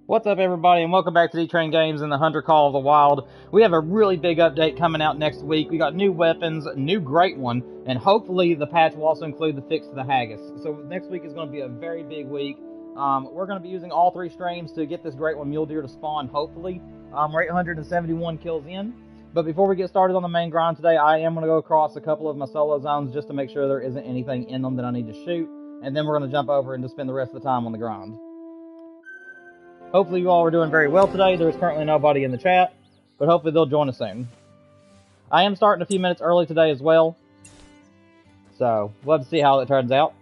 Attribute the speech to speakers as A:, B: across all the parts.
A: What's up, everybody, and welcome back to D-Train Games and the Hunter Call of the Wild. We have a really big update coming out next week. We got new weapons, a new great one, and hopefully the patch will also include the fix to the haggis. So next week is going to be a very big week. We're going to be using all three streams to get this great one mule deer to spawn, hopefully. We're 871 kills in. But before we get started on the main grind today, I am going to go across a couple of my solo zones just to make sure there isn't anything in them that I need to shoot. And then we're going to jump over and just spend the rest of the time on the grind. Hopefully you all are doing very well today. There's currently nobody in the chat, but hopefully they'll join us soon. I am starting a few minutes early today as well, so we'll have to see how it turns out.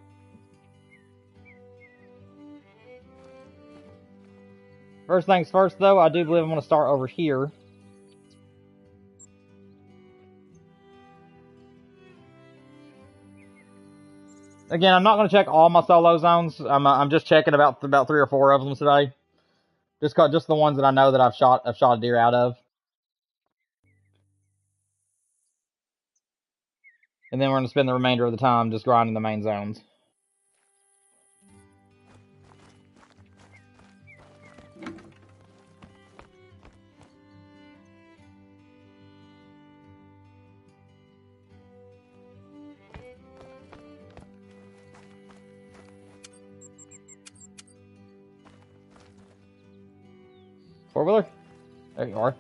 A: First things first, though, I do believe I'm going to start over here. Again, I'm not going to check all my solo zones. I'm just checking about 3 or 4 of them today. Just the ones that I know that I've shot a deer out of. And then we're going to spend the remainder of the time just grinding the main zones. Four-wheeler? There you are.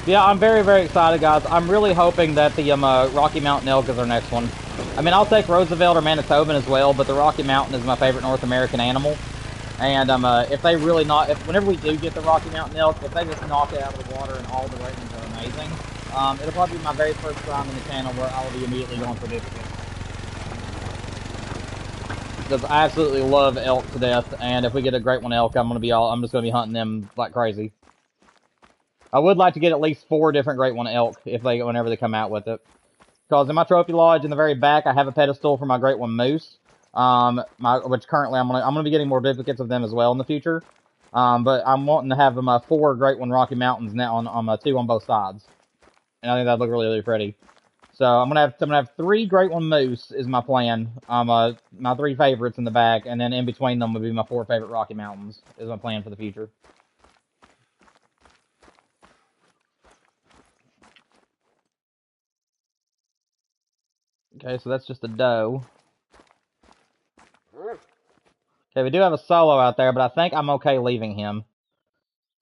A: Yeah, I'm very, very excited, guys. I'm really hoping that the Rocky Mountain elk is our next one. I mean, I'll take Roosevelt or Manitoban as well, but the Rocky Mountain is my favorite North American animal. And if they really whenever we do get the Rocky Mountain elk, if they just knock it out of the water and all the ratings are amazing, it'll probably be my very first time in the channel where I will be immediately going for duplicates. Because I absolutely love elk to death, and if we get a great one elk, I'm just gonna be hunting them like crazy. I would like to get at least 4 different great one elk whenever they come out with it. Because in my trophy lodge in the very back, I have a pedestal for my great one moose. Which currently I'm gonna be getting more duplicates of them as well in the future. But I'm wanting to have them 4 great one Rocky Mountains now on 2 on both sides, and I think that'd look really, really pretty. So I'm gonna have 3 great one moose is my plan. My 3 favorites in the back, and then in between them would be my 4 favorite Rocky Mountains is my plan for the future. Okay, so that's just a doe. Okay, we do have a solo out there, but I think I'm okay leaving him.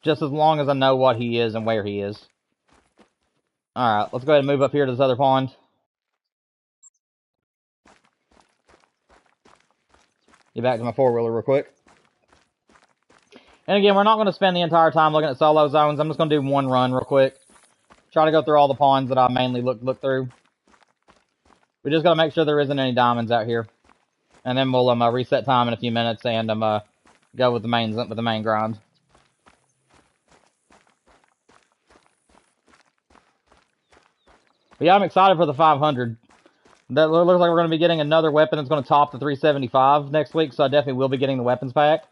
A: Just as long as I know what he is and where he is. Alright, let's go ahead and move up here to this other pond. Get back to my 4-wheeler real quick. And again, we're not going to spend the entire time looking at solo zones. I'm just going to do one run real quick. Try to go through all the ponds that I mainly look through. We just got to make sure there isn't any diamonds out here. And then we'll reset time in a few minutes and go with the main grind. But yeah, I'm excited for the 500. That looks like we're going to be getting another weapon that's going to top the 375 next week, so I definitely will be getting the weapons pack.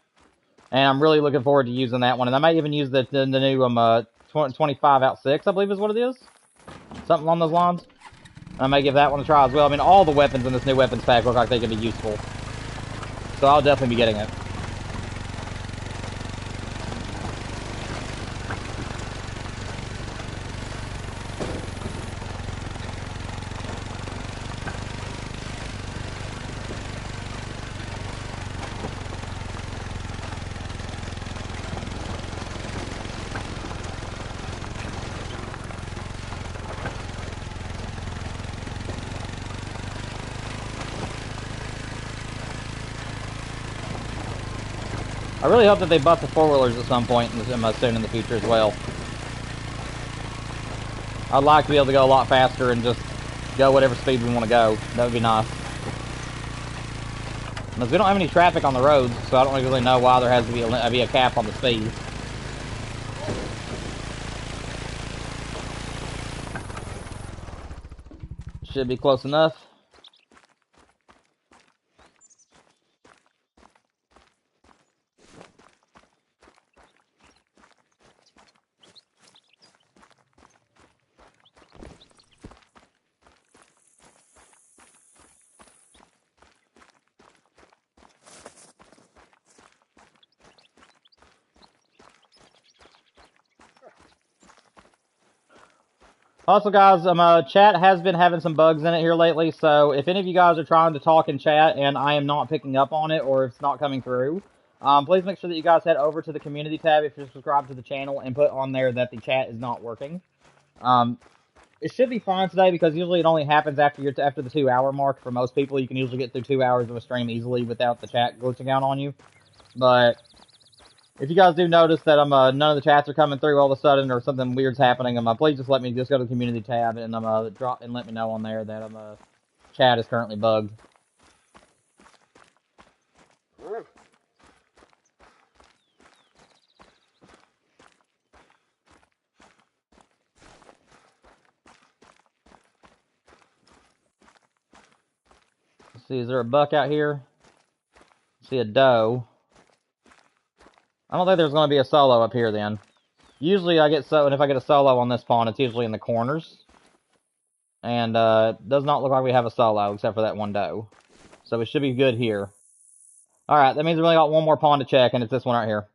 A: And I'm really looking forward to using that one. And I might even use the new 25 out 6, I believe is what it is. Something along those lines. I may give that one a try as well. I mean, all the weapons in this new weapons pack look like they can be useful. So I'll definitely be getting it. I really hope that they buff the 4-wheelers at some point soon in the future as well. I'd like to be able to go a lot faster and just go whatever speed we want to go. That would be nice. Because we don't have any traffic on the roads, so I don't really know why there has to be a cap on the speed. Should be close enough. Also, guys, chat has been having some bugs in it here lately, so if any of you guys are trying to talk in chat and I am not picking up on it or if it's not coming through, please make sure that you guys head over to the community tab if you're subscribed to the channel and put on there that the chat is not working. It should be fine today because usually it only happens after the 2-hour mark. For most people, you can usually get through 2 hours of a stream easily without the chat glitching out on you. But if you guys do notice that none of the chats are coming through all of a sudden or something weird's happening, please just let me go to the community tab and drop and let me know on there that chat is currently bugged. Let's see, is there a buck out here? See a doe. I don't think there's going to be a solo up here then. Usually and if I get a solo on this pawn, it's usually in the corners. And does not look like we have a solo except for that one doe. So we should be good here. Alright, that means we only got one more pawn to check, and it's this one right here.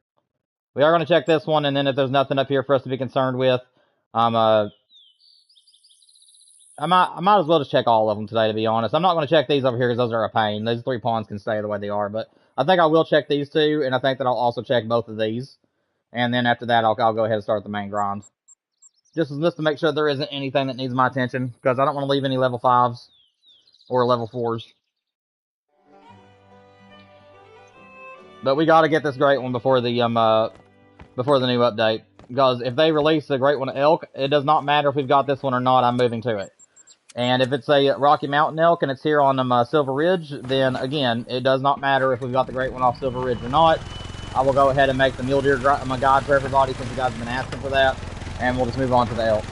A: We are going to check this one, and then if there's nothing up here for us to be concerned with, I might as well just check all of them today, to be honest. I'm not going to check these over here because those are a pain. These 3 pawns can stay the way they are, but I think I will check these 2, and I think that I'll also check both of these. And then after that, I'll go ahead and start the main grind. Just to make sure there isn't anything that needs my attention, because I don't want to leave any level 5s or level 4s. But we got to get this great one before the new update. Because if they release a great one elk, it does not matter if we've got this one or not, I'm moving to it. And if it's a Rocky Mountain elk and it's here on Silver Ridge, then again, it does not matter if we've got the great one off Silver Ridge or not. I will go ahead and make the mule deer guide for everybody since you guys have been asking for that. And we'll just move on to the elk.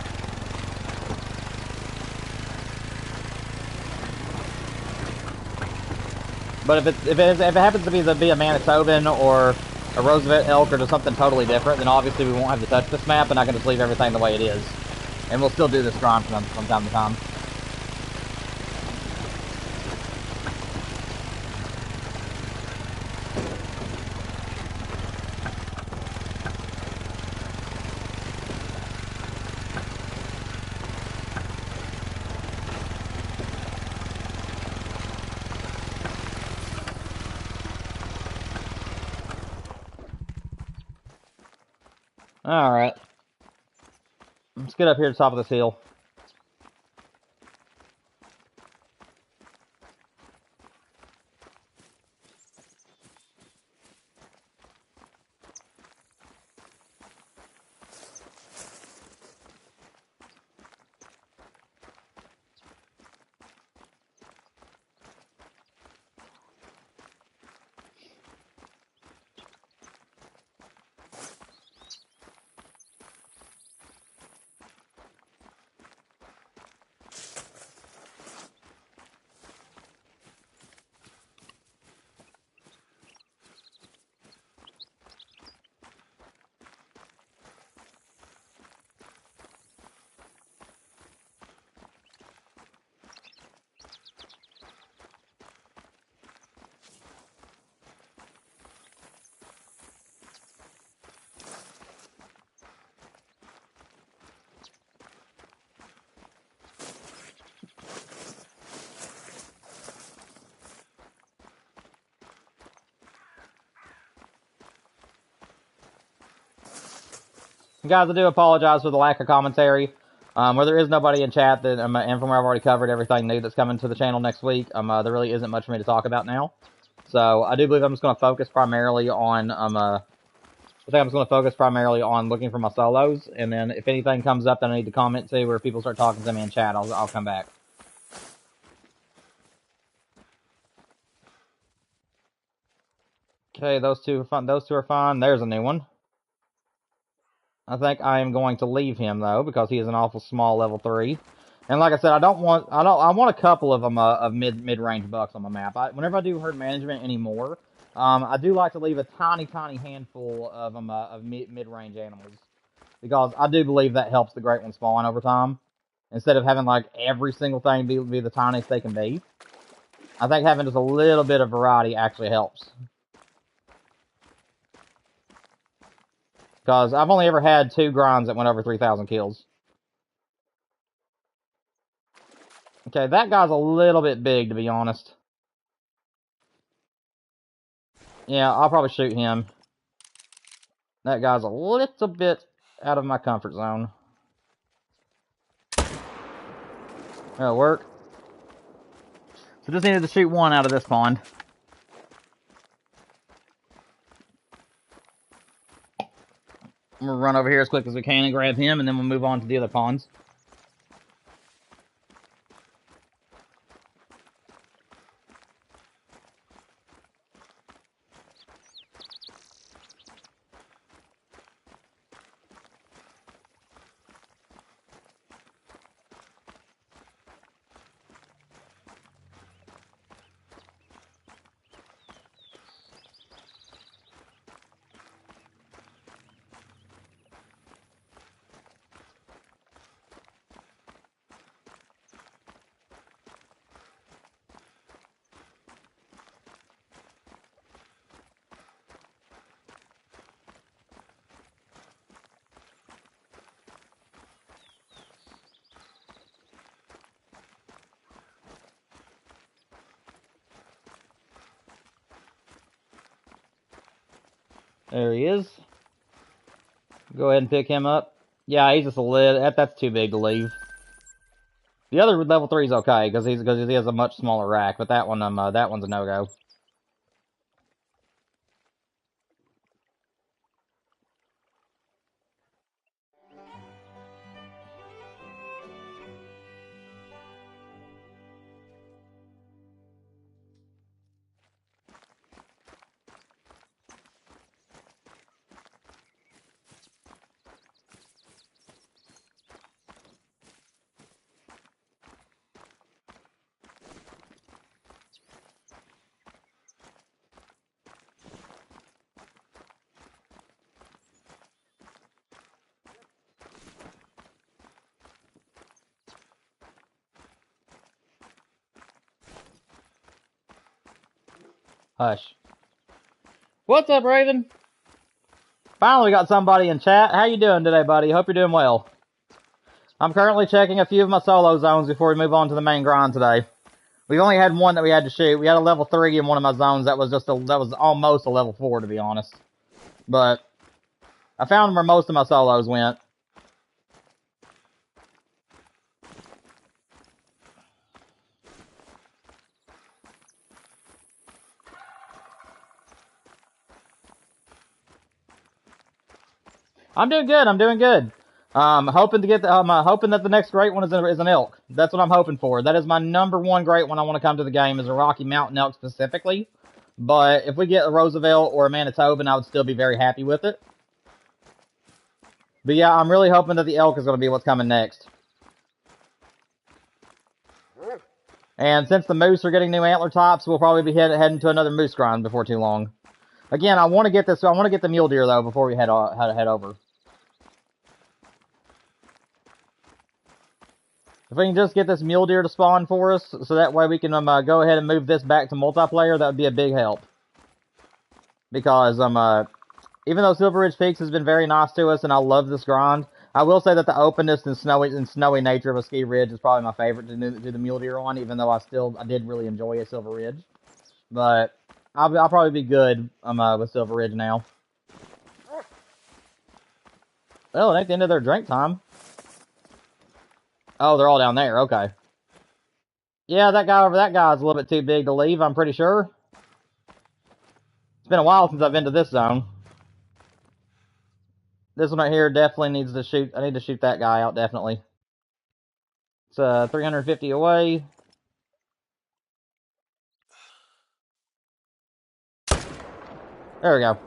A: But if it happens to be a Manitoban or a Roosevelt elk or just something totally different, then obviously we won't have to touch this map, and I can just leave everything the way it is. And we'll still do this grind from time to time. Alright. Let's get up here to the top of this hill. Guys, I do apologize for the lack of commentary. Where there is nobody in chat, and from where I've already covered everything new that's coming to the channel next week, there really isn't much for me to talk about now. So I do believe I'm just going to focus primarily on looking for my solos, and then if anything comes up that I need to comment to, where people start talking to me in chat, I'll come back. Okay, those two are fun. Those two are fine. There's a new one. I think I am going to leave him though because he is an awful small level 3. And like I said, I want a couple of them of mid-range bucks on my map. Whenever I do herd management anymore, I do like to leave a tiny handful of mid-range animals because I do believe that helps the great one spawn over time instead of having like every single thing be the tiniest they can be. I think having just a little bit of variety actually helps. Because I've only ever had 2 grinds that went over 3,000 kills. Okay, that guy's a little bit big, to be honest. Yeah, I'll probably shoot him. That guy's a little bit out of my comfort zone. That'll work. So just needed to shoot one out of this pond. I'm gonna run over here as quick as we can and grab him, and then we'll move on to the other ponds. There he is. Go ahead and pick him up. Yeah, he's just a little. That's too big to leave. The other level 3 is okay because he has a much smaller rack, but that one's a no-go. Hush. What's up, Raven? Finally got somebody in chat. How you doing today, buddy? Hope you're doing well. I'm currently checking a few of my solo zones before we move on to the main grind today. We only had one that we had to shoot. We had a level 3 in one of my zones that was almost a level 4, to be honest. But I found where most of my solos went. I'm doing good. I'm doing good. Hoping to get. Hoping that the next great one is an elk. That's what I'm hoping for. That is my #1 great one I want to come to the game, is a Rocky Mountain elk specifically. But if we get a Roosevelt or a Manitoban, I would still be very happy with it. But yeah, I'm really hoping that the elk is going to be what's coming next. And since the moose are getting new antler tops, we'll probably be heading to another moose grind before too long. Again, I want to get this. I want to get the mule deer though before we head over. If we can just get this mule deer to spawn for us, so that way we can go ahead and move this back to multiplayer, that would be a big help. Because even though Silver Ridge Peaks has been very nice to us, and I love this grind, I will say that the openness and snowy nature of a ski ridge is probably my favorite to do the mule deer on. Even though I did really enjoy a Silver Ridge, but I'll probably be good with Silver Ridge now. Oh, it ain't the end of their drink time. Oh, they're all down there. Okay. Yeah, that guy over that guy is a little bit too big to leave, I'm pretty sure. It's been a while since I've been to this zone. This one right here definitely needs to shoot. I need to shoot that guy out, definitely. It's 350 away. There we go.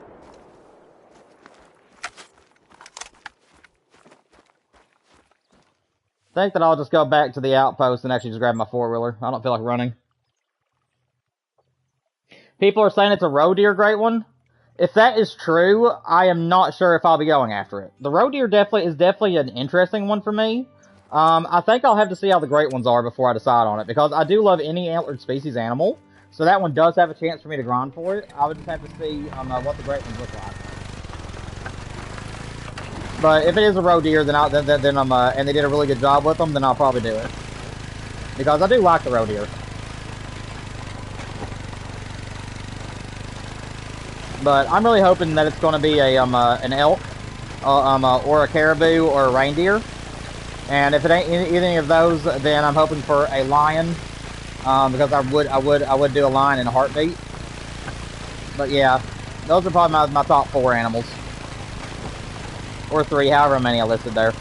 A: I think that I'll just go back to the outpost and actually just grab my 4-wheeler. I don't feel like running. People are saying it's a roe deer great one. If that is true, I am not sure if I'll be going after it. The roe deer is definitely an interesting one for me. I think I'll have to see how the great ones are before I decide on it, because I do love any antlered species animal. So that one does have a chance for me to grind for it. I would just have to see what the great ones look like. But if it is a roe deer, and they did a really good job with them, then I'll probably do it. because I do like the roe deer. But I'm really hoping that it's going to be a an elk, or a caribou or a reindeer. And if it ain't any of those, then I'm hoping for a lion, because I would do a lion in a heartbeat. But yeah, those are probably my top 4 animals, or 3, however many I listed there.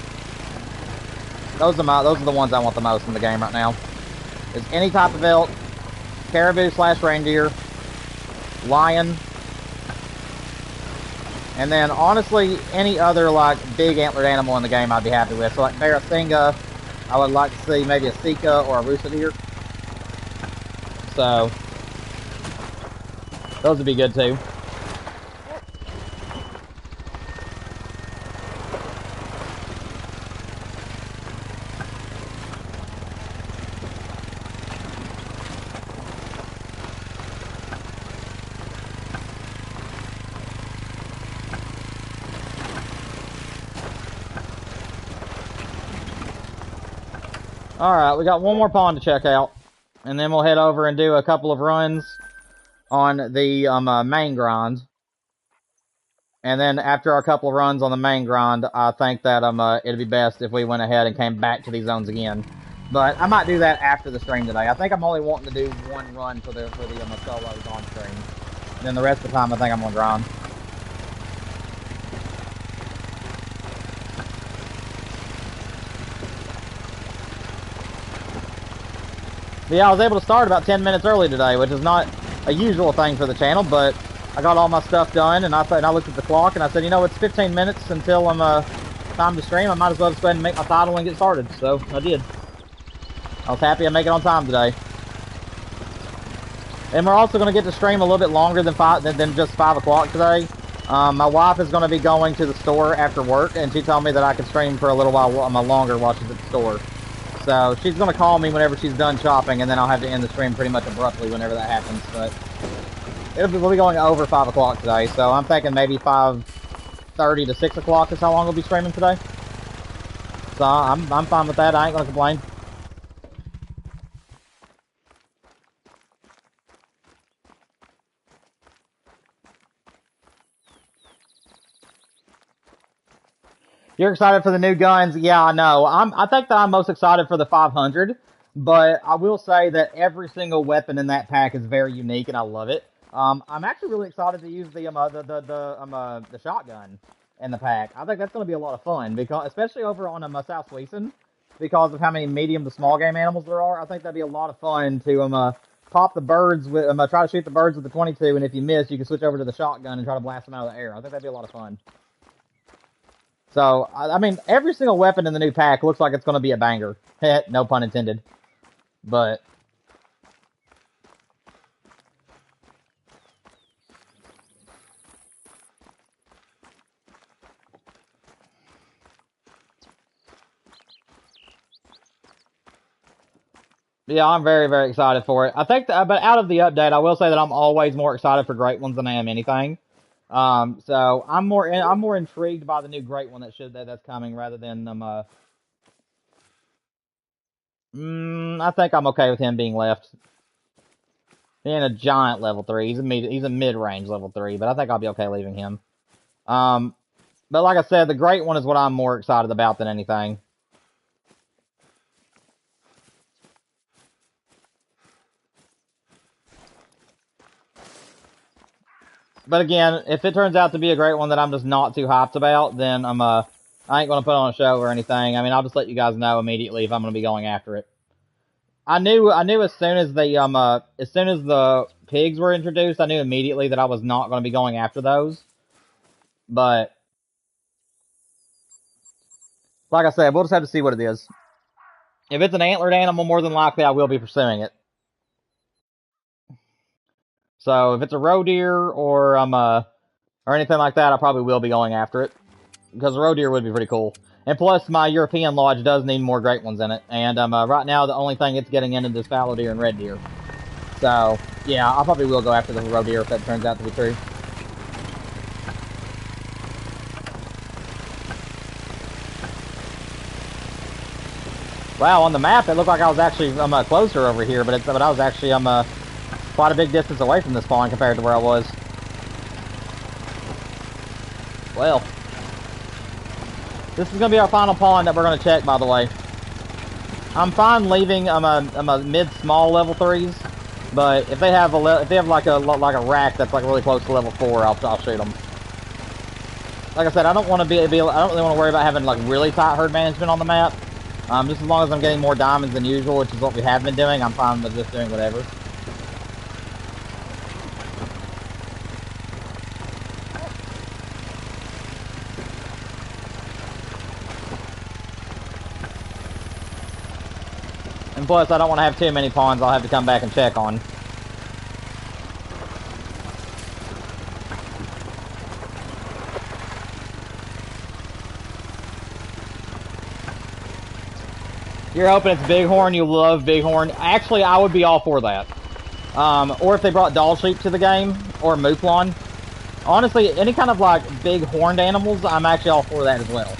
A: Those are the ones I want the most in the game right now. Is any type of elk, caribou / reindeer, lion, and then honestly any other like big antlered animal in the game I'd be happy with. So like Barrasinga, I would like to see maybe a Sika or a Rusa deer. So those would be good too. Alright, we got one more pond to check out, and then we'll head over and do a couple of runs on the main grind. And then after our couple of runs on the main grind, I think that it'd be best if we went ahead and came back to these zones again. But I might do that after the stream today. I think I'm only wanting to do one run for the solos on stream. And then the rest of the time I think I'm gonna grind. But yeah, I was able to start about 10 minutes early today, which is not a usual thing for the channel, but I got all my stuff done, and I looked at the clock, and I said, you know, it's 15 minutes until I'm time to stream. I might as well just go ahead and make my title and get started. So I did. I was happy I make it on time today. And we're also going to get to stream a little bit longer than just 5 o'clock today. My wife is going to be going to the store after work, and she told me that I could stream for a little while longer while she's at the store. So she's going to call me whenever she's done shopping, and then I'll have to end the stream pretty much abruptly whenever that happens. But we'll be going over 5 o'clock today, so I'm thinking maybe 5:30 to 6 o'clock is how long we'll be streaming today. So I'm fine with that. I ain't going to complain. You're excited for the new guns? Yeah, I know. I think that I'm most excited for the 500, but I will say that every single weapon in that pack is very unique, and I love it. I'm actually really excited to use the shotgun in the pack. I think that's going to be a lot of fun, because especially over on South Sweeson, because of how many medium to small game animals there are. I think that'd be a lot of fun to pop the birds with try to shoot the birds with the 22, and if you miss, you can switch over to the shotgun and try to blast them out of the air. I think that'd be a lot of fun. So, I mean, every single weapon in the new pack looks like it's going to be a banger. No pun intended. But yeah, I'm very, very excited for it. I think that, but out of the update, I will say that I'm always more excited for great ones than I am anything. So I'm more intrigued by the new great one that's coming rather than I think I'm okay with him being left. He ain't a giant level 3. He's a mid-range level 3, but I think I'll be okay leaving him. But like I said, the great one is what I'm more excited about than anything. But again, if it turns out to be a great one that I'm just not too hyped about, then I ain't gonna put on a show or anything. I mean, I'll just let you guys know immediately if I'm gonna be going after it. I knew as soon as the pigs were introduced, I knew immediately that I was not gonna be going after those. But like I said, we'll just have to see what it is. If it's an antlered animal, more than likely I will be pursuing it. So if it's a roe deer or anything like that, I probably will be going after it, because roe deer would be pretty cool. And plus, my European lodge does need more great ones in it. And right now, the only thing it's getting into is fallow deer and red deer. So yeah, I probably will go after the roe deer if that turns out to be true. Wow, on the map it looked like I was actually closer over here, but I was actually quite a big distance away from this spawn compared to where I was. Well, this is gonna be our final pawn that we're gonna check, by the way. I'm fine leaving a mid-small level 3s, but if they have like a rack that's like really close to level 4, I'll shoot them. Like I said, I don't want to I don't really want to worry about having like really tight herd management on the map. Just as long as I'm getting more diamonds than usual, which is what we have been doing, I'm fine with just doing whatever. And plus, I don't want to have too many pawns I'll have to come back and check on. You're hoping it's Bighorn, you love Bighorn. Actually, I would be all for that. Or if they brought Doll Sheep to the game, or Mouflon. Honestly, any kind of like big horned animals, I'm actually all for that as well.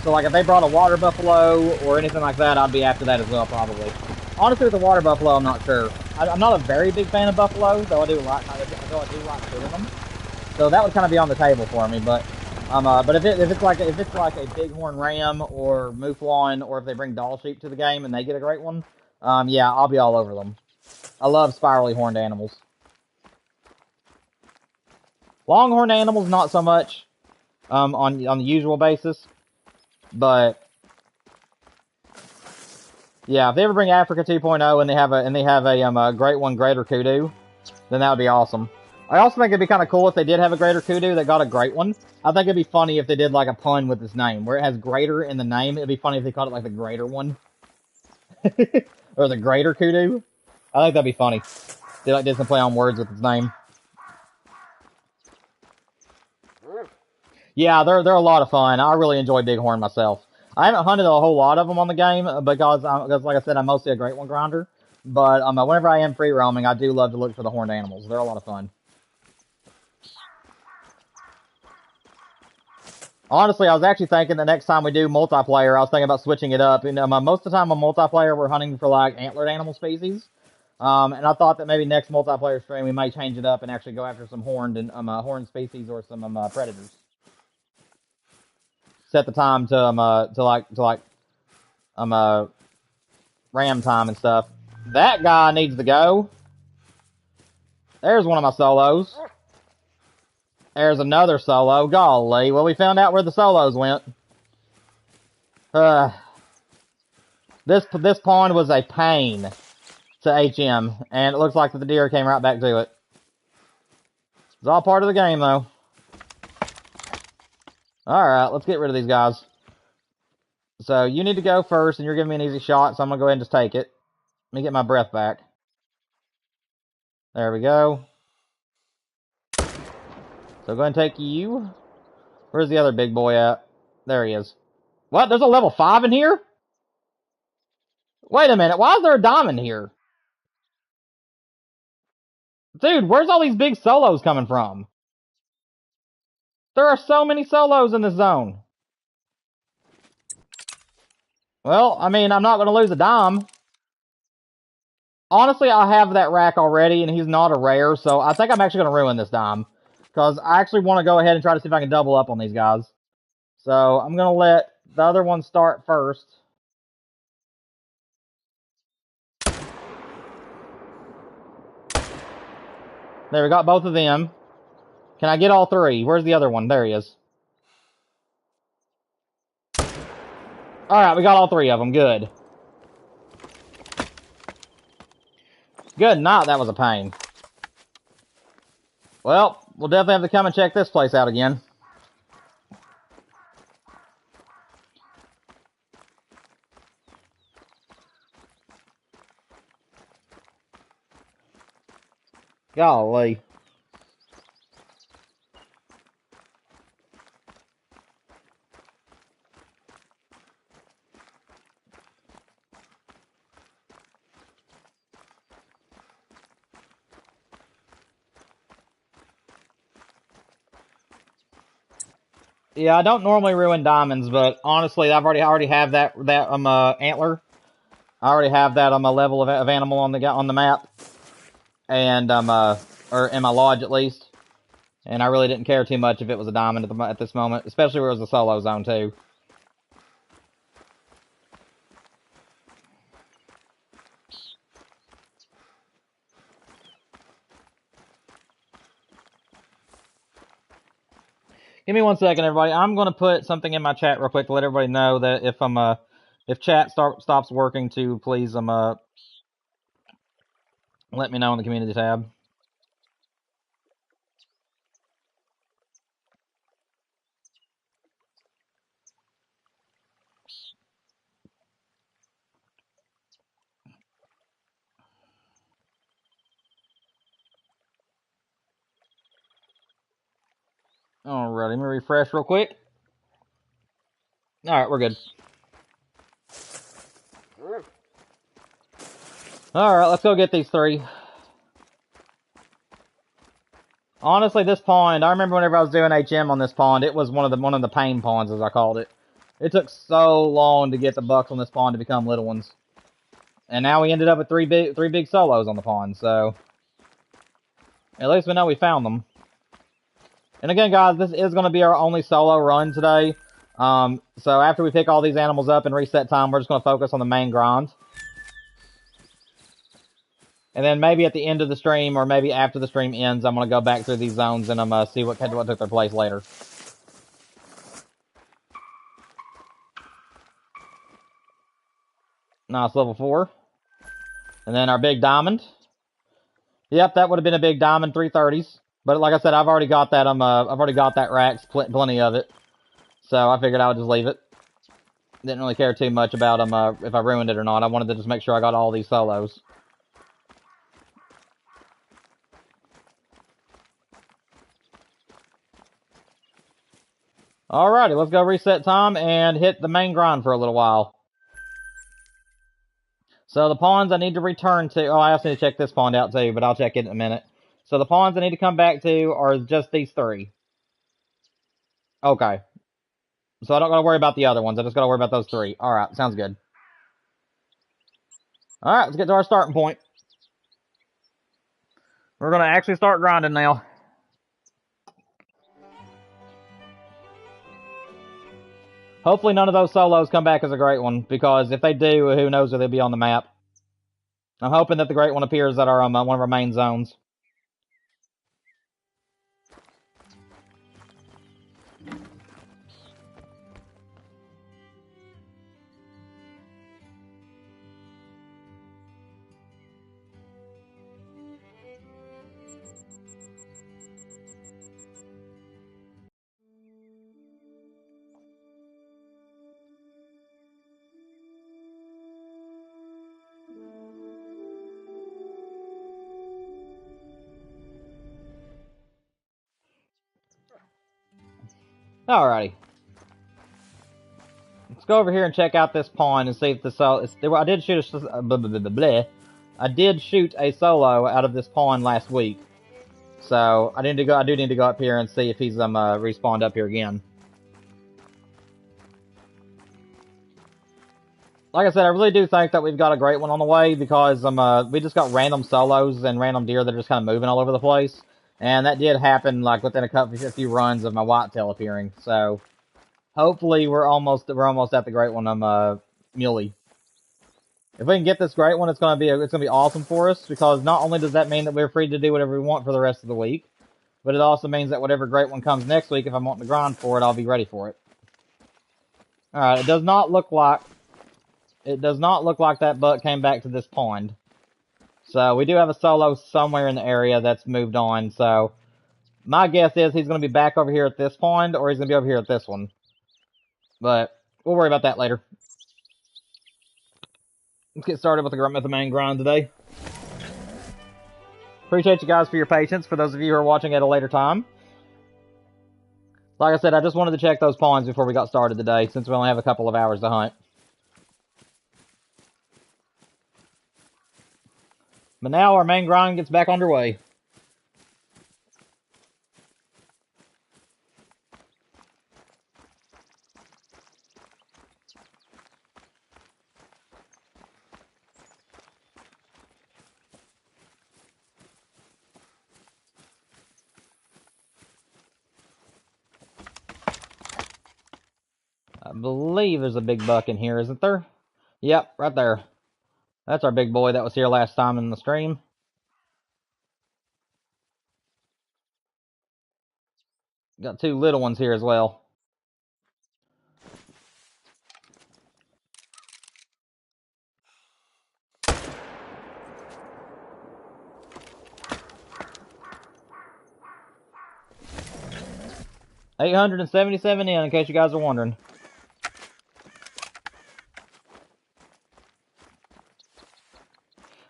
A: So like if they brought a water buffalo or anything like that, I'd be after that as well probably. Honestly, with the water buffalo, I'm not sure. I'm not a very big fan of buffalo, though I do like shooting them. So that would kind of be on the table for me. But if it's like a bighorn ram or mouflon, or if they bring Doll Sheep to the game and they get a great one, yeah, I'll be all over them. I love spirally horned animals. Longhorn animals, not so much. On the usual basis, but yeah, if they ever bring Africa 2.0 and they have a great one, Greater Kudu, then that would be awesome. I also think it'd be kind of cool if they did have a Greater Kudu that got a great one. I think it'd be funny if they did like a pun with its name, where it has Greater in the name. It'd be funny if they called it like the Greater one, or the Greater Kudu. I think that'd be funny. They like did some play on words with its name. Yeah, they're a lot of fun. I really enjoy Bighorn myself. I haven't hunted a whole lot of them on the game because like I said, I'm mostly a great one grinder. But whenever I am free roaming, I do love to look for the horned animals. They're a lot of fun. Honestly, I was actually thinking the next time we do multiplayer, I was thinking about switching it up. And most of the time on multiplayer, we're hunting for like antlered animal species. And I thought that maybe next multiplayer stream we might change it up and actually go after some horned species or some predators. Set the time to ram time and stuff. That guy needs to go. There's one of my solos. There's another solo. Golly. Well, we found out where the solos went. This pawn was a pain to HM, and it looks like the deer came right back to it. It's all part of the game, though. Alright, let's get rid of these guys. So, you need to go first, and you're giving me an easy shot, so I'm going to go ahead and just take it. Let me get my breath back. There we go. So, go ahead and take you. Where's the other big boy at? There he is. What? There's a level 5 in here? Wait a minute. Why is there a diamond here? Dude, where's all these big solos coming from? There are so many solos in this zone. Well, I mean, I'm not going to lose a dime. Honestly, I have that rack already, and he's not a rare, so I think I'm actually going to ruin this dime. Because I actually want to go ahead and try to see if I can double up on these guys. So, I'm going to let the other one start first. There, we got both of them. Can I get all three? Where's the other one? There he is. Alright, we got all three of them. Good. Good night, that was a pain. Well, we'll definitely have to come and check this place out again. Golly. Yeah, I don't normally ruin diamonds, but honestly, I already have that antler. I already have that on my level of animal on the map, and or in my lodge at least. And I really didn't care too much if it was a diamond at this moment, especially where it was a solo zone too. Give me 1 second, everybody. I'm gonna put something in my chat real quick to let everybody know that if chat stops working, to please let me know in the community tab. Alright, let me refresh real quick. Alright, we're good. Alright, let's go get these 3. Honestly, this pond, I remember whenever I was doing HM on this pond, it was one of the pain ponds, as I called it. It took so long to get the bucks on this pond to become little ones. And now we ended up with three big solos on the pond, so at least we know we found them. And again, guys, this is going to be our only solo run today. So after we pick all these animals up and reset time, we're just going to focus on the main grind. And then maybe at the end of the stream, or maybe after the stream ends, I'm going to go back through these zones and see what took their place later. Nice, level 4. And then our big diamond. Yep, that would have been a big diamond, 330s. But like I said, I've already got that. I've already got that racks, plenty of it. So I figured I would just leave it. Didn't really care too much about if I ruined it or not. I wanted to just make sure I got all these solos. Alrighty, let's go reset time and hit the main grind for a little while. So the pawns I need to return to... Oh, I also need to check this pond out too, but I'll check it in a minute. So the pawns I need to come back to are just these 3. Okay. So I don't gotta worry about the other ones. I just gotta worry about those 3. Alright, sounds good. Alright, let's get to our starting point. We're gonna actually start grinding now. Hopefully none of those solos come back as a great one, because if they do, who knows if they'll be on the map. I'm hoping that the great one appears at our one of our main zones. Alrighty. Let's go over here and check out this pond and see if the solo... I did shoot I did shoot a solo out of this pond last week. So, I do need to go up here and see if he's respawned up here again. Like I said, I really do think that we've got a great one on the way, because we just got random solos and random deer that are just kind of moving all over the place. And that did happen like within a few runs of my whitetail appearing. So hopefully we're almost at the great one Mule. If we can get this great one, it's gonna be awesome for us, because not only does that mean that we're free to do whatever we want for the rest of the week, but it also means that whatever great one comes next week, if I'm wanting to grind for it, I'll be ready for it. Alright, it does not look like that buck came back to this pond. So we do have a solo somewhere in the area that's moved on. So my guess is he's going to be back over here at this pond, or he's going to be over here at this one. But we'll worry about that later. Let's get started with the main grind today. Appreciate you guys for your patience, for those of you who are watching at a later time. Like I said, I just wanted to check those ponds before we got started today, since we only have a couple of hours to hunt. But now our main grind gets back underway. believe there's a big buck in here, isn't there? Yep, right there. That's our big boy that was here last time in the stream. Got two little ones here as well. $877 in case you guys are wondering.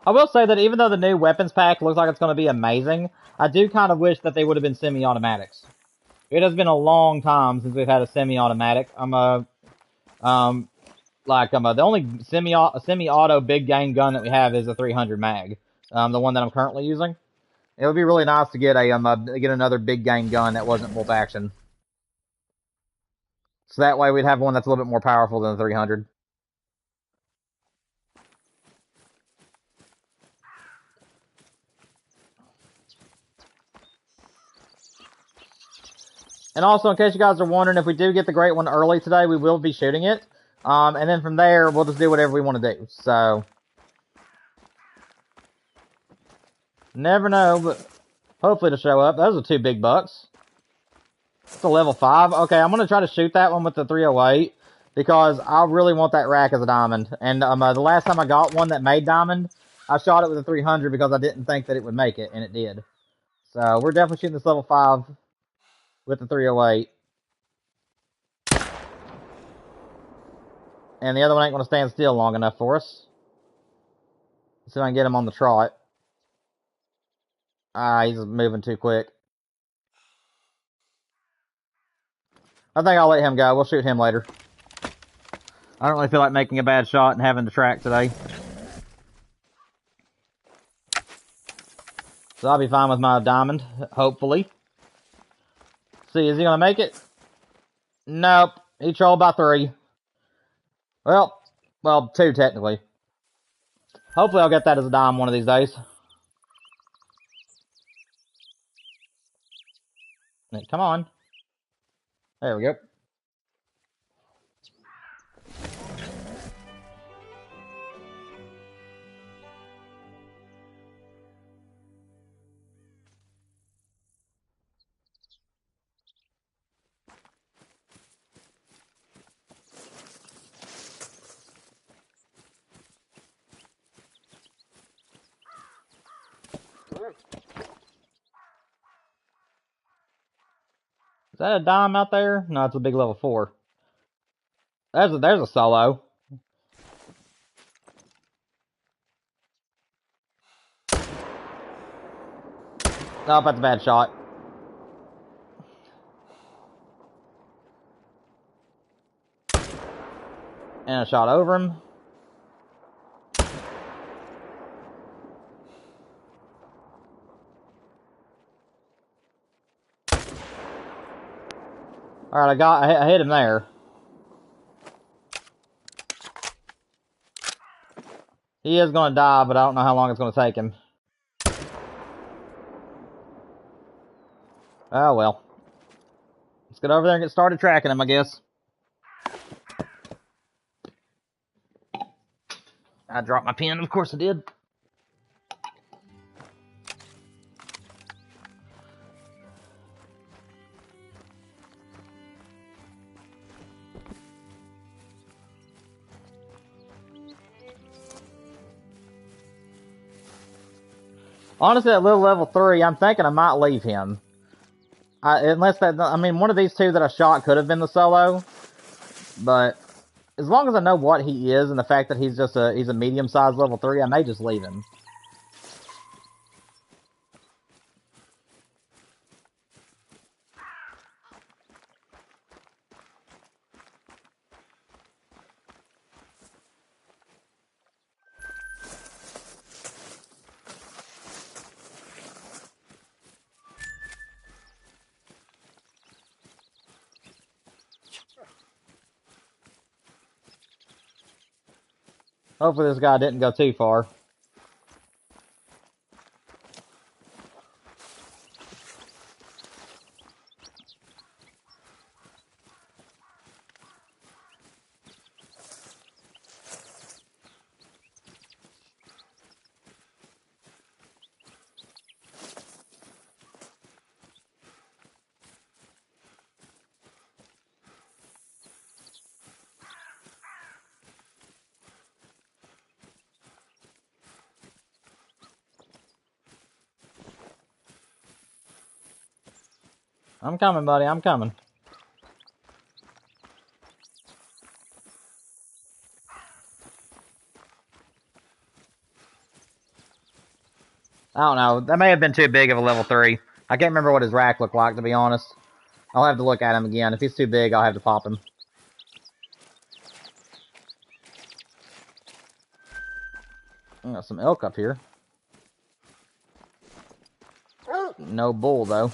A: I will say that even though the new weapons pack looks like it's going to be amazing, I do kind of wish that they would have been semi-automatics. It has been a long time since we've had a semi-automatic. The only semi-auto big game gun that we have is a 300 mag, the one that I'm currently using. It would be really nice to get get another big game gun that wasn't bolt action. So that way we'd have one that's a little bit more powerful than the 300. And also, in case you guys are wondering, if we do get the great one early today, we will be shooting it. And then from there, we'll just do whatever we want to do. So, never know, but hopefully it'll show up. Those are two big bucks. It's a level 5. Okay, I'm going to try to shoot that one with the 308 because I really want that rack as a diamond. And the last time I got one that made diamond, I shot it with a 300 because I didn't think that it would make it, and it did. So, we're definitely shooting this level 5 with the 308. And the other one ain't going to stand still long enough for us. Let's see if I can get him on the trot. He's moving too quick. I think I'll let him go. We'll shoot him later. I don't really feel like making a bad shot and having to track today. So I'll be fine with my diamond, hopefully. See, is he going to make it? Nope. He trolled by 3. Well, 2 technically. Hopefully I'll get that as a dime one of these days. Come on. There we go. Is that a dime out there? No, it's a big level 4. There's a solo. Nope, that's a bad shot. And a shot over him. Alright, I hit him there. He is going to die, but I don't know how long it's going to take him. Oh, well. Let's get over there and get started tracking him, I guess. I dropped my pen, of course I did. Honestly, at little level 3, I'm thinking I might leave him. One of these two that I shot could have been the solo. But as long as I know what he is and the fact that he's a medium-sized level 3, I may just leave him. Hopefully this guy didn't go too far. I'm coming, buddy. I'm coming. I don't know. That may have been too big of a level 3. I can't remember what his rack looked like, to be honest. I'll have to look at him again. If he's too big, I'll have to pop him. I got some elk up here. No bull, though.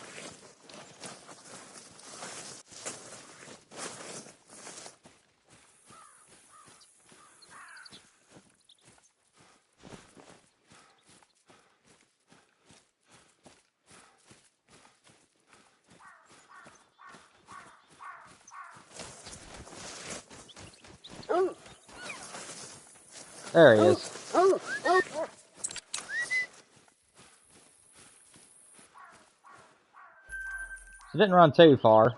A: There he is. It didn't run too far.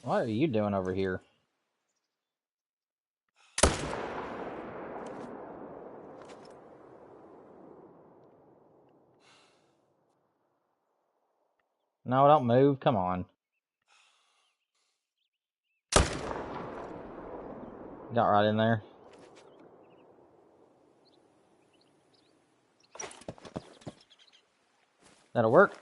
A: What are you doing over here? No, don't move. Come on. Got right in there. That'll work.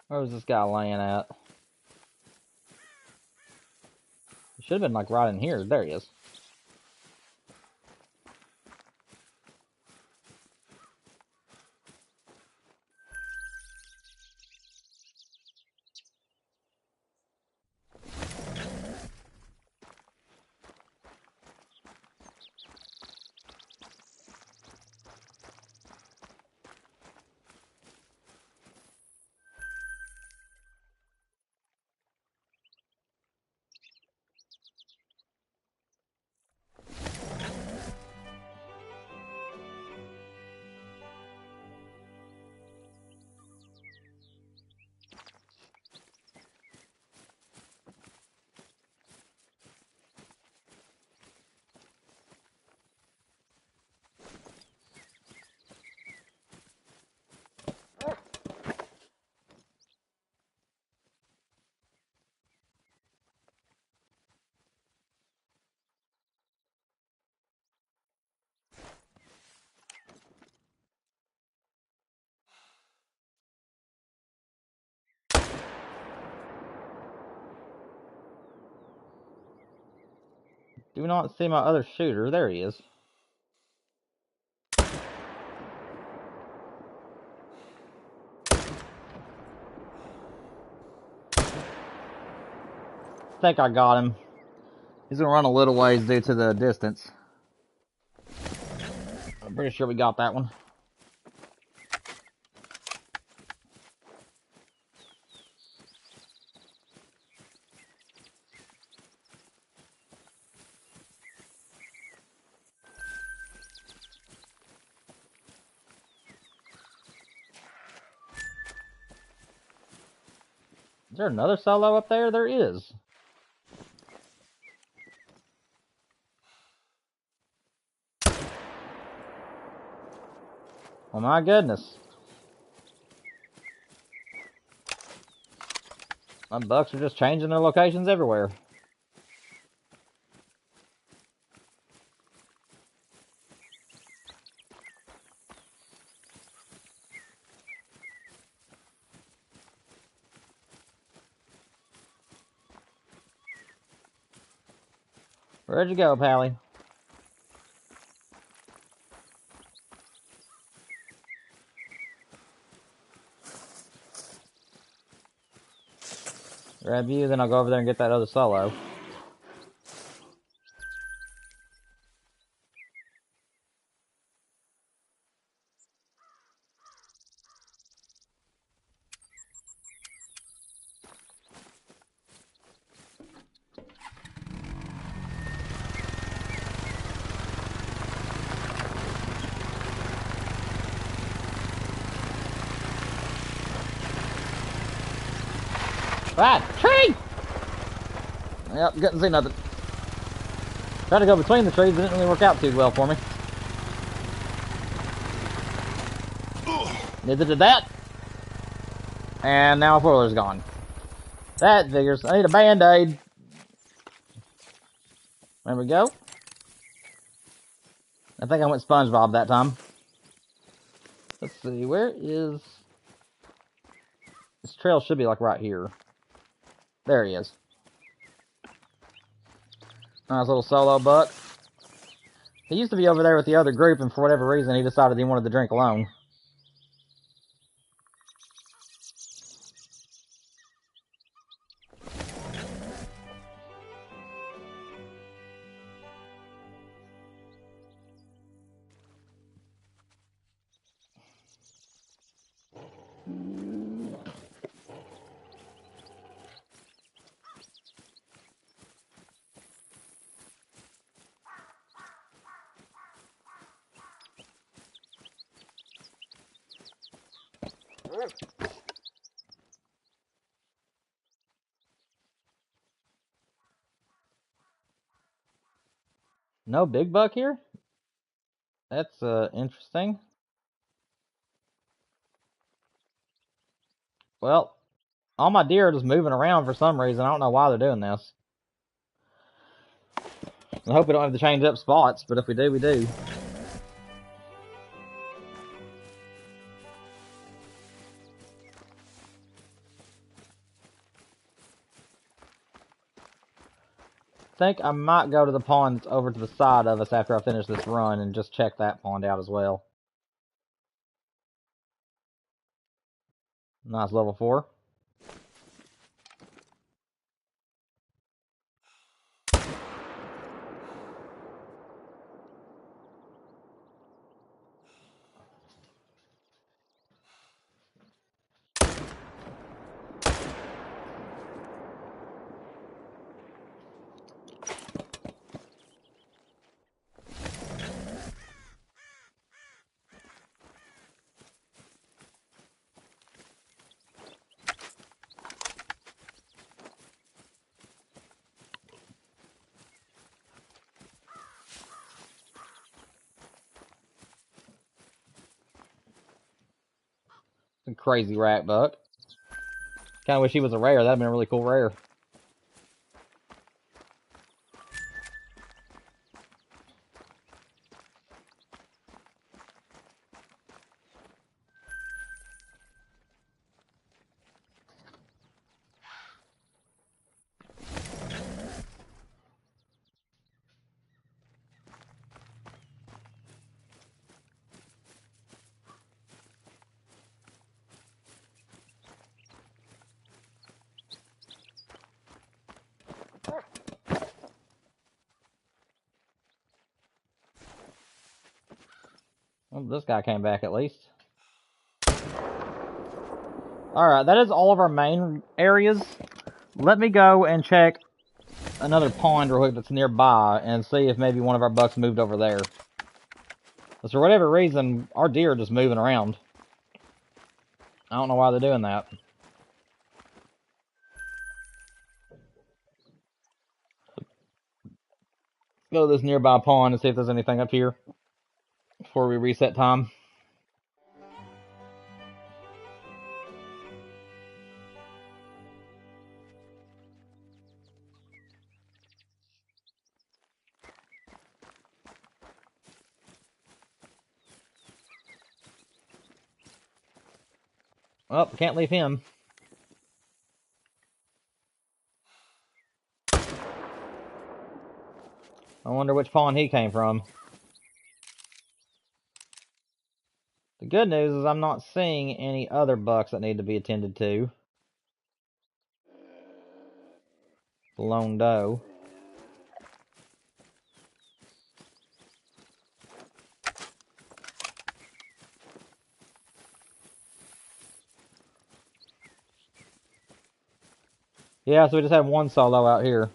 A: Where was this guy laying at? He should have been like right in here. There he is. Do not see my other shooter. There he is. I think I got him. He's gonna run a little ways due to the distance. I'm pretty sure we got that one. Is there another solo up there? There is. Oh my goodness. My bucks are just changing their locations everywhere. Where'd you go, Pally? Grab you, then I'll go over there and get that other solo. Right, tree! Yep, couldn't see nothing. Tried to go between the trees, it didn't really work out too well for me. Neither did that. And now a foiler's gone. That figures. I need a band-aid. There we go. I think I went SpongeBob that time. Let's see, where is... This trail should be like right here. There he is. Nice little solo buck. He used to be over there with the other group, and for whatever reason, he decided he wanted to drink alone. No big buck here? That's interesting. Well, all my deer are just moving around for some reason. I don't know why they're doing this. I hope we don't have to change up spots, but if we do, we do. I think I might go to the pond that's over to the side of us after I finish this run and just check that pond out as well. Nice level 4. Some crazy rat buck. Kinda wish he was a rare. That'd been a really cool rare. Well, this guy came back at least. Alright, that is all of our main areas. Let me go and check another pond real quick that's nearby and see if maybe one of our bucks moved over there. Because for whatever reason, our deer are just moving around. I don't know why they're doing that. Let's go to this nearby pond and see if there's anything up here before we reset time. Oh, can't leave him. I wonder which pond he came from. The good news is I'm not seeing any other bucks that need to be attended to. Lone doe. Yeah, so we just have one solo out here.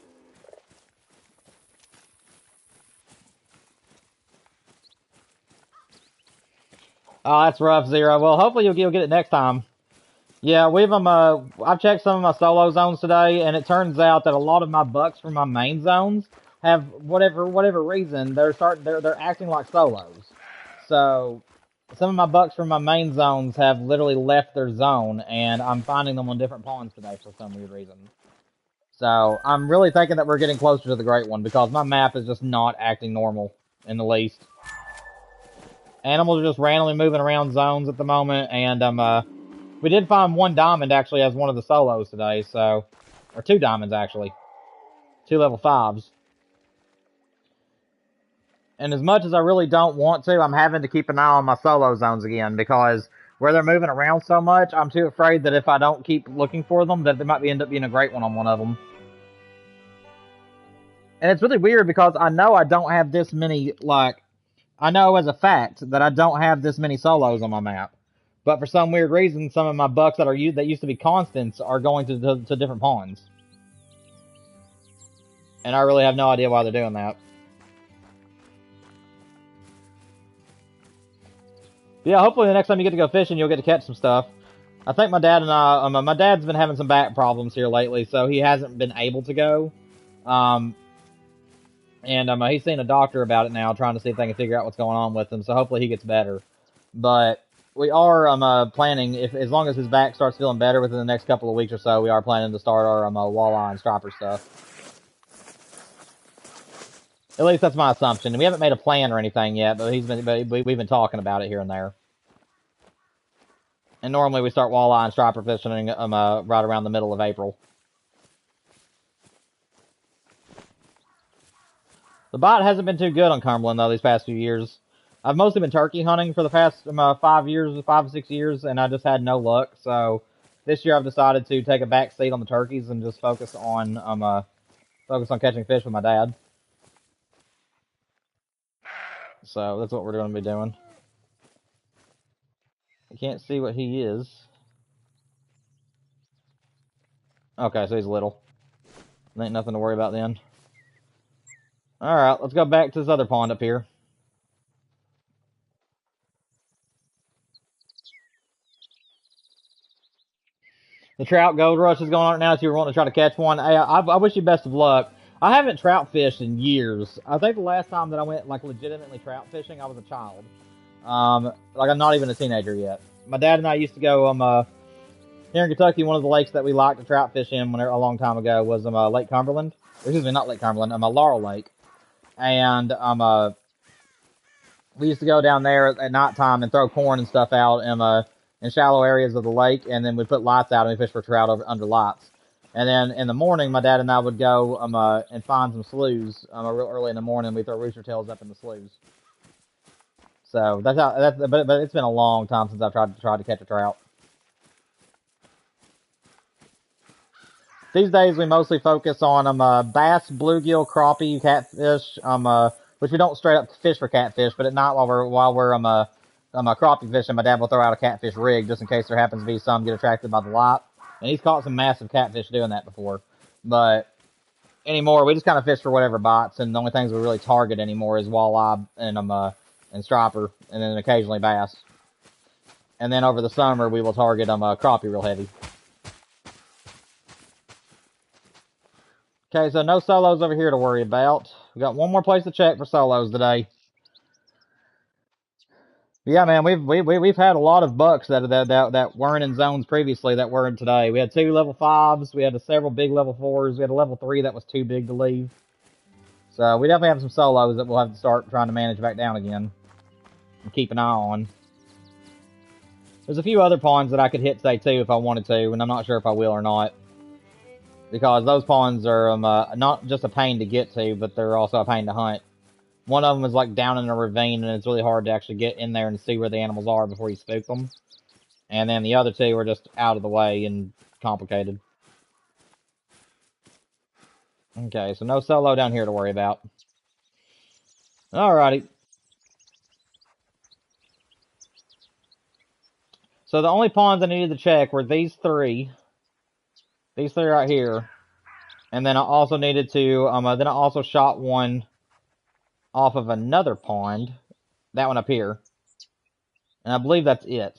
A: Oh, that's rough, Zero. Well, hopefully you'll get it next time. Yeah, I've checked some of my solo zones today, and it turns out that a lot of my bucks from my main zones have whatever reason they're acting like solos. So some of my bucks from my main zones have literally left their zone, and I'm finding them on different ponds today for some weird reason. So I'm really thinking that we're getting closer to the Great One because my map is just not acting normal in the least. Animals are just randomly moving around zones at the moment, and we did find one diamond actually as one of the solos today, so or two diamonds actually, 2 level 5s. And as much as I really don't want to, I'm having to keep an eye on my solo zones again because where they're moving around so much, I'm too afraid that if I don't keep looking for them, that there might end up being a Great One on one of them. And it's really weird because I know I don't have this many, like, I know as a fact that I don't have this many solos on my map. But for some weird reason, some of my bucks that used to be constants are going to different ponds. And I really have no idea why they're doing that. Yeah, hopefully the next time you get to go fishing, you'll get to catch some stuff. I think my dad and I, my dad's been having some back problems here lately, so he hasn't been able to go. He's seen a doctor about it now, trying to see if they can figure out what's going on with him. So hopefully he gets better. But we are planning, if as long as his back starts feeling better within the next couple of weeks or so, we are planning to start our walleye and striper stuff. At least that's my assumption. We haven't made a plan or anything yet, but we've been talking about it here and there. And normally we start walleye and striper fishing right around the middle of April. The bite hasn't been too good on Cumberland, though, these past few years. I've mostly been turkey hunting for the past 5 or 6 years, and I just had no luck. So this year I've decided to take a back seat on the turkeys and just focus on catching fish with my dad. So that's what we're going to be doing. I can't see what he is. Okay, so he's little. Ain't nothing to worry about then. Alright, let's go back to this other pond up here. The trout gold rush is going on right now, so you're wanting to try to catch one. Hey, I wish you best of luck. I haven't trout fished in years. I think the last time that I went, like, legitimately trout fishing, I was a child. Like, I'm not even a teenager yet. My dad and I used to go, here in Kentucky, one of the lakes that we liked to trout fish in a long time ago was, Lake Cumberland. Excuse me, not Lake Cumberland, Laurel Lake. And, we used to go down there at nighttime and throw corn and stuff out in shallow areas of the lake, and then we'd put lights out and we fish for trout under lights. And then in the morning, my dad and I would go and find some sloughs real early in the morning. We throw rooster tails up in the sloughs. So but it's been a long time since I've tried to catch a trout. These days we mostly focus on bass, bluegill, crappie, catfish, which we don't straight up fish for catfish, but at night while we're crappie fishing, my dad will throw out a catfish rig just in case there happens to be some get attracted by the light. And he's caught some massive catfish doing that before. But anymore, we just kind of fish for whatever bites, and the only things we really target anymore is walleye and striper, and then occasionally bass. And then over the summer, we will target crappie real heavy. Okay, so no solos over here to worry about. We got one more place to check for solos today. Yeah, man, we've had a lot of bucks that weren't in zones previously that were in today. We had 2 level 5s, we had several big level 4s, we had a level 3 that was too big to leave. So we definitely have some solos that we'll have to start trying to manage back down again and keep an eye on. There's a few other ponds that I could hit today too if I wanted to, and I'm not sure if I will or not. Because those ponds are not just a pain to get to, but they're also a pain to hunt. One of them is like down in a ravine, and it's really hard to actually get in there and see where the animals are before you spook them. And then the other 2 are just out of the way and complicated. Okay, so no solo down here to worry about. Alrighty. So the only ponds I needed to check were these 3. These 3 right here. And then I also needed to, then I also shot one off of another pond. That one up here. And I believe that's it.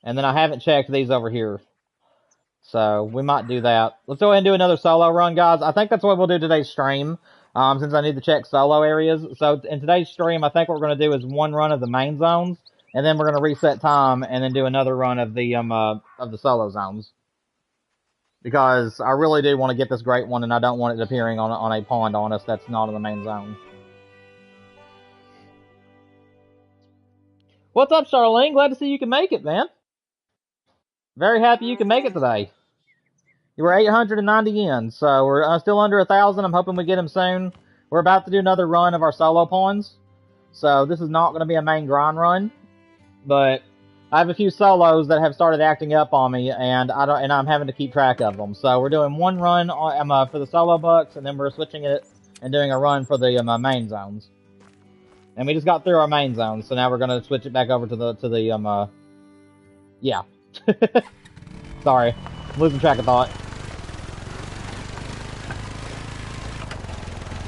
A: And then I haven't checked these over here. So we might do that. Let's go ahead and do another solo run, guys. I think that's what we'll do today's stream. Since I need to check solo areas. So in today's stream, I think what we're going to do is one run of the main zones. And then we're going to reset time and then do another run of the solo zones. Because I really do want to get this great one, and I don't want it appearing on a pond on us that's not in the main zone. What's up, Charlene? Glad to see you can make it, man. Very happy you can make it today. You were 890 yen, so we're still under 1,000. I'm hoping we get them soon. We're about to do another run of our solo ponds. So this is not going to be a main grind run. But I have a few solos that have started acting up on me, and I'm having to keep track of them. So we're doing one run for the solo bucks, and then we're switching it and doing a run for the main zones. And we just got through our main zones, so now we're gonna switch it back over to the yeah. Sorry, I'm losing track of thought.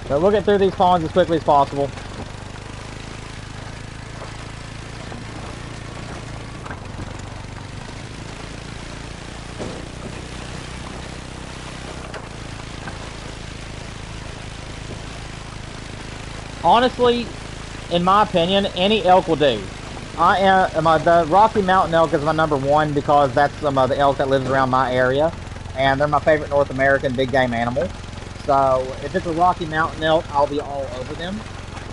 A: So we'll get through these ponds as quickly as possible. Honestly, in my opinion, any elk will do. The Rocky Mountain elk is my number 1 because that's the elk that lives around my area, and they're my favorite North American big game animal. So if it's a Rocky Mountain elk, I'll be all over them.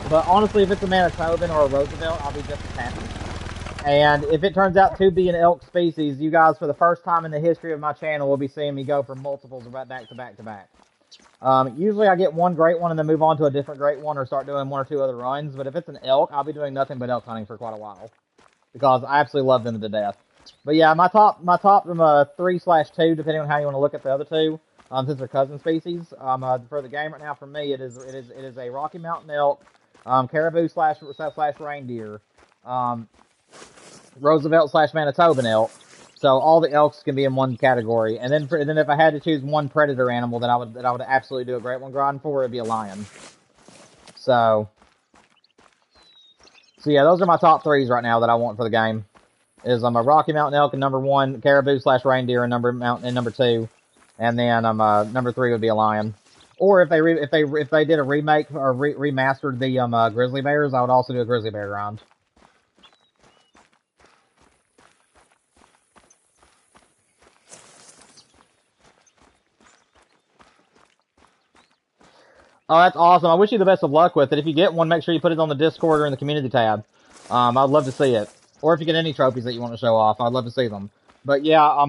A: But honestly, if it's a Manitoban or a Roosevelt, I'll be just as happy. And if it turns out to be an elk species, you guys, for the first time in the history of my channel, will be seeing me go for multiples right back to back to back. Usually I get one great one and then move on to a different great one or start doing 1 or 2 other runs. But if it's an elk, I'll be doing nothing but elk hunting for quite a while. Because I absolutely love them to death. But yeah, my top 3/2, depending on how you want to look at the other 2, since they're cousin species. For the game right now, for me, it is a Rocky Mountain elk, caribou slash reindeer, Roosevelt slash Manitoban elk. So all the elks can be in one category, and then if I had to choose one predator animal that I would absolutely do a great one grind for, it'd be a lion. So yeah, those are my top 3s right now that I want for the game. Is a Rocky Mountain elk in number 1, caribou slash reindeer in number 2, and then number 3 would be a lion. Or if they did a remake or remastered the grizzly bears, I would also do a grizzly bear grind. Oh, that's awesome. I wish you the best of luck with it. If you get one, make sure you put it on the Discord or in the community tab. I'd love to see it. Or if you get any trophies that you want to show off, I'd love to see them. But yeah,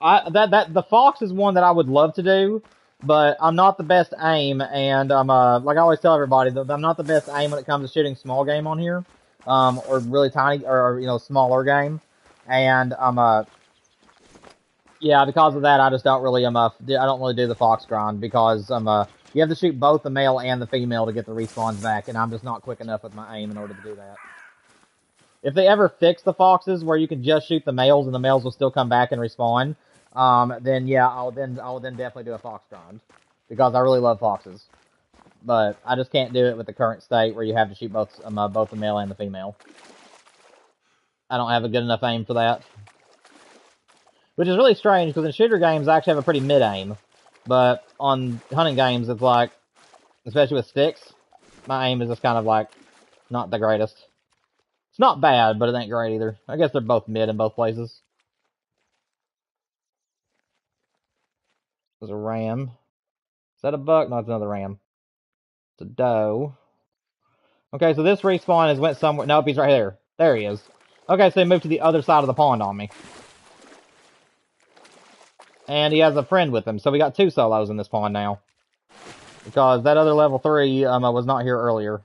A: the fox is one that I would love to do, but I'm not the best aim, and like I always tell everybody, I'm not the best aim when it comes to shooting small game on here, or really tiny, or smaller game, and yeah, because of that, I just don't really I don't really do the fox grind because You have to shoot both the male and the female to get the respawns back, and I'm just not quick enough with my aim in order to do that. If they ever fix the foxes where you can just shoot the males and the males will still come back and respawn, then yeah, I'll then definitely do a fox grind, because I really love foxes. But I just can't do it with the current state where you have to shoot both the male and the female. I don't have a good enough aim for that. Which is really strange, because in shooter games I actually have a pretty mid aim. But on hunting games, it's like, especially with sticks, my aim is just kind of like, not the greatest. It's not bad, but it ain't great either. I guess they're both mid in both places. There's a ram. Is that a buck? No, it's another ram. It's a doe. Okay, so this respawn has went somewhere. Nope, he's right there. There he is. Okay, so he moved to the other side of the pond on me. And he has a friend with him, so we got 2 solos in this pond now. Because that other level 3 was not here earlier.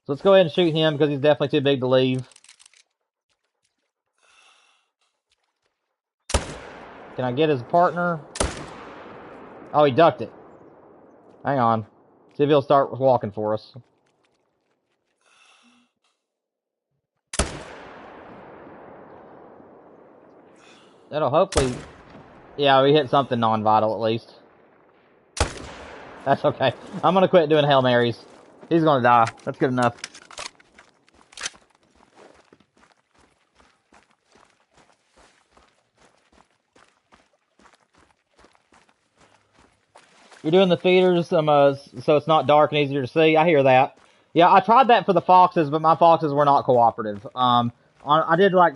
A: So let's go ahead and shoot him, because he's definitely too big to leave. Can I get his partner? Oh, he ducked it. Hang on. See if he'll start walking for us. That'll hopefully... Yeah, we hit something non-vital at least. That's okay. I'm gonna quit doing Hail Marys. He's gonna die. That's good enough. You're doing the feeders, so it's not dark and easier to see. I hear that. Yeah, I tried that for the foxes, but my foxes were not cooperative. I did like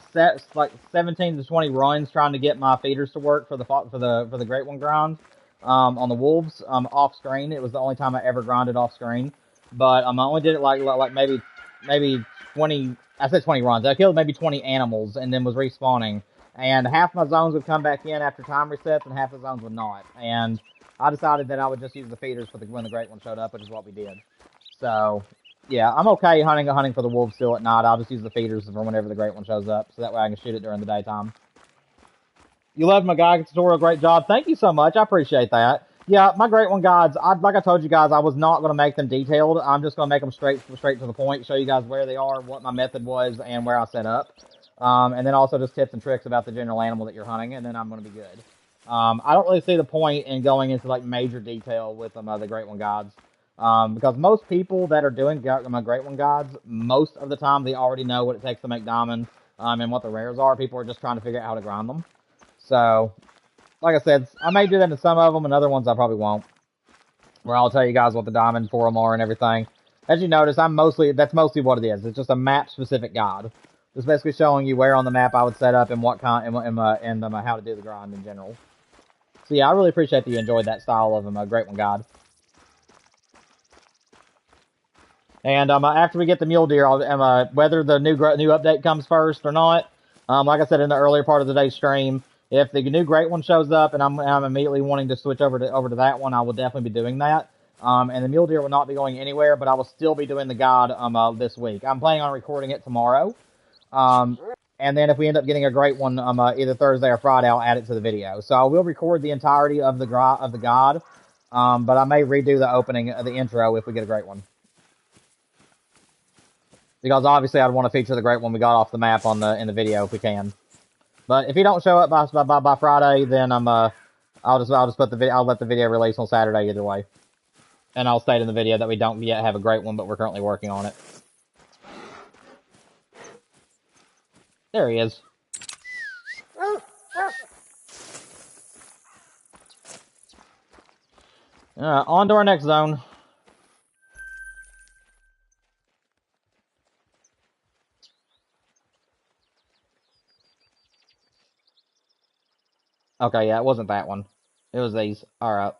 A: 17 to 20 runs trying to get my feeders to work for the Great One grind. On the wolves, off screen. It was the only time I ever grinded off screen. But I only did it like maybe 20. I said 20 runs. I killed maybe 20 animals and then was respawning. And half my zones would come back in after time resets, and half the zones would not. And I decided that I would just use the feeders for when the Great One showed up, which is what we did. So, yeah, I'm okay hunting for the wolves still at night. I'll just use the feeders for whenever the Great One shows up, so that way I can shoot it during the daytime. You loved my guide tutorial. Great job. Thank you so much. I appreciate that. Yeah, my Great One guides, like I told you guys, I was not going to make them detailed. I'm just going to make them straight to the point, show you guys where they are, what my method was, and where I set up. And then also just tips and tricks about the general animal that you're hunting, and then I'm going to be good. I don't really see the point in going into like major detail with the Great One guides. Because most people that are doing my Great One guides, most of the time they already know what it takes to make diamond, and what the rares are. People are just trying to figure out how to grind them. So, like I said, I may do that in some of them, and other ones I probably won't. Where I'll tell you guys what the diamond for them are and everything. As you notice, that's mostly what it is. It's just a map-specific guide. It's basically showing you where on the map I would set up and what kind and how to do the grind in general. So yeah, I really appreciate that you enjoyed that style of a Great One guide. And after we get the mule deer, whether the new update comes first or not, like I said in the earlier part of today's stream, if the new Great One shows up and I'm immediately wanting to switch over to that one, I will definitely be doing that. And the mule deer will not be going anywhere, but I will still be doing the guide this week. I'm planning on recording it tomorrow. And then if we end up getting a Great One either Thursday or Friday, I'll add it to the video. So I will record the entirety of the guide, but I may redo the opening, the intro, if we get a Great One. Because obviously I'd want to feature the Great One we got off the map in the video if we can. But if he don't show up by Friday, then I'll just put the video. I'll let the video release on Saturday either way. And I'll state in the video that we don't yet have a Great One, but we're currently working on it. There he is. On to our next zone. Okay, yeah, it wasn't that one. It was these. Alright.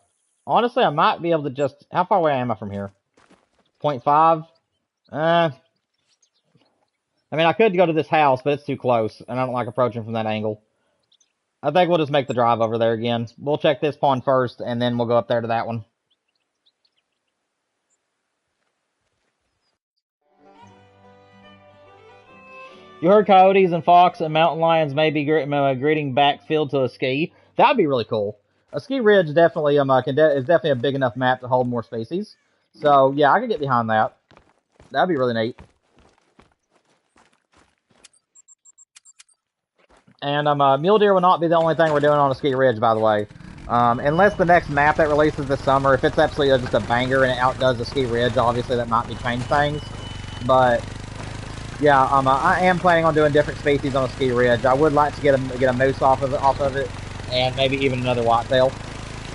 A: Honestly, I might be able to just... How far away am I from here? 0.5? I mean, I could go to this house, but it's too close, and I don't like approaching from that angle. I think we'll just make the drive over there again. We'll check this pond first, and then we'll go up there to that one. You heard coyotes and fox and mountain lions may be greeting backfield to a ski. That'd be really cool. a ski ridge definitely is definitely a big enough map to hold more species. So yeah, I could get behind that. That'd be really neat. And mule deer will not be the only thing we're doing on a ski ridge, by the way. Unless the next map that releases this summer, if it's absolutely just a banger and it outdoes the ski ridge, obviously that might be change things. But yeah, I am planning on doing different species on a ski ridge. I would like to get a moose off of it, and maybe even another whitetail.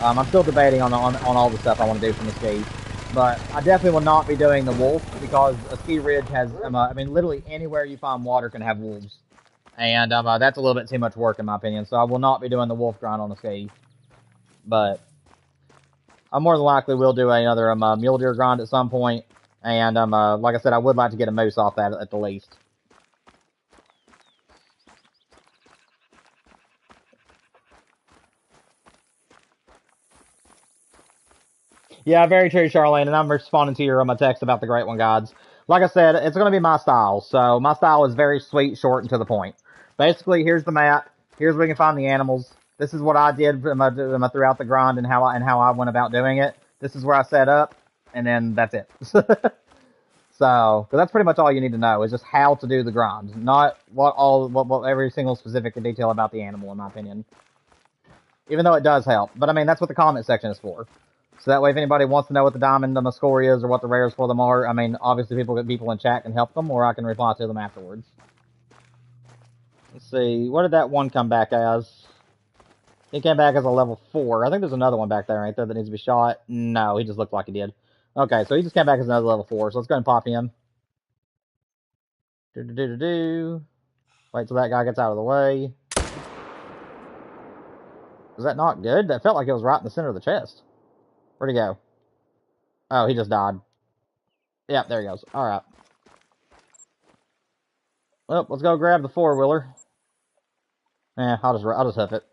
A: I'm still debating on all the stuff I want to do from the ski. But I definitely will not be doing the wolf because a ski ridge has, I mean, literally anywhere you find water can have wolves. And that's a little bit too much work in my opinion. So I will not be doing the wolf grind on the ski. But I more than likely will do another mule deer grind at some point. And like I said, I would like to get a moose off that at the least. Yeah, very true, Charlene, and I'm responding to your text about the Great One Gods. Like I said, it's going to be my style. So my style is very sweet, short, and to the point. Basically, here's the map. Here's where we can find the animals. This is what I did throughout the grind and how I went about doing it. This is where I set up, and then that's it. So, because that's pretty much all you need to know is just how to do the grind, not what every single specific detail about the animal, in my opinion. Even though it does help, but I mean that's what the comment section is for. So that way, if anybody wants to know what the diamond score is or what the rares for them are, I mean, obviously people in chat can help them, or I can reply to them afterwards. Let's see, what did that one come back as? He came back as a level 4. I think there's another one back there right there that needs to be shot. No, he just looked like he did. Okay, so he just came back as another level 4, so let's go ahead and pop him. Wait till that guy gets out of the way. Was that not good? That felt like it was right in the center of the chest. Where'd he go? Oh, he just died. Yep, there he goes. Alright. Well, let's go grab the 4-wheeler. I'll just hoof it.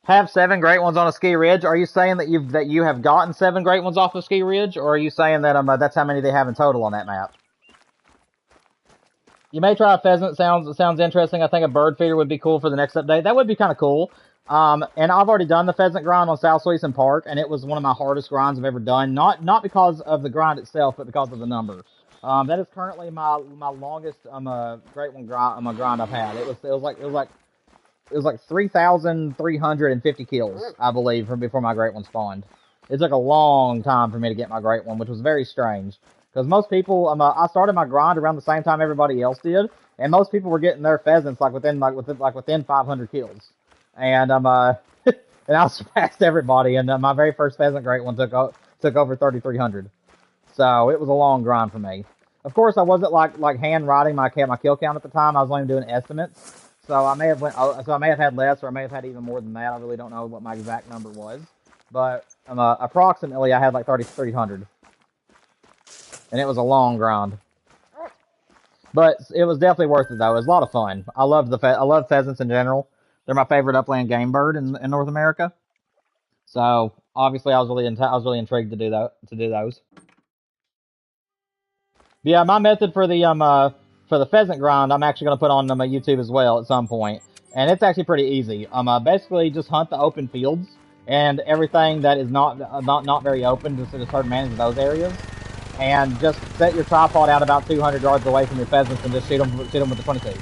A: Have 7 great ones on a ski ridge. Are you saying that you have gotten 7 great ones off of ski ridge, or are you saying that that's how many they have in total on that map? You may try a pheasant. Sounds interesting. I think a bird feeder would be cool for the next update. That would be kind of cool. And I've already done the pheasant grind on South Sweetson Park, and it was one of my hardest grinds I've ever done. Not because of the grind itself, but because of the number. That is currently my longest great one grind I've had. It was like 3,350 kills, I believe, from before my great one spawned. It took a long time for me to get my great one, which was very strange. Because most people, I started my grind around the same time everybody else did, and most people were getting their pheasants within 500 kills, and and I surpassed everybody. And my very first pheasant great one took over 3,300. So it was a long grind for me. Of course, I wasn't like hand writing my kill count at the time. I was only doing estimates. So I may have had less, or I may have had even more than that. I really don't know what my exact number was, but approximately I had like 3,300, and it was a long grind. But it was definitely worth it though. It was a lot of fun. I love pheasants in general. They're my favorite upland game bird in North America. So obviously I was really intrigued to do those. But yeah, my method for the pheasant grind, I'm actually going to put on my YouTube as well at some point, and it's actually pretty easy. Basically just hunt the open fields and everything that is not very open. Just start managing those areas, and just set your tripod out about 200 yards away from your pheasants and just shoot them with the 22.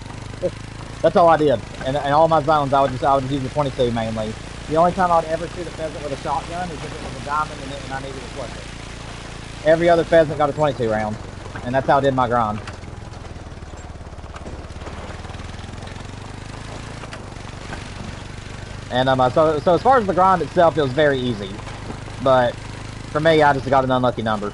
A: That's all I did. And all my zones, I would just use the 22 mainly. The only time I would ever shoot a pheasant with a shotgun is if it was a diamond and I needed to flush it. Every other pheasant got a 22 round, and that's how I did my grind. And so as far as the grind itself, it was very easy. But for me, I just got an unlucky number.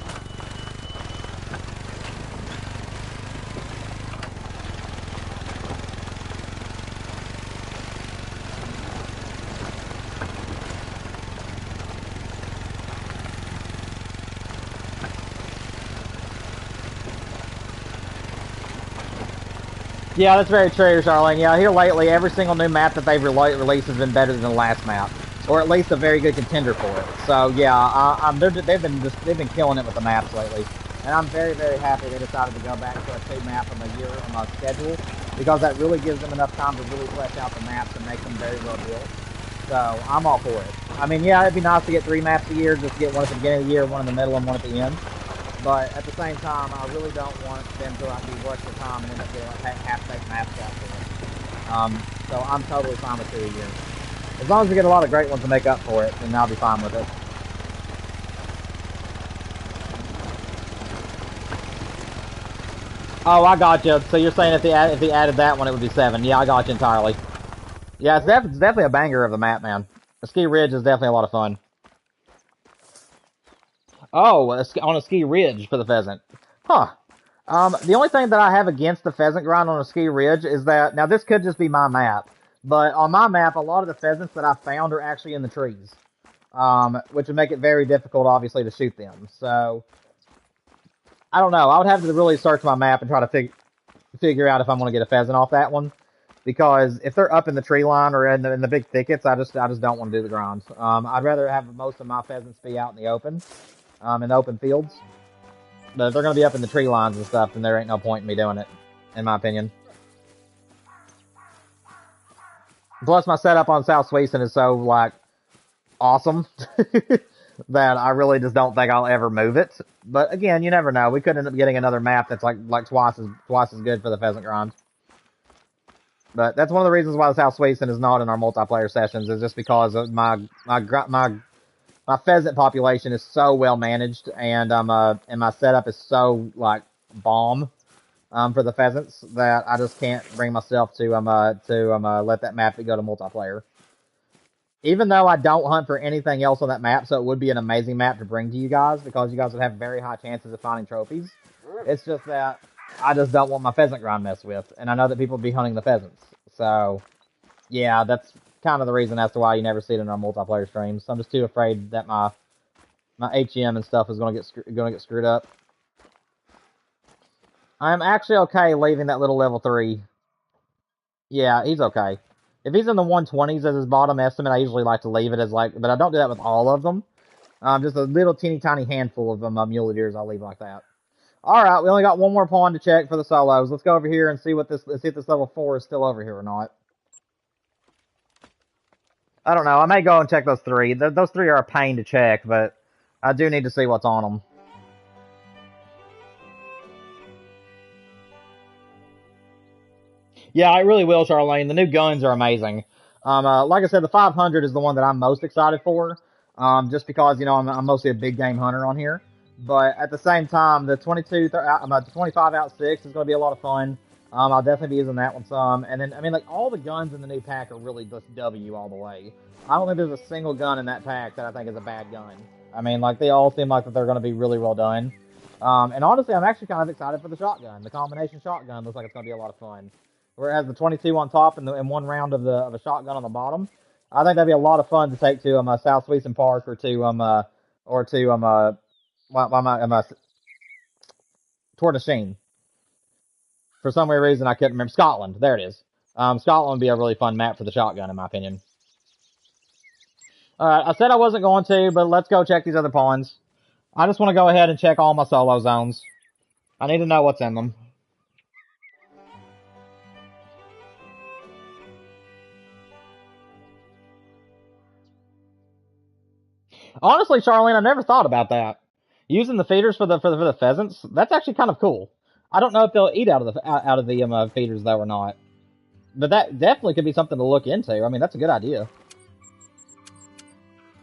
A: Yeah, that's very true, Charlene. Yeah, here lately, every single new map that they've released has been better than the last map. or at least a very good contender for it. So yeah, they've been killing it with the maps lately, and I'm very happy they decided to go back to a 2-map on the schedule, because that really gives them enough time to really flesh out the maps and make them very well built. So I'm all for it. I mean, yeah, it'd be nice to get 3 maps a year, just to get one at the beginning of the year, one in the middle, and one at the end. But at the same time, I really don't want them to be worth the time and end up getting half-baked maps out for it. So I'm totally fine with 2 a year. As long as we get a lot of great ones to make up for it, then I'll be fine with it. Oh, I got you. So you're saying if they added that one, it would be 7. Yeah, I got you entirely. Yeah, it's definitely a banger of the map, man. The Ski Ridge is definitely a lot of fun. Oh, on a ski ridge for the pheasant. Huh. The only thing that I have against the pheasant grind on a ski ridge is that, now this could just be my map, but on my map, a lot of the pheasants that I found are actually in the trees, which would make it very difficult, obviously, to shoot them. So, I don't know. I would have to really search my map and try to figure out if I'm going to get a pheasant off that one, because if they're up in the tree line or in the big thickets, I just don't want to do the grind. I'd rather have most of my pheasants be out in the open, in the open fields. But if they're going to be up in the tree lines and stuff, then there ain't no point in me doing it, in my opinion. Plus, my setup on South Sweeson is so, like, awesome that I really just don't think I'll ever move it. But again, you never know. We could end up getting another map that's like twice as good for the pheasant grind. But that's one of the reasons why the South Sweeson is not in our multiplayer sessions, is just because of my pheasant population is so well managed, and my setup is so, like, bomb for the pheasants that I just can't bring myself to let that map go to multiplayer. Even though I don't hunt for anything else on that map, so it would be an amazing map to bring to you guys, because you guys would have very high chances of finding trophies. It's just that I just don't want my pheasant grind messed with, and I know that people would be hunting the pheasants. So, yeah, that's kind of the reason as to why you never see it in our multiplayer streams. I'm just too afraid that my HM and stuff is going to get screwed up. I'm actually okay leaving that little level 3. Yeah, he's okay. If he's in the 120s as his bottom estimate, I usually like to leave it as, like, but I don't do that with all of them. Just a little teeny tiny handful of them, mule deers, I'll leave like that. Alright, we only got one more pawn to check for the solos. Let's go over here and see if this level 4 is still over here or not. I don't know, I may go and check those 3. Those 3 are a pain to check, but I do need to see what's on them. Yeah, I really will, Charlene. The new guns are amazing. Like I said, the 500 is the one that I'm most excited for, just because, you know, I'm mostly a big game hunter on here. But at the same time, the 25 out 6 is going to be a lot of fun. I'll definitely be using that one some. And then, I mean, like, all the guns in the new pack are really just W all the way. I don't think there's a single gun in that pack that I think is a bad gun. I mean, like, they all seem like that they're going to be really well done. And honestly, I'm actually kind of excited for the shotgun. The combination shotgun looks like it's going to be a lot of fun, where it has the 22 on top and one round of a shotgun on the bottom. I think that'd be a lot of fun to take to South Sweeson Park, or to Tornasheen. For some weird reason, I couldn't remember. Scotland, there it is. Scotland would be a really fun map for the shotgun, in my opinion. All right, I said I wasn't going to, but let's go check these other pawns. I just want to go ahead and check all my solo zones. I need to know what's in them. Honestly, Charlene, I never thought about that. Using the feeders for the pheasants, that's actually kind of cool. I don't know if they'll eat out of the feeders though or not, but that definitely could be something to look into. I mean, that's a good idea.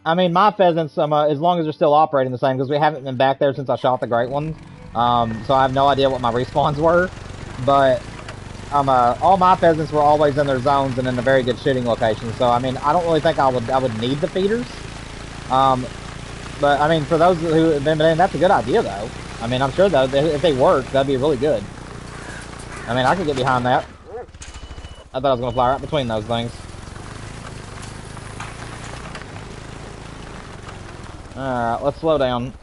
A: I mean, my pheasants, as long as they're still operating the same, because we haven't been back there since I shot the great one, so I have no idea what my respawns were. But all my pheasants were always in their zones and in a very good shooting location. So I mean, I don't really think I would need the feeders. But I mean, for those who have been in, that's a good idea, though. I mean, I'm sure though if they work, that'd be really good. I mean, I could get behind that. I thought I was gonna fly right between those things. Alright, let's slow down.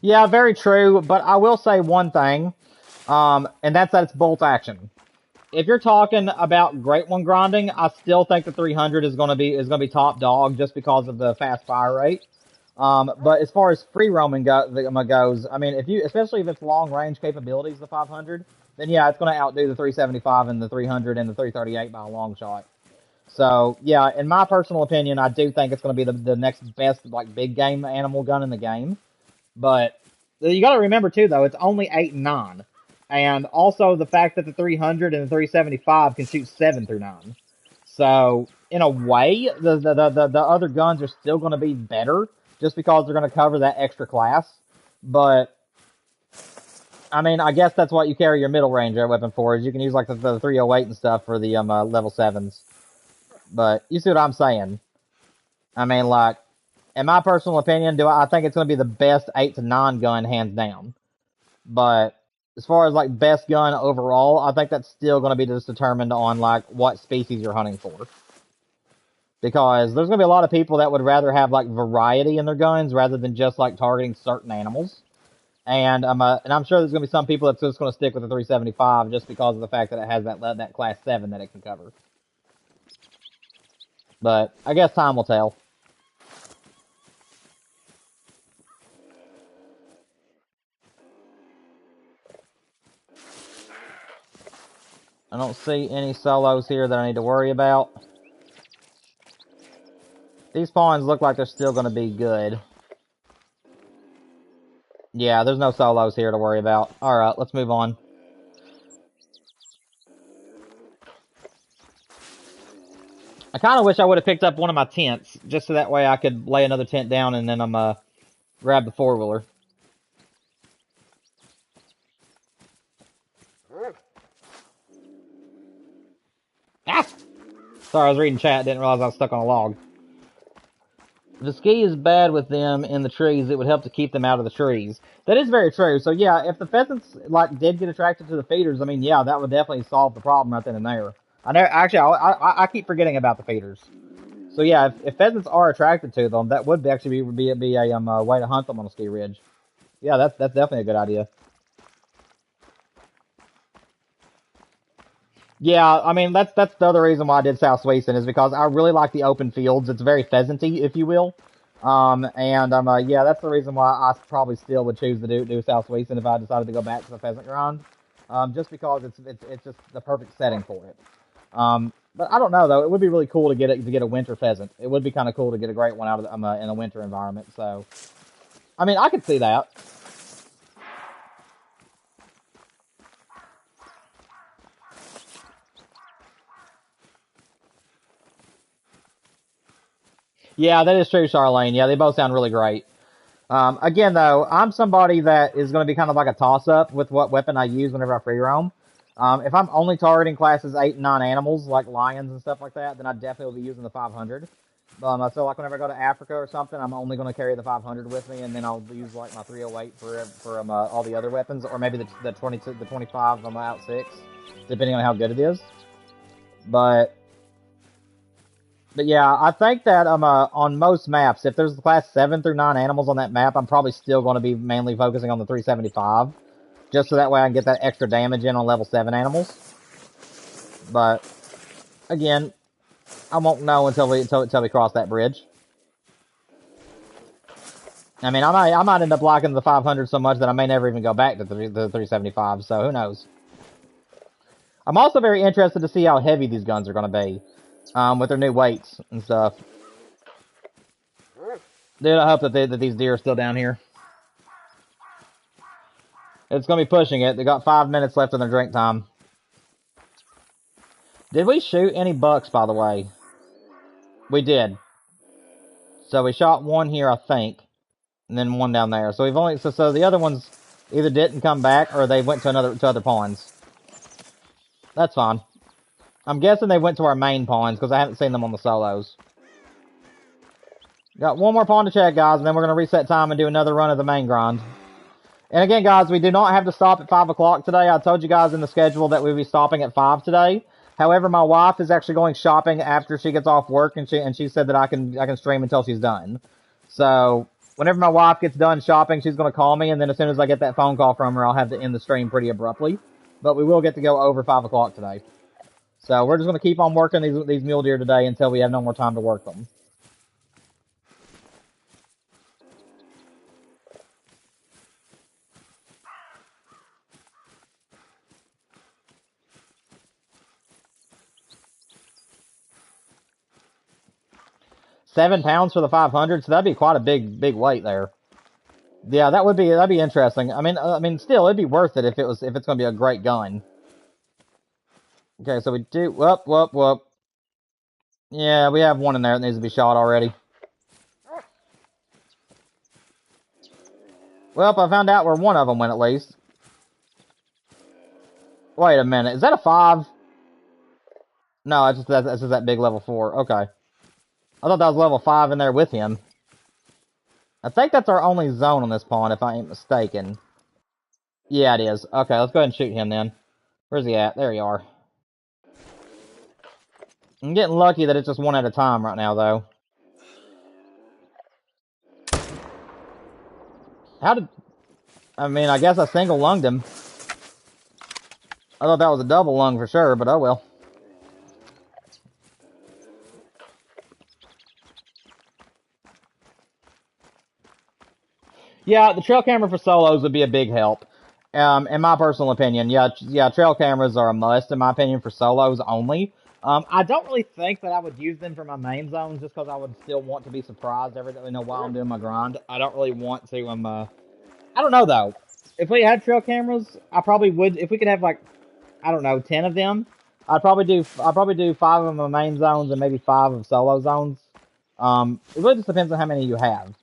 A: Yeah, very true, but I will say one thing, and that's that it's bolt action. If you're talking about Great One grinding, I still think the 300 is gonna be top dog just because of the fast fire rate. But as far as free roaming goes, I mean, especially if it's long range capabilities, the 500, then yeah, it's gonna outdo the 375 and the 300 and the 338 by a long shot. So yeah, in my personal opinion, I do think it's gonna be the next best like big game animal gun in the game. But you got to remember too, though, it's only 8 and 9, and also the fact that the 300 and the 375 can shoot 7 through 9. So in a way, the other guns are still going to be better just because they're going to cover that extra class. But I mean, I guess that's what you carry your middle range weapon for. Is you can use like the 308 and stuff for the level 7s. But you see what I'm saying? I mean, like, in my personal opinion, I think it's going to be the best 8 to 9 gun, hands down. But as far as, like, best gun overall, I think that's still going to be just determined on, like, what species you're hunting for. Because there's going to be a lot of people that would rather have, like, variety in their guns rather than just, like, targeting certain animals. And I'm sure there's going to be some people that's just going to stick with the 375 just because of the fact that it has that class 7 that it can cover. But I guess time will tell. I don't see any solos here that I need to worry about. These pawns look like they're still going to be good. Yeah, there's no solos here to worry about. Alright, let's move on. I kind of wish I would have picked up one of my tents, just so that way I could lay another tent down and then grab the four-wheeler. Ah! Sorry, I was reading chat, didn't realize I was stuck on a log. If the ski is bad with them in the trees, it would help to keep them out of the trees. That is very true. So yeah, if the pheasants like did get attracted to the feeders, I mean, yeah, that would definitely solve the problem right then and there. I keep forgetting about the feeders. So yeah, if pheasants are attracted to them, that would actually be a way to hunt them on a ski ridge. Yeah, that's definitely a good idea. Yeah, I mean that's the other reason why I did South Sweeson is because I really like the open fields. It's very pheasanty, if you will. Yeah, that's the reason why I probably still would choose to do South Sweeson if I decided to go back to the pheasant grind. Just because it's just the perfect setting for it. But I don't know though. It would be really cool to get a winter pheasant. It would be kind of cool to get a great one out of in a winter environment. So, I mean, I could see that. Yeah, that is true, Charlene. Yeah, they both sound really great. Again, though, I'm somebody that is going to be kind of like a toss-up with what weapon I use whenever I free roam. If I'm only targeting classes 8 and 9 animals, like lions and stuff like that, then I definitely will be using the 500. So, like, whenever I go to Africa or something, I'm only going to carry the 500 with me, and then I'll use, like, my 308 for all the other weapons, or maybe the 25 out 6, depending on how good it is. But yeah, I think that on most maps, if there's class 7 through 9 animals on that map, I'm probably still going to be mainly focusing on the 375. Just so that way I can get that extra damage in on level 7 animals. But, again, I won't know until we cross that bridge. I mean, I might end up liking the 500 so much that I may never even go back to the 375, so who knows. I'm also very interested to see how heavy these guns are going to be. With their new weights and stuff. Dude, I hope that these deer are still down here. It's going to be pushing it. They got 5 minutes left in their drink time. Did we shoot any bucks, by the way? We did. So we shot one here, I think. And then one down there. So we've only... So the other ones either didn't come back or they went to other ponds. That's fine. I'm guessing they went to our main ponds because I haven't seen them on the solos. Got one more pond to check, guys, and then we're going to reset time and do another run of the main grind. And again, guys, we do not have to stop at 5 o'clock today. I told you guys in the schedule that we'll be stopping at 5 today. However, my wife is actually going shopping after she gets off work, and she said that I can stream until she's done. So, Whenever my wife gets done shopping, she's going to call me, and then as soon as I get that phone call from her, I'll have to end the stream pretty abruptly. But we will get to go over 5 o'clock today. So we're just going to keep on working these mule deer today until we have no more time to work them. £7 for the 500, so that'd be quite a big weight there. Yeah, that'd be interesting. I mean, still, it'd be worth it if it's going to be a great gun. Okay, so we do whoop. Yeah, we have one in there that needs to be shot already. Well, I found out where one of them went at least. Wait a minute, is that a 5? No, it's just that big level 4. Okay, I thought that was level 5 in there with him. I think that's our only zone on this pond, if I ain't mistaken. Yeah, it is. Okay, let's go ahead and shoot him then. Where's he at? There you are. I'm getting lucky that it's just one at a time right now, though. I mean, I guess I single lunged him. I thought that was a double lung for sure, but oh well. Yeah, the trail camera for solos would be a big help. In my personal opinion, yeah, trail cameras are a must, in my opinion, for solos only. I don't really think that I would use them for my main zones, just because I would still want to be surprised every while I'm doing my grind. I don't really want to, I don't know, though. If we had trail cameras, I probably would, if we could have, like, I don't know, 10 of them, I'd probably do 5 of my main zones and maybe 5 of solo zones. It really just depends on how many you have.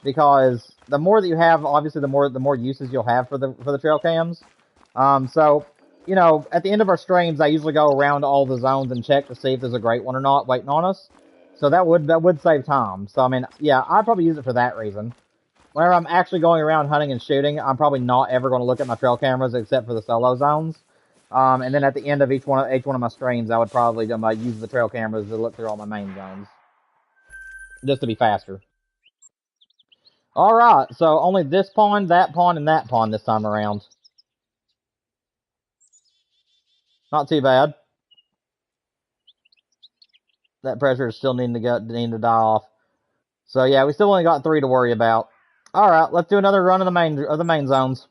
A: Because the more that you have, obviously, the more uses you'll have for the trail cams. So, you know, at the end of our streams, I usually go around all the zones and check to see if there's a great one or not waiting on us. So that would save time. So I mean, yeah, I'd probably use it for that reason. Whenever I'm actually going around hunting and shooting, I'm probably not ever going to look at my trail cameras except for the solo zones. And then at the end of each one of my streams, I would probably use the trail cameras to look through all my main zones, just to be faster. Alright, so only this pond, that pond, and that pond this time around. Not too bad. That pressure is still needing to die off. So yeah, we still only got 3 to worry about. Alright, let's do another run of the main zones.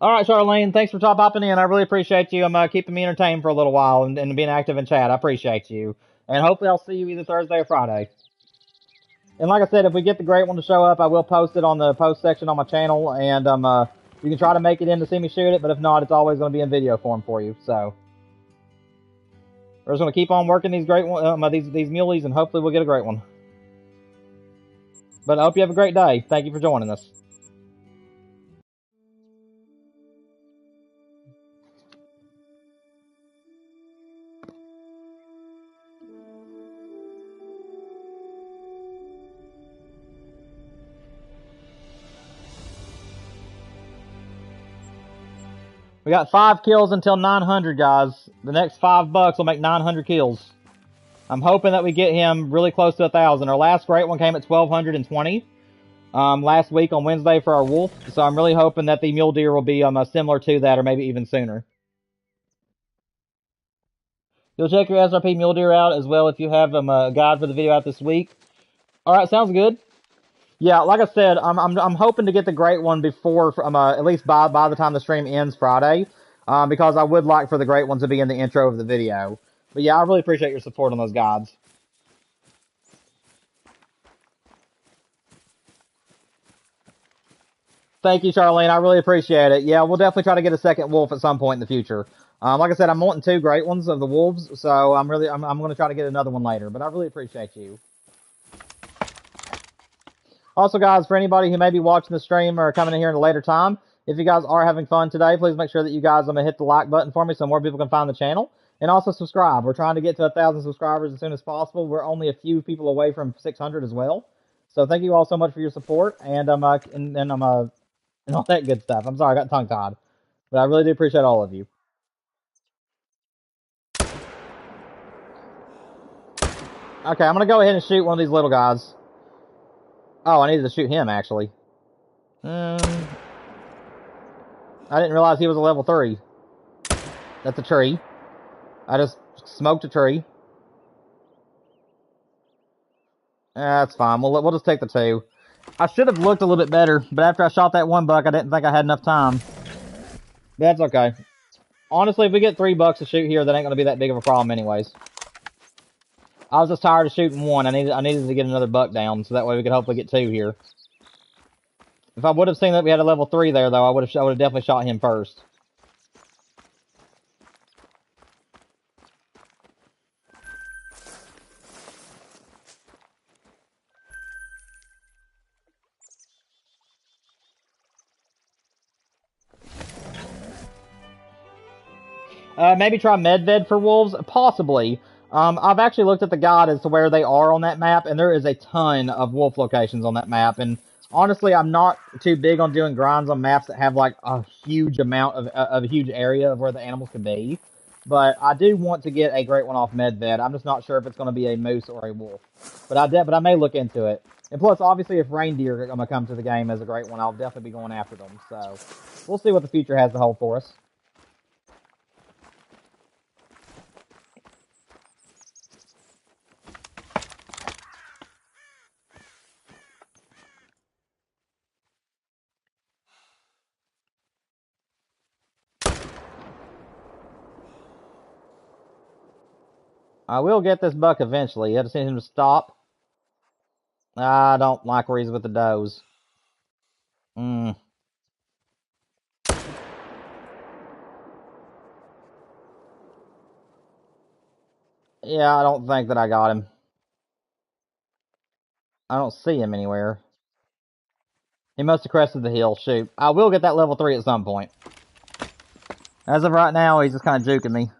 A: Alright, Charlene, thanks for hopping in. I really appreciate you. Keeping me entertained for a little while and being active in chat. I appreciate you. And hopefully I'll see you either Thursday or Friday. And like I said, if we get the great one to show up, I will post it on the post section on my channel. And you can try to make it in to see me shoot it, but if not, it's always going to be in video form for you. So we're just going to keep on working these great these muleys, and hopefully we'll get a great one. But I hope you have a great day. Thank you for joining us. We got 5 kills until 900, guys. The next $5 will make 900 kills. I'm hoping that we get him really close to 1,000. Our last great one came at 1,220 last week on Wednesday for our wolf. So I'm really hoping that the mule deer will be similar to that, or maybe even sooner. You'll check your SRP mule deer out as well if you have a guide for the video out this week. All right, sounds good. Yeah, like I said, I'm hoping to get the great one before, at least by the time the stream ends Friday, because I would like for the great ones to be in the intro of the video. But yeah, I really appreciate your support on those guides. Thank you, Charlene. I really appreciate it. Yeah, we'll definitely try to get a second wolf at some point in the future. Like I said, I'm wanting 2 great ones of the wolves, so I'm going to try to get another one later. But I really appreciate you. Also, guys, for anybody who may be watching the stream or coming in here at a later time, if you guys are having fun today, please make sure that you guys hit the like button for me so more people can find the channel. And also subscribe. We're trying to get to 1,000 subscribers as soon as possible. We're only a few people away from 600 as well. So thank you all so much for your support. And and all that good stuff. I'm sorry, I got tongue-tied. But I really do appreciate all of you. Okay, I'm gonna go ahead and shoot one of these little guys. Oh, I needed to shoot him, actually. I didn't realize he was a level 3. That's a tree. I just smoked a tree. That's fine. We'll just take the 2. I should have looked a little bit better, but after I shot that 1 buck, I didn't think I had enough time. But that's okay. Honestly, if we get 3 bucks to shoot here, that ain't gonna be that big of a problem anyways. I was just tired of shooting 1. I needed to get another buck down, so that way we could hopefully get 2 here. If I would have seen that we had a level 3 there, though, I would have definitely shot him first. Maybe try Medved for wolves? Possibly. I've actually looked at the guide as to where they are on that map, and there is a ton of wolf locations on that map. And honestly, I'm not too big on doing grinds on maps that have like a huge amount of a huge area of where the animals can be. But I do want to get a great one off Medved. I'm just not sure if it's going to be a moose or a wolf. But I may look into it. And plus, obviously, if reindeer are going to come to the game as a great one, I'll definitely be going after them. So we'll see what the future has to hold for us. I will get this buck eventually. You have to see him to stop. I don't like where he's with the does. Yeah, I don't think that I got him. I don't see him anywhere. He must have crested the hill. Shoot. I will get that level 3 at some point. As of right now, he's just kind of juking me.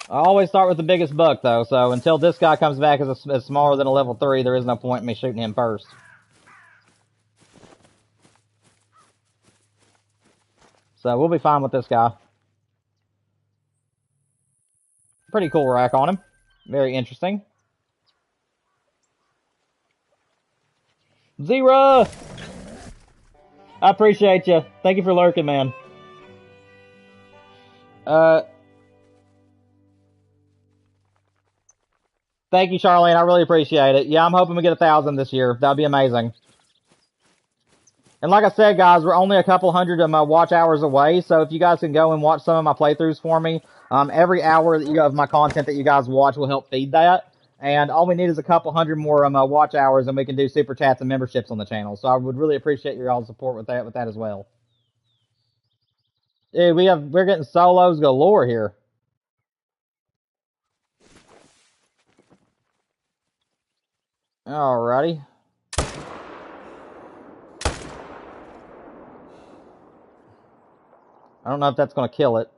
A: I always start with the biggest buck, though, so until this guy comes back as smaller than a level 3, there is no point in me shooting him first. So we'll be fine with this guy. Pretty cool rack on him. Very interesting. Zero! I appreciate you. Thank you for lurking, man. Thank you, Charlene. I really appreciate it. Yeah, I'm hoping we get 1,000 this year. That'd be amazing. And like I said, guys, we're only a couple hundred of my watch hours away. So if you guys can go and watch some of my playthroughs for me, every hour that of my content that you guys watch will help feed that. And all we need is a couple hundred more watch hours, and we can do super chats and memberships on the channel. So I would really appreciate your all's support with that as well. Dude, we're getting solos galore here. Alrighty. I don't know if that's going to kill it.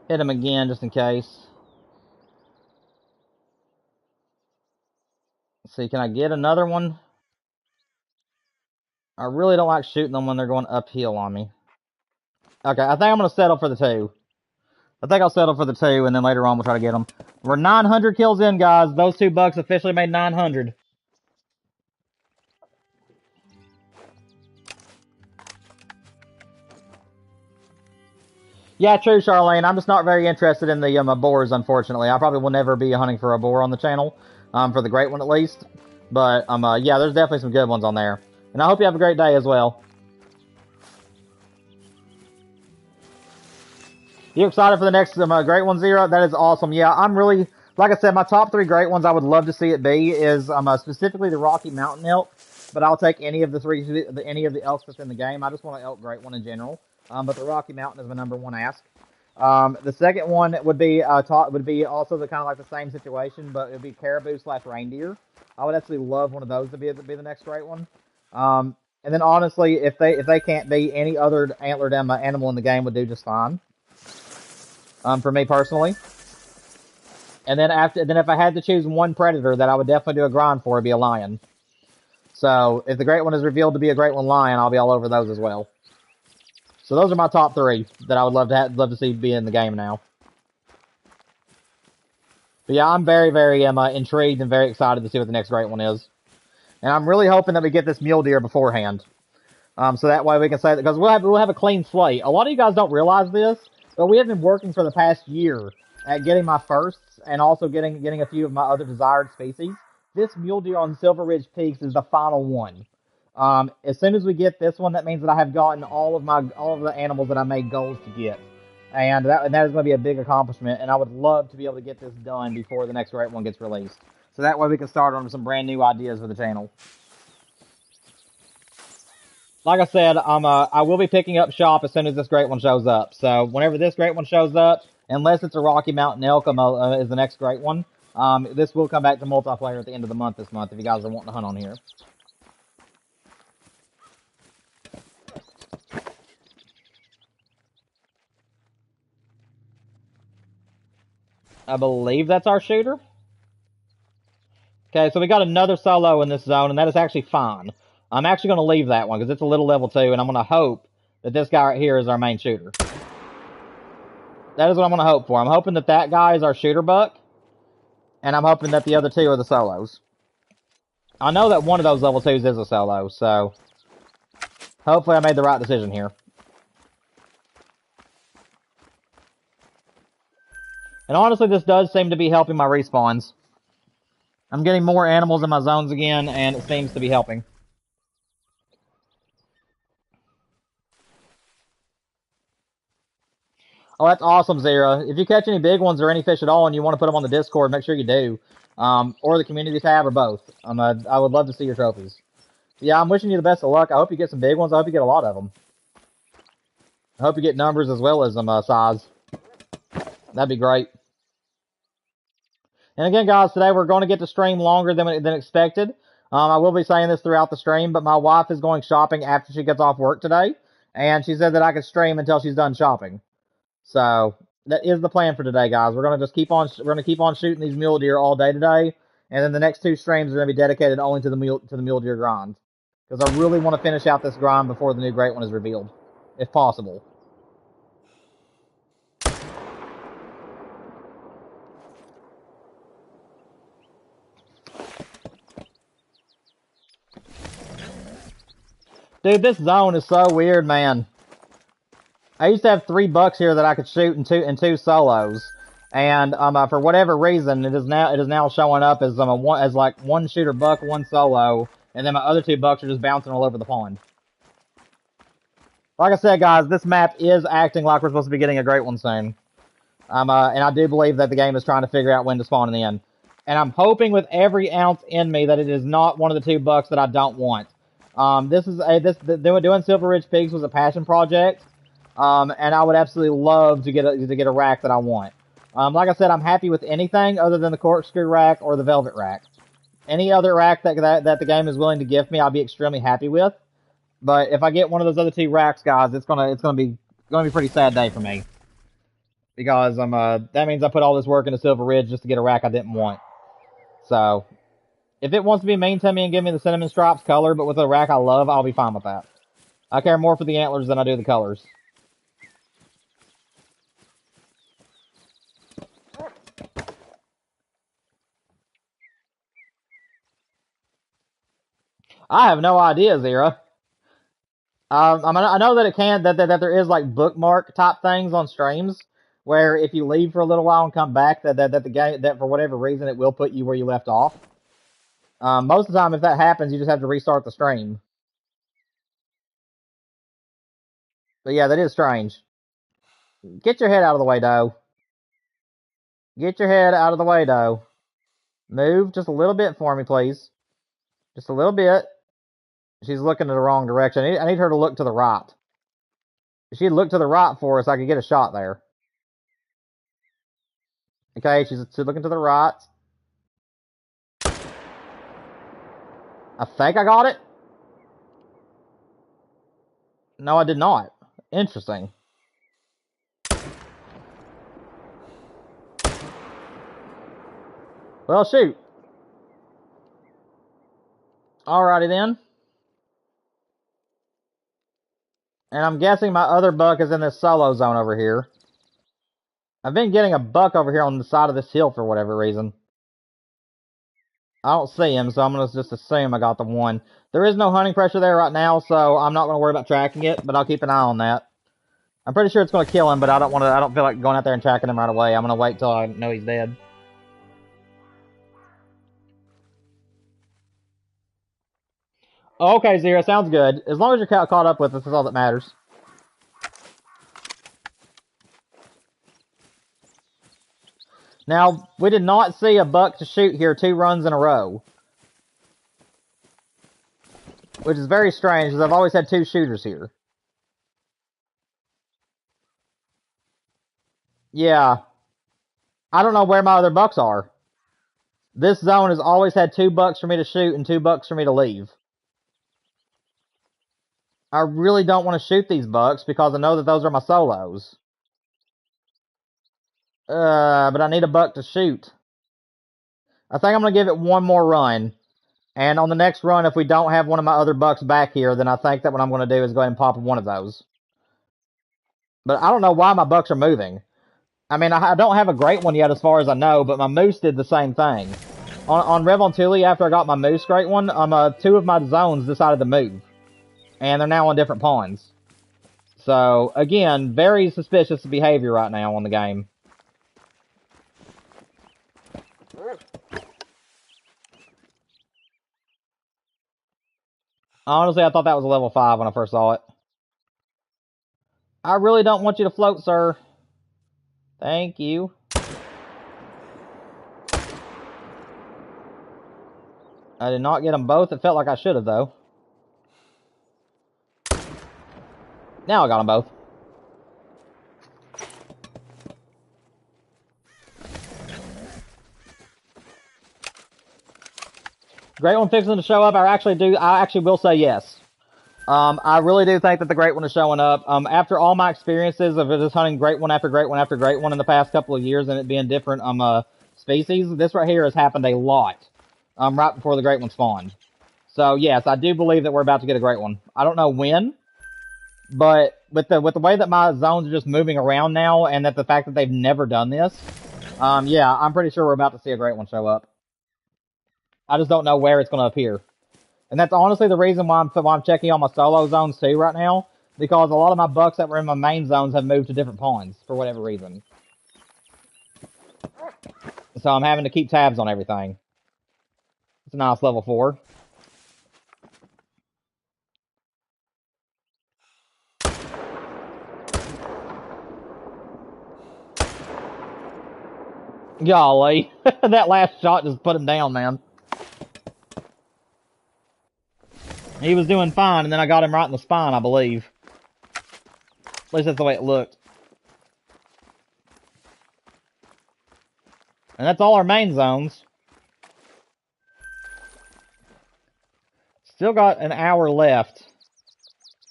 A: Hit him again, just in case. Let's see, can I get another one? I really don't like shooting them when they're going uphill on me. Okay, I think I'm going to settle for the 2. I think I'll settle for the 2, and then later on we'll try to get them. We're 900 kills in, guys. Those 2 bucks officially made 900. Yeah, true, Charlene. I'm just not very interested in the boars, unfortunately. I probably will never be hunting for a boar on the channel, for the great one at least. But, yeah, there's definitely some good ones on there. And I hope you have a great day as well. You excited for the next great one, Zero? That is awesome. Yeah, I'm really, like I said, my top 3 great ones I would love to see it be is specifically the Rocky Mountain elk. But I'll take any of any of the elks that's in the game. I just want an elk great one in general. But the Rocky Mountain is my #1 ask. The second one would be also the kind of like the same situation, but it would be caribou/reindeer. I would actually love one of those to be the next great one. And then honestly, if they can't be, any other antlered animal in the game would do just fine. For me personally. And then if I had to choose one predator that I would definitely do a grind for, it'd be a lion. So if the great one is revealed to be a great one lion, I'll be all over those as well. So those are my top 3 that I would love to see be in the game now. But yeah, I'm very, very intrigued and very excited to see what the next great one is. And I'm really hoping that we get this mule deer beforehand. So that way we can say that, because we'll have a clean slate. A lot of you guys don't realize this, but we have been working for the past year at getting my firsts and also getting a few of my other desired species. This mule deer on Silver Ridge Peaks is the final one. As soon as we get this one, that means that I have gotten all of the animals that I made goals to get. And that is going to be a big accomplishment, and I would love to be able to get this done before the next great one gets released. So that way we can start on some brand new ideas for the channel. Like I said, I will be picking up shop as soon as this great one shows up. So whenever this great one shows up, unless it's a Rocky Mountain elk is the next great one, this will come back to multiplayer at the end of the month this month if you guys are wanting to hunt on here. I believe that's our shooter. Okay, so we got another solo in this zone, and that is actually fine. I'm actually going to leave that one because it's a little level 2, and I'm going to hope that this guy right here is our main shooter. That is what I'm going to hope for. I'm hoping that that guy is our shooter buck, and I'm hoping that the other 2 are the solos. I know that one of those level 2s is a solo, so hopefully I made the right decision here. And honestly, this does seem to be helping my respawns. I'm getting more animals in my zones again, and it seems to be helping. Oh, that's awesome, Zera. If you catch any big ones or any fish at all and you want to put them on the Discord, make sure you do. Or the community tab, or both. I would love to see your trophies. Yeah, I'm wishing you the best of luck. I hope you get some big ones. I hope you get a lot of them. I hope you get numbers as well as size. That'd be great. And again, guys, today we're going to get the stream longer than expected. I will be saying this throughout the stream, but my wife is going shopping after she gets off work today. And she said that I could stream until she's done shopping. So that is the plan for today, guys. We're gonna just keep on shooting these mule deer all day today, and then the next 2 streams are gonna be dedicated only to the mule deer grind, because I really want to finish out this grind before the new great one is revealed, if possible. Dude, this zone is so weird, man. I used to have 3 bucks here that I could shoot in two solos, and for whatever reason, it is now showing up as like 1 shooter buck, 1 solo, and then my other 2 bucks are just bouncing all over the pond. Like I said, guys, this map is acting like we're supposed to be getting a great one soon. And I do believe that the game is trying to figure out when to spawn in the end. And I'm hoping with every ounce in me that it is not one of the 2 bucks that I don't want. Doing Silver Ridge Peaks was a passion project. And I would absolutely love to get a rack that I want. Like I said, I'm happy with anything other than the corkscrew rack or the velvet rack. Any other rack that the game is willing to give me, I'll be extremely happy with. But if I get one of those other 2 racks, guys, it's gonna be a pretty sad day for me. Because that means I put all this work into Silver Ridge just to get a rack I didn't want. So if it wants to be mean to me and give me the cinnamon stripes color, but with a rack I love, I'll be fine with that. I care more for the antlers than I do the colors. I have no idea, Zera. I know that that there is like bookmark type things on streams where if you leave for a little while and come back, that the game that for whatever reason it will put you where you left off. Most of the time, if that happens, you just have to restart the stream. But yeah, that is strange. Get your head out of the way, Doe. Get your head out of the way, Doe. Move just a little bit for me, please. Just a little bit. She's looking in the wrong direction. I need her to look to the right. If she'd look to the right for us, I could get a shot there. Okay, she's looking to the right. I think I got it. No, I did not. Well, shoot. Alrighty then. And I'm guessing my other buck is in this solo zone over here. I've been getting a buck over here on the side of this hill for whatever reason. I don't see him, so I'm going to just assume I got the one. There is no hunting pressure there right now, so I'm not going to worry about tracking it, but I'll keep an eye on that. I'm pretty sure it's going to kill him, but I don't feel like going out there and tracking him right away. I'm going to wait till I know he's dead. Okay, Zero, sounds good. As long as you're caught up with us, that's all that matters. Now, we did not see a buck to shoot here 2 runs in a row. Which is very strange, because I've always had 2 shooters here. Yeah. I don't know where my other bucks are. This zone has always had 2 bucks for me to shoot and 2 bucks for me to leave. I really don't want to shoot these bucks because I know that those are my solos. But I need a buck to shoot. I think I'm going to give it one more run. And on the next run, if we don't have one of my other bucks back here, then I think that what I'm going to do is go ahead and pop one of those. But I don't know why my bucks are moving. I mean, I don't have a great one yet as far as I know, but my moose did the same thing. On Rev on Thule, after I got my moose great one, 2 of my zones decided to move. And they're now on different pawns. So, again, very suspicious behavior right now on the game. Honestly, I thought that was a level 5 when I first saw it. I really don't want you to float, sir. Thank you. I did not get them both. It felt like I should have, though. Now I got them both. Great one fixing to show up. I actually will say yes. I really do think that the great one is showing up. After all my experiences of just hunting great one after great one after great one in the past couple of years and it being different species, this right here has happened a lot. Right before the great one spawned. So yes, I do believe that we're about to get a great one. I don't know when, but with the way that my zones are just moving around now, and that the fact that they've never done this, yeah, I'm pretty sure we're about to see a great one show up. I just don't know where it's going to appear. And that's honestly the reason why I'm checking on my solo zones too right now, because a lot of my bucks that were in my main zones have moved to different pawns for whatever reason. So I'm having to keep tabs on everything. It's a nice level 4. Golly, that last shot just put him down, man. He was doing fine, and then I got him right in the spine, I believe. At least that's the way it looked. And that's all our main zones. Still got an hour left.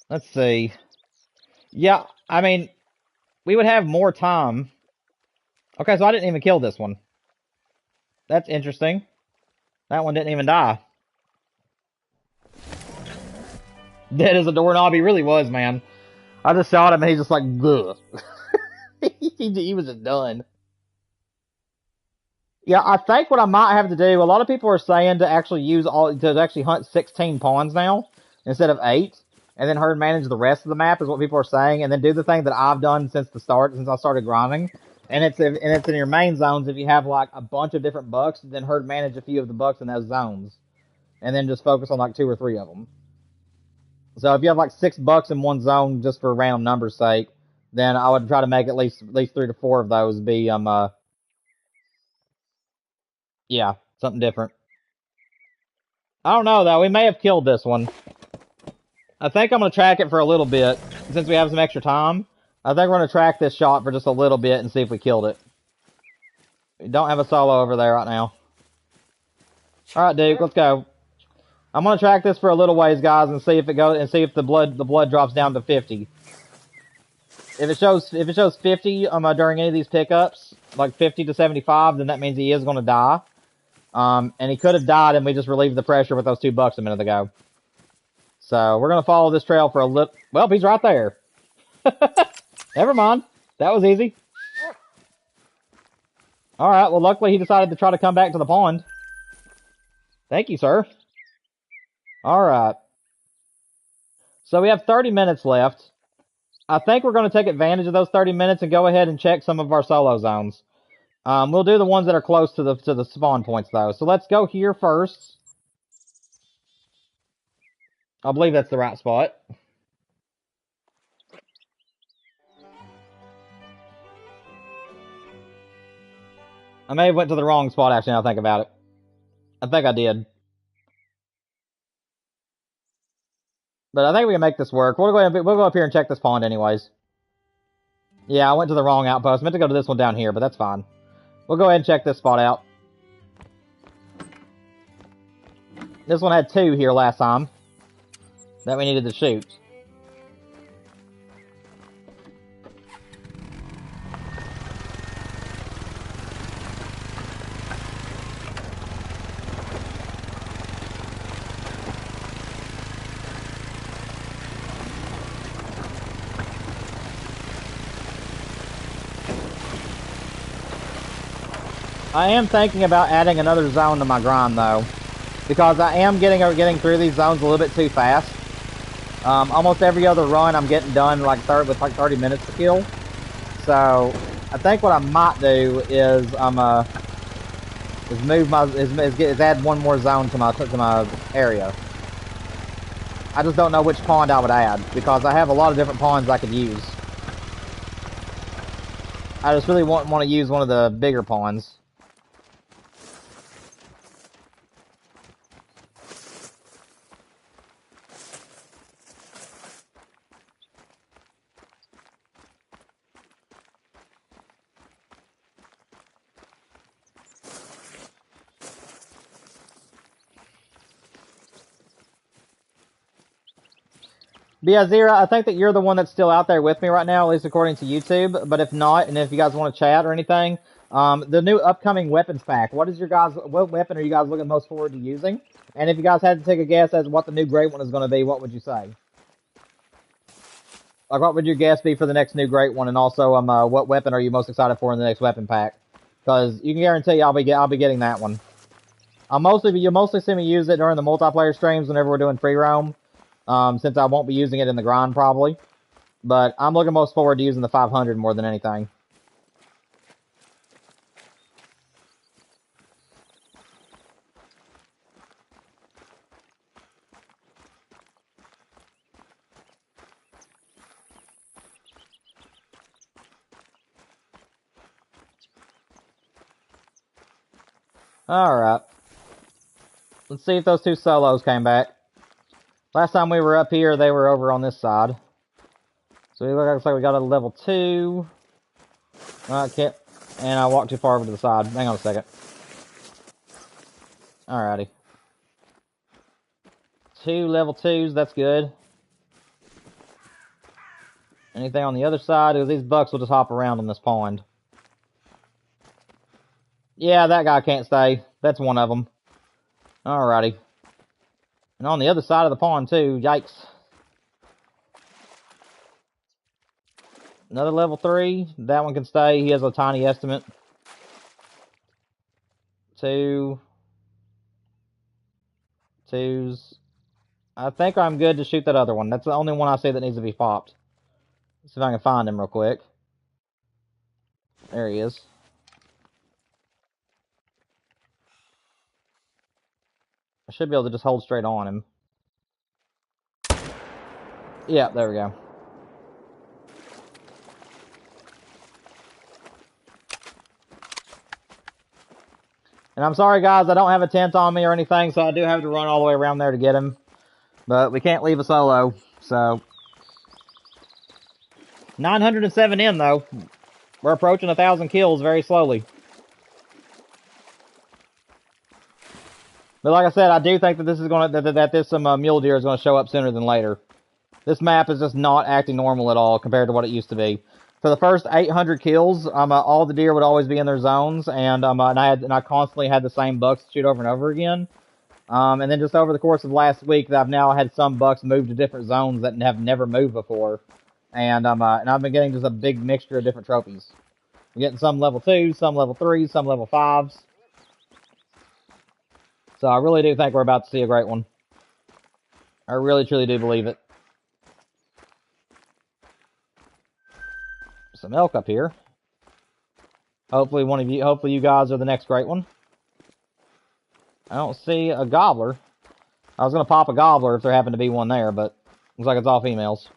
A: Let's see. Yeah, I mean, we would have more time. Okay, so I didn't even kill this one. That's interesting. That one didn't even die. Dead as a doorknob, he really was, man. I just shot him and he's just like, ugh. he was just done. Yeah, I think what I might have to do, a lot of people are saying to actually hunt 16 pawns now instead of 8, and then herd manage the rest of the map is what people are saying, and then do the thing that I've done since I started grinding. And it's in your main zones. If you have like a bunch of different bucks, then herd manage a few of the bucks in those zones, and then just focus on like 2 or 3 of them. So if you have like 6 bucks in one zone, just for random numbers' sake, then I would try to make at least 3 to 4 of those be yeah, something different. I don't know though. We may have killed this one. I think I'm gonna track it for a little bit since we have some extra time. I think we're gonna track this shot for just a little bit and see if we killed it. We don't have a solo over there right now. All right, Duke, let's go. I'm gonna track this for a little ways, guys, and see if it goes and see if the blood drops down to 50. If it shows 50 during any of these pickups, like 50 to 75, then that means he is gonna die. And he could have died, and we just relieved the pressure with those 2 bucks a minute ago. So we're gonna follow this trail for a little. Well, he's right there. Never mind. That was easy. All right. Well, luckily he decided to try to come back to the pond. Thank you, sir. All right. So we have 30 minutes left. I think we're going to take advantage of those 30 minutes and go ahead and check some of our solo zones. We'll do the ones that are close to the spawn points, though. So let's go here first. I believe that's the right spot. I may have went to the wrong spot, actually, now I think about it. I think I did. But I think we can make this work. We'll go up here and check this pond anyways. Yeah, I went to the wrong outpost. I meant to go to this one down here, but that's fine. We'll go ahead and check this spot out. This one had 2 here last time that we needed to shoot. I am thinking about adding another zone to my grind, though, because I am getting through these zones a little bit too fast. Almost every other run, I'm getting done with 30 minutes to kill. So I think what I might do is add one more zone to my area. I just don't know which pond I would add because I have a lot of different ponds I could use. I just really want to use one of the bigger ponds. But yeah, Zira, I think that you're the one that's still out there with me right now, at least according to YouTube. But if not, and if you guys want to chat or anything, the new upcoming weapons pack. What weapon are you guys looking most forward to using? And if you guys had to take a guess as what the new great one is going to be, what would you say? Like, what would your guess be for the next new great one? And also, what weapon are you most excited for in the next weapon pack? Because you can guarantee I'll be getting that one. You'll mostly see me use it during the multiplayer streams whenever we're doing free roam. Since I won't be using it in the grind probably. But I'm looking most forward to using the 500 more than anything. Alright. Let's see if those 2 solos came back. Last time we were up here, they were over on this side. So it looks like we got a level 2. Okay. And I walked too far over to the side. Hang on a second. Alrighty. 2 level 2s, that's good. Anything on the other side? Because these bucks will just hop around on this pond. Yeah, that guy can't stay. That's one of them. Alrighty. And on the other side of the pond, too. Yikes. Another level 3. That one can stay. He has a tiny estimate. 2. 2s. I think I'm good to shoot that other one. That's the only one I see that needs to be popped. Let's see if I can find him real quick. There he is. I should be able to just hold straight on him. Yeah, there we go. And I'm sorry, guys, I don't have a tent on me or anything, so I do have to run all the way around there to get him. But we can't leave a solo, so... 907 in, though. We're approaching 1,000 kills very slowly. But like I said, I do think that this is mule deer is gonna show up sooner than later. This map is just not acting normal at all compared to what it used to be. for the first 800 kills, all the deer would always be in their zones, and I constantly had the same bucks to shoot over and over again. And then just over the course of last week, I've now had some bucks move to different zones that have never moved before, and I've been getting just a big mixture of different trophies. I'm getting some level 2s, some level 3s, some level 5s. So I really do think we're about to see a great one. I really, truly do believe it. Some elk up here. Hopefully you guys are the next great one. I don't see a gobbler. I was going to pop a gobbler if there happened to be one there, but looks like it's all females.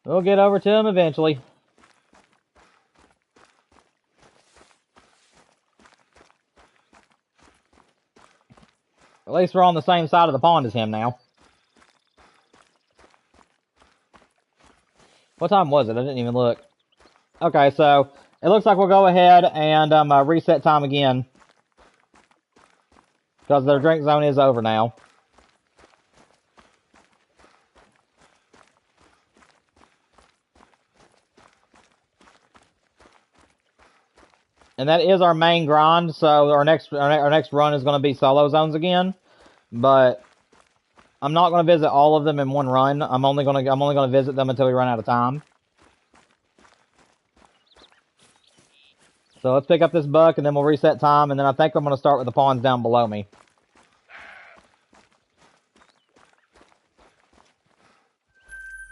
A: We'll get over to him eventually. At least we're on the same side of the pond as him now. What time was it? I didn't even look. Okay, so it looks like we'll go ahead and reset time again. Because their drink zone is over now. And that is our main grind, so our next run is going to be solo zones again. But I'm not going to visit all of them in one run. I'm only going to visit them until we run out of time. So let's pick up this buck and then we'll reset time, and then I think I'm going to start with the ponds down below me.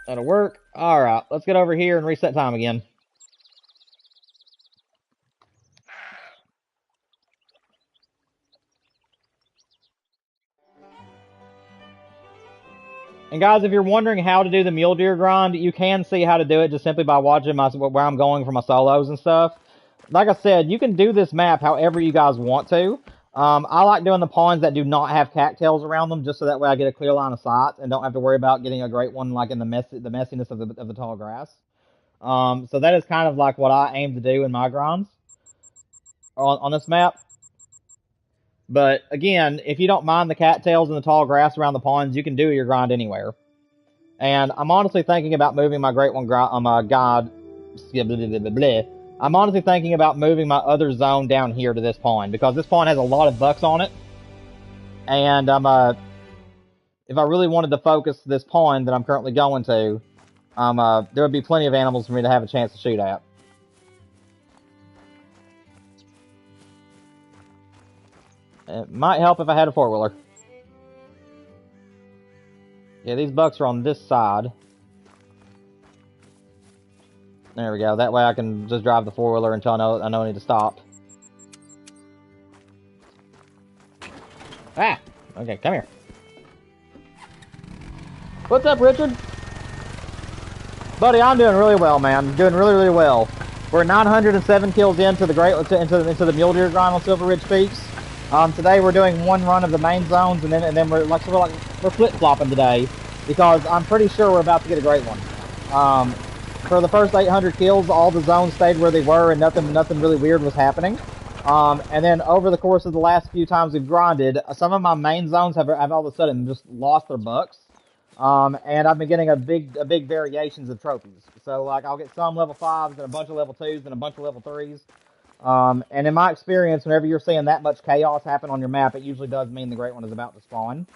A: That'll work. Alright, let's get over here and reset time again. And guys, if you're wondering how to do the mule deer grind, you can see how to do it just simply by watching where I'm going for my solos and stuff. Like I said, you can do this map however you guys want to. I like doing the ponds that do not have cattails around them, just so that way I get a clear line of sight and don't have to worry about getting a great one like in the messiness of the tall grass. So that is kind of like what I aim to do in my grinds on this map. But again, if you don't mind the cattails and the tall grass around the ponds, you can do your grind anywhere. And I'm honestly thinking about moving my great one guide. I'm honestly thinking about moving my other zone down here to this pond, because this pond has a lot of bucks on it. And if I really wanted to focus this pond that I'm currently going to, there would be plenty of animals for me to have a chance to shoot at. It might help if I had a four-wheeler. Yeah, these bucks are on this side. There we go. That way I can just drive the four-wheeler until I know I need to stop. Ah! Okay, come here. What's up, Richard? Buddy, I'm doing really well, man. Doing really, really well. We're 907 kills into the mule deer grind on Silver Ridge Peaks. Today we're doing one run of the main zones, and then we're flip-flopping today, because I'm pretty sure we're about to get a great one. For the first 800 kills, all the zones stayed where they were, and nothing really weird was happening. And then over the course of the last few times we've grinded, some of my main zones have all of a sudden just lost their bucks. And I've been getting a big variations of trophies. So like I'll get some level 5s and a bunch of level 2s and a bunch of level 3s. And in my experience, whenever you're seeing that much chaos happen on your map, it usually does mean the great one is about to spawn.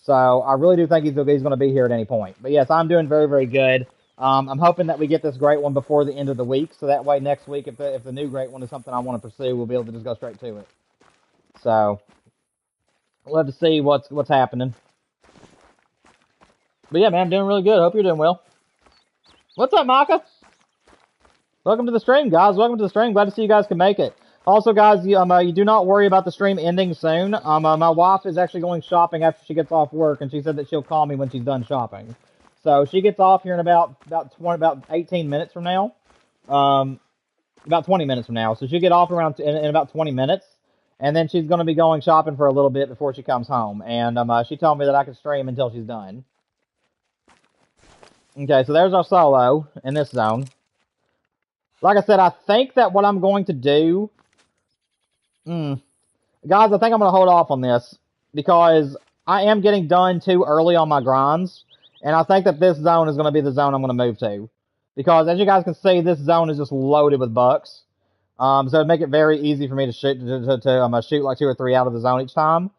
A: So I really do think he's going to be here at any point. But yes, I'm doing very, very good. I'm hoping that we get this great one before the end of the week, so that way next week, if the new great one is something I want to pursue, we'll be able to just go straight to it. So we'll have to see what's happening. But yeah, man, I'm doing really good. Hope you're doing well. What's up, Micah? Welcome to the stream, guys. Welcome to the stream. Glad to see you guys can make it. Also, guys, you do not worry about the stream ending soon. My wife is actually going shopping after she gets off work, and she said that she'll call me when she's done shopping. So she gets off here in about 18 minutes from now. about 20 minutes from now. So she'll get off around in about 20 minutes, and then she's going to be going shopping for a little bit before she comes home. And she told me that I could stream until she's done. Okay, so there's our solo in this zone. Like I said, I think that what I'm going to do... Guys, I think I'm going to hold off on this because I am getting done too early on my grinds, and I think that this zone is going to be the zone I'm going to move to. Because as you guys can see, this zone is just loaded with bucks. So it'd make it very easy for me to shoot shoot like 2 or 3 out of the zone each time.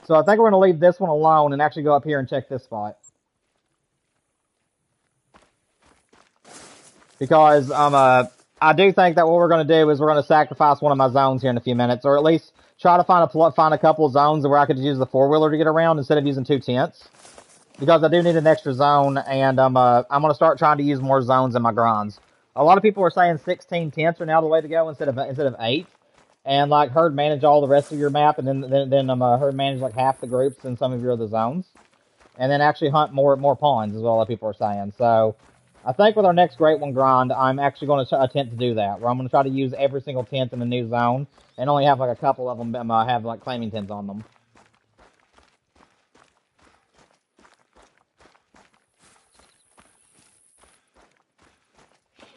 A: So I think we're going to leave this one alone and actually go up here and check this spot. Because I do think that what we're going to do is we're going to sacrifice one of my zones here in a few minutes, or at least try to find a couple of zones where I could use the 4-wheeler to get around instead of using 2 tents. Because I do need an extra zone, and I'm going to start trying to use more zones in my grinds. A lot of people are saying 16 tents are now the way to go instead of 8, and like herd manage all the rest of your map, and then herd manage like half the groups in some of your other zones, and then actually hunt more pawns is what a lot of people are saying. So I think with our next Great One grind, I'm actually going to attempt to do that, where I'm going to try to use every single tent in the new zone, and only have like a couple of them have like claiming tents on them.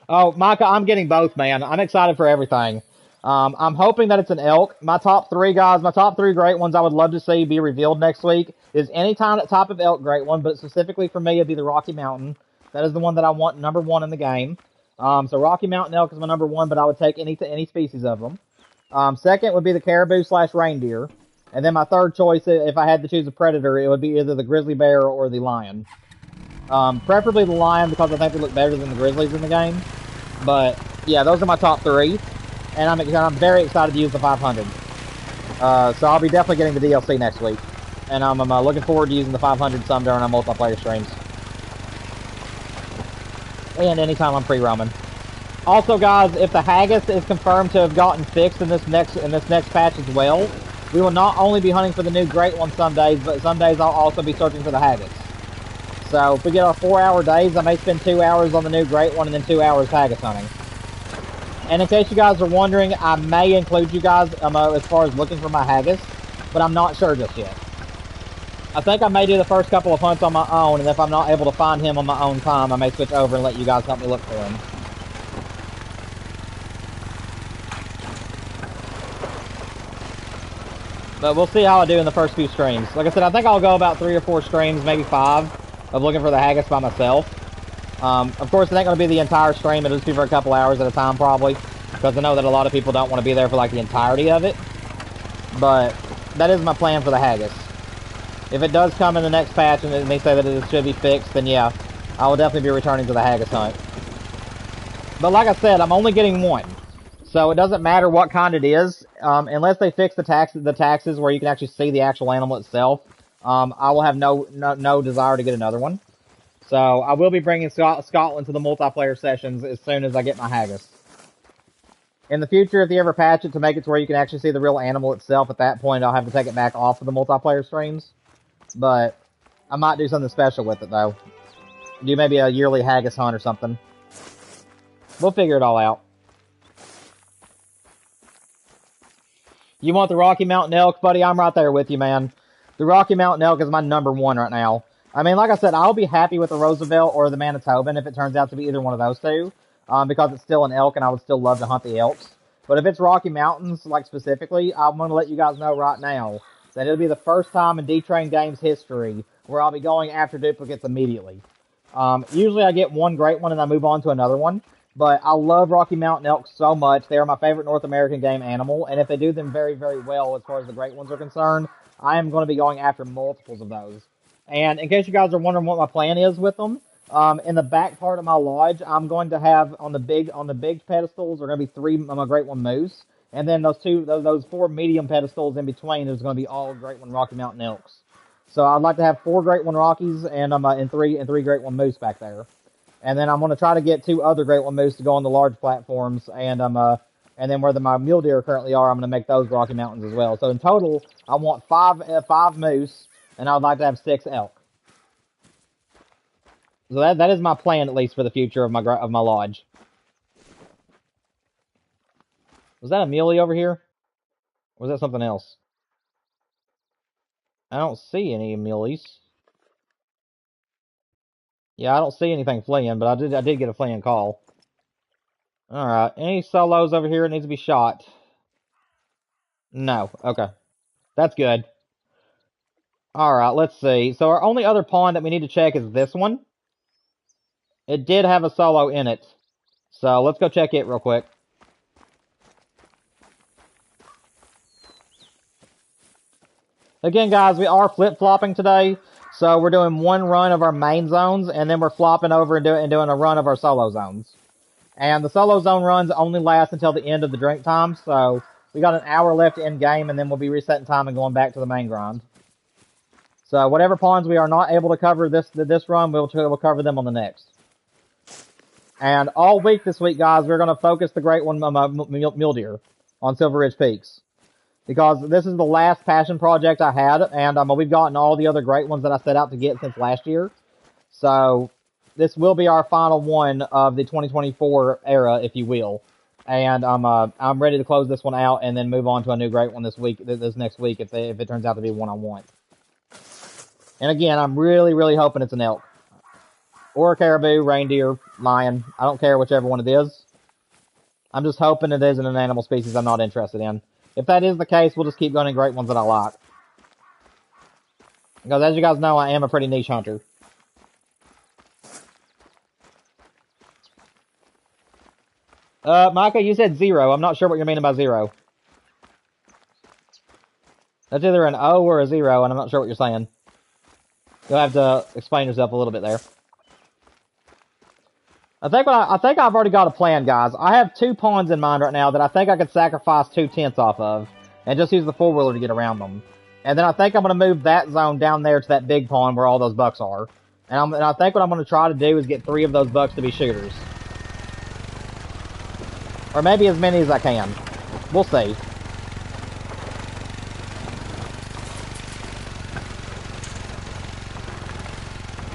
A: Oh, Micah, I'm getting both, man. I'm excited for everything. I'm hoping that it's an elk. My top 3, guys, my top 3 great ones I would love to see be revealed next week is any type of elk great one, but specifically for me, it'd be the Rocky Mountain. That is the one that I want number 1 in the game. So Rocky Mountain elk is my number 1, but I would take any species of them. Second would be the caribou/reindeer. And then my third choice, if I had to choose a predator, it would be either the grizzly bear or the lion. Preferably the lion because I think they look better than the grizzlies in the game. But yeah, those are my top 3, and I'm very excited to use the 500. So I'll be definitely getting the DLC next week, and I'm looking forward to using the 500 some during our multiplayer streams, and anytime I'm free roaming. Also, guys, if the haggis is confirmed to have gotten fixed in this next patch as well, we will not only be hunting for the new Great One some days, but some days I'll also be searching for the haggis. So if we get our 4-hour days, I may spend 2 hours on the new Great One and then 2 hours haggis hunting. And in case you guys are wondering, I may include you guys as far as looking for my haggis, but I'm not sure just yet. I think I may do the first couple of hunts on my own, and if I'm not able to find him on my own time, I may switch over and let you guys help me look for him. But we'll see how I do in the first few streams. Like I said, I think I'll go about 3 or 4 streams, maybe 5. Of looking for the haggis by myself. Of course, it ain't going to be the entire stream. It'll just be for a couple hours at a time, probably. Because I know that a lot of people don't want to be there for, like, the entirety of it. But that is my plan for the haggis. If it does come in the next patch and they say that it should be fixed, then yeah, I will definitely be returning to the haggis hunt. But like I said, I'm only getting 1. So it doesn't matter what kind it is. Unless they fix the taxes where you can actually see the actual animal itself. I will have no desire to get another one. So I will be bringing Scotland to the multiplayer sessions as soon as I get my haggis. In the future, if you ever patch it to make it to where you can actually see the real animal itself, at that point I'll have to take it back off of the multiplayer streams. But I might do something special with it, though. Do maybe a yearly haggis hunt or something. We'll figure it all out. You want the Rocky Mountain elk, buddy? I'm right there with you, man. The Rocky Mountain elk is my number 1 right now. I mean, like I said, I'll be happy with the Roosevelt or the Manitoban if it turns out to be either one of those 2. Because it's still an elk and I would still love to hunt the elks. But if it's Rocky Mountains, like specifically, I'm going to let you guys know right now that it'll be the first time in D-Train Games history where I'll be going after duplicates immediately. Usually I get 1 great one and I move on to another one. But I love Rocky Mountain elk so much. They are my favorite North American game animal. And if they do them very, very well as far as the great ones are concerned, I am going to be going after multiples of those. And in case you guys are wondering what my plan is with them, in the back part of my lodge, I'm going to have on the big pedestals are going to be 3 Great One moose, and then those 4 medium pedestals in between is going to be all Great One Rocky Mountain elks. So I'd like to have 4 Great One Rockies and 3 Great One moose back there, and then I'm going to try to get 2 other Great One moose to go on the large platforms, and then where my mule deer currently are, I'm going to make those Rocky Mountains as well. So in total, I want 5 moose, and I would like to have 6 elk. So that is my plan, at least for the future of my lodge. Was that a muley over here? Or was that something else? I don't see any muleys. Yeah, I don't see anything fleeing, but I did get a fleeing call. Alright, any solos over here that needs to be shot? No, okay. That's good. Alright, let's see. So our only other pawn that we need to check is this one. It did have a solo in it. So let's go check it real quick. Again, guys, we are flip-flopping today. So we're doing one run of our main zones, and then we're flopping over and doing a run of our solo zones. And the solo zone runs only last until the end of the drink time, so we got an hour left in game, and then we'll be resetting time and going back to the main grind. So whatever pawns we are not able to cover this run, we'll cover them on the next. And all week this week, guys, we're going to focus the Great One Mule Deer on Silver Ridge Peaks. Because this is the last passion project I had, and we've gotten all the other great ones that I set out to get since last year. So this will be our final one of the 2024 era, if you will. And I'm ready to close this one out and then move on to a new great one this next week, if it turns out to be one I want. And again, I'm really, really hoping it's an elk. Or a caribou, reindeer, lion. I don't care whichever one it is. I'm just hoping it isn't an animal species I'm not interested in. If that is the case, we'll just keep going in great ones that I like. Because as you guys know, I am a pretty niche hunter. Micah, you said 0. I'm not sure what you're meaning by 0. That's either an O or a 0, and I'm not sure what you're saying. You'll have to explain yourself a little bit there. I think I've already got a plan, guys. I have 2 pawns in mind right now that I think I could sacrifice 2 tents off of, and just use the 4-wheeler to get around them. And then I think I'm going to move that zone down there to that big pawn where all those bucks are. And I think what I'm going to try to do is get 3 of those bucks to be shooters. Or maybe as many as I can. We'll see.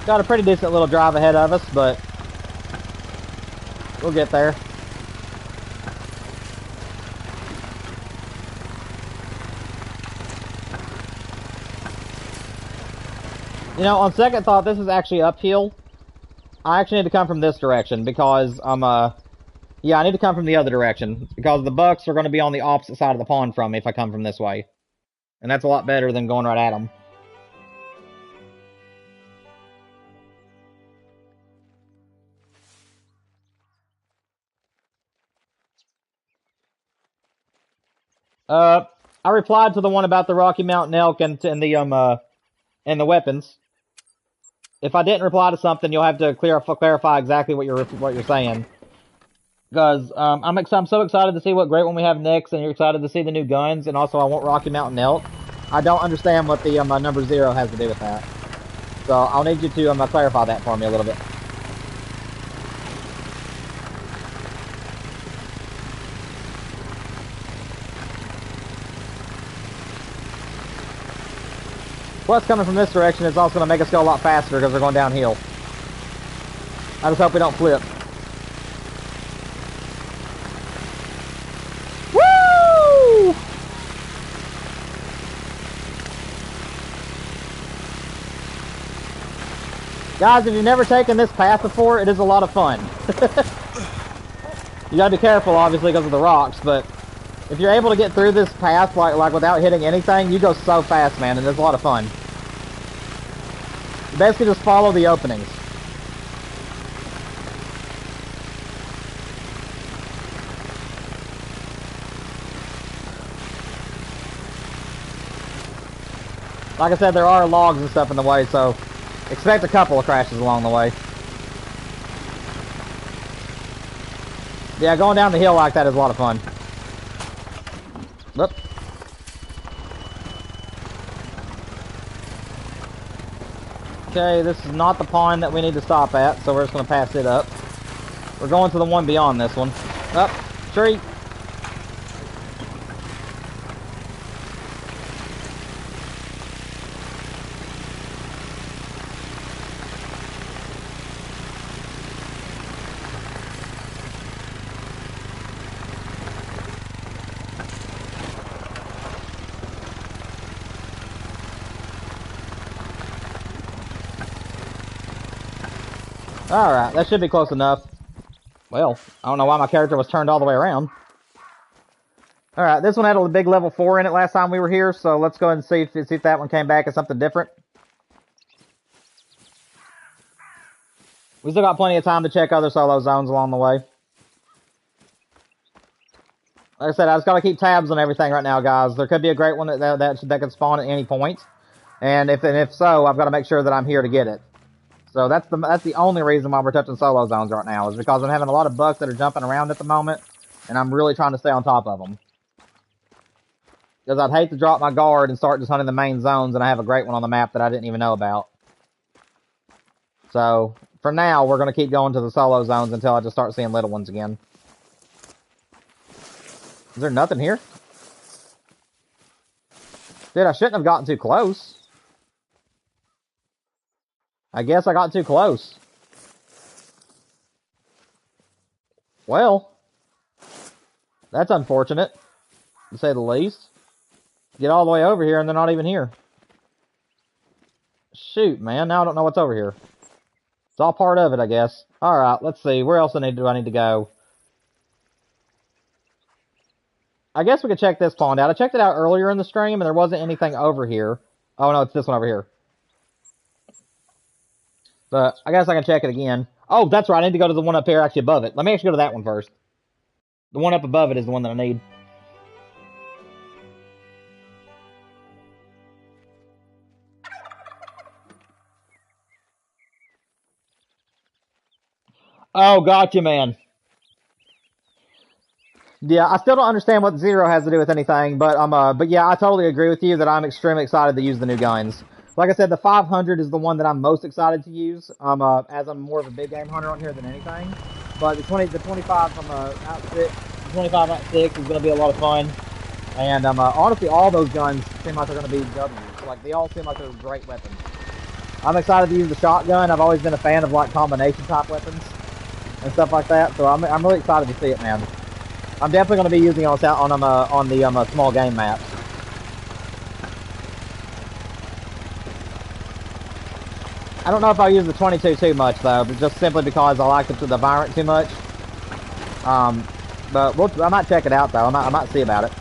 A: Got a pretty decent little drive ahead of us, but we'll get there. You know, on second thought, this is actually uphill. I actually need to come from this direction because yeah, I need to come from the other direction because the bucks are going to be on the opposite side of the pond from me if I come from this way. And that's a lot better than going right at them. I replied to the one about the Rocky Mountain elk and the weapons. If I didn't reply to something, you'll have to clarify exactly what you're saying. Because I'm so excited to see what great one we have next, and you're excited to see the new guns, and also I want Rocky Mountain elk. I don't understand what the number 0 has to do with that. So I'll need you to clarify that for me a little bit. What's coming from this direction is also going to make us go a lot faster because we're going downhill. I just hope we don't flip. Woo! Guys, if you've never taken this path before, it is a lot of fun. You gotta be careful, obviously, because of the rocks, but if you're able to get through this path like without hitting anything, you go so fast, man, and it's a lot of fun. You basically just follow the openings. Like I said, there are logs and stuff in the way, so expect a couple of crashes along the way. Yeah, going down the hill like that is a lot of fun. Whoop. Okay, this is not the pond that we need to stop at, so we're just going to pass it up. We're going to the one beyond this one. Up, tree. Alright, that should be close enough. Well, I don't know why my character was turned all the way around. Alright, this one had a big level 4 in it last time we were here, so let's go ahead and see if that one came back as something different. We still got plenty of time to check other solo zones along the way. Like I said, I just gotta keep tabs on everything right now, guys. There could be a great one that can spawn at any point. And if so, I've got to make sure that I'm here to get it. So that's the only reason why we're touching solo zones right now, is because I'm having a lot of bugs that are jumping around at the moment, and I'm really trying to stay on top of them. Because I'd hate to drop my guard and start just hunting the main zones, and I have a great one on the map that I didn't even know about. So, for now, we're going to keep going to the solo zones until I just start seeing little ones again. Is there nothing here? Dude, I shouldn't have gotten too close. I guess I got too close. Well, that's unfortunate, to say the least. Get all the way over here and they're not even here. Shoot, man, now I don't know what's over here. It's all part of it, I guess. Alright, let's see. Where else do I need to go? I guess we could check this pond out. I checked it out earlier in the stream and there wasn't anything over here. Oh no, it's this one over here. But I guess I can check it again. Oh, that's right. I need to go to the one up here actually above it. Let me actually go to that one first. The one up above it is the one that I need. Oh, gotcha, man. Yeah, I still don't understand what Zero has to do with anything, but yeah, I totally agree with you that I'm extremely excited to use the new guns. Like I said, the 500 is the one that I'm most excited to use, as I'm more of a big game hunter on here than anything. But the 25 from outfit, the 25 out 6 is going to be a lot of fun. And honestly, all those guns seem like they're going to be W's. Like, they all seem like they're great weapons. I'm excited to use the shotgun. I've always been a fan of like combination type weapons and stuff like that. So I'm really excited to see it, man. I'm definitely going to be using it on the small game maps. I don't know if I'll use the 22 too much though, but just simply because I like the Virant too much. But I might check it out though. I might see about it.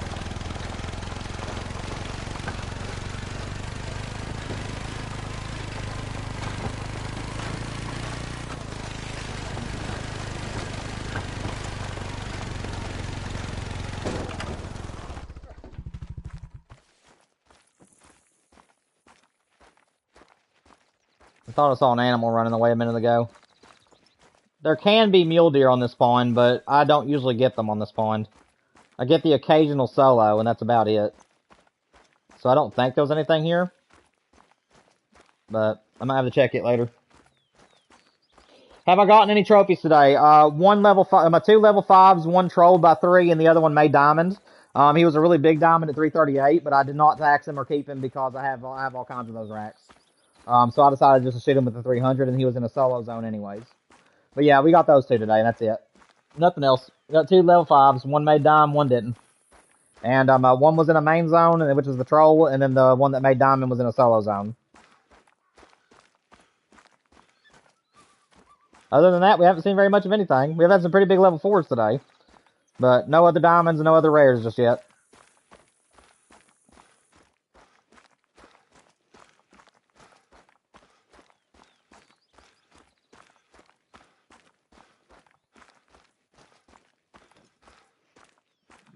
A: I thought I saw an animal running away a minute ago. There can be mule deer on this pond, but I don't usually get them on this pond. I get the occasional solo, and that's about it. So I don't think there's anything here. But I might have to check it later. Have I gotten any trophies today? One level 5, my 2 level 5s, one trolled by 3, and the other one made diamond. He was a really big diamond at 338, but I did not tax him or keep him because I have all kinds of those racks. So I decided just to shoot him with the 300, and he was in a solo zone anyways. But yeah, we got those 2 today, and that's it. Nothing else. We got 2 level 5s. One made dime, one didn't. And one was in a main zone, which was the troll, and then the one that made diamond was in a solo zone. Other than that, we haven't seen very much of anything. We've had some pretty big level 4s today. But no other diamonds and no other rares just yet.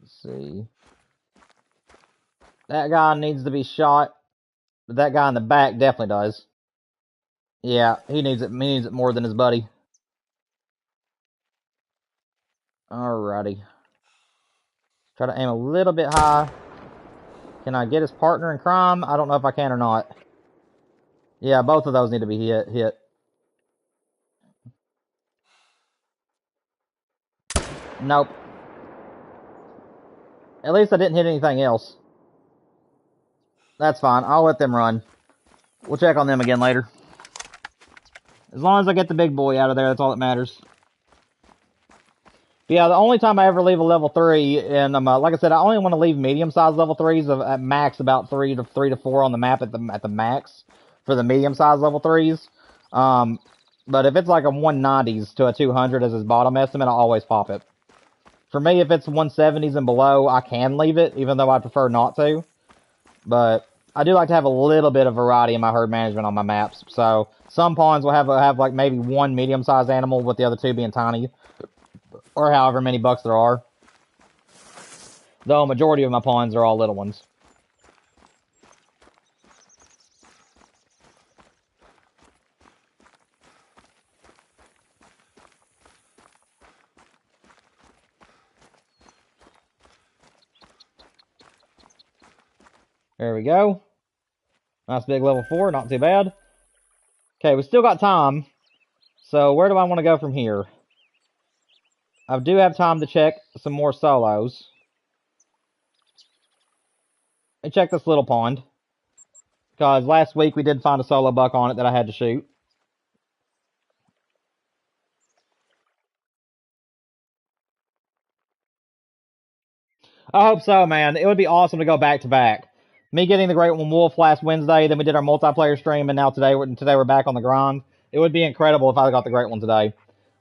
A: Let's see. That guy needs to be shot. But that guy in the back definitely does. Yeah, he needs it. He needs it more than his buddy. Alrighty. Try to aim a little bit high. Can I get his partner in crime? I don't know if I can or not. Yeah, both of those need to be hit. Nope. At least I didn't hit anything else. That's fine. I'll let them run. We'll check on them again later. As long as I get the big boy out of there, that's all that matters. But yeah, the only time I ever leave a level 3, and like I said, I only want to leave medium-sized level 3s at max about 3 to 4 on the map at the max for the medium-sized level 3s. But if it's like a 190s to a 200 as his bottom estimate, I'll always pop it. For me, if it's 170s and below, I can leave it, even though I prefer not to. But I do like to have a little bit of variety in my herd management on my maps. So some pawns will have like maybe one medium-sized animal with the other two being tiny, or however many bucks there are. Though a majority of my pawns are all little ones. There we go. Nice big level 4, not too bad. Okay, we still got time. So where do I want to go from here? I do have time to check some more solos. And check this little pond. Because last week we did find a solo buck on it that I had to shoot. I hope so, man. It would be awesome to go back to back. Me getting the Great One Wolf last Wednesday, then we did our multiplayer stream, and now today we're back on the grind. It would be incredible if I got the Great One today.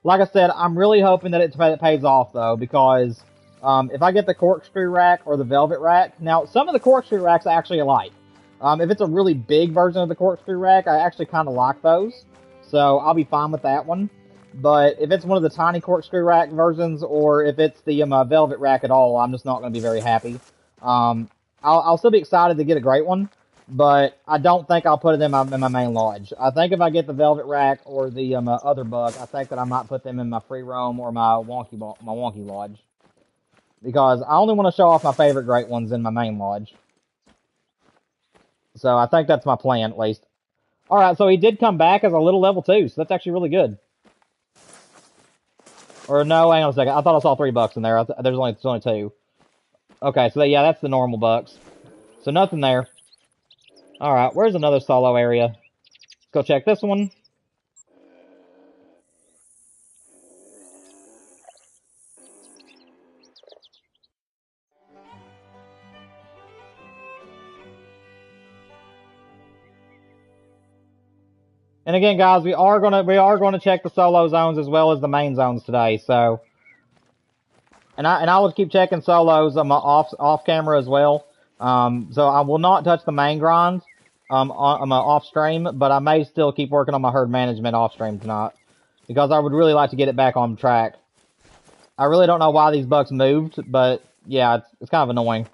A: Like I said, I'm really hoping that it pays off, though, because if I get the corkscrew rack or the velvet rack, now, some of the corkscrew racks I actually like. If it's a really big version of the corkscrew rack, I actually kind of like those. So I'll be fine with that one. But if it's one of the tiny corkscrew rack versions, or if it's the velvet rack at all, I'm just not going to be very happy. I'll still be excited to get a great one, but I don't think I'll put it in my main lodge. I think if I get the velvet rack or the other buck, I think that I might put them in my free roam or my wonky lodge, because I only want to show off my favorite great ones in my main lodge. So I think that's my plan, at least. All right, so he did come back as a little level 2, so that's actually really good. Or no, hang on a second. I thought I saw 3 bucks in there. There's only 2. Okay, so yeah, that's the normal bucks. So nothing there. Alright, where's another solo area? Let's go check this one. And again, guys, we are gonna check the solo zones as well as the main zones today. So, and I will keep checking solos off camera as well. So I will not touch the main grind on my off stream, but I may still keep working on my herd management off stream tonight, because I would really like to get it back on track. I really don't know why these bucks moved, but yeah, it's kind of annoying.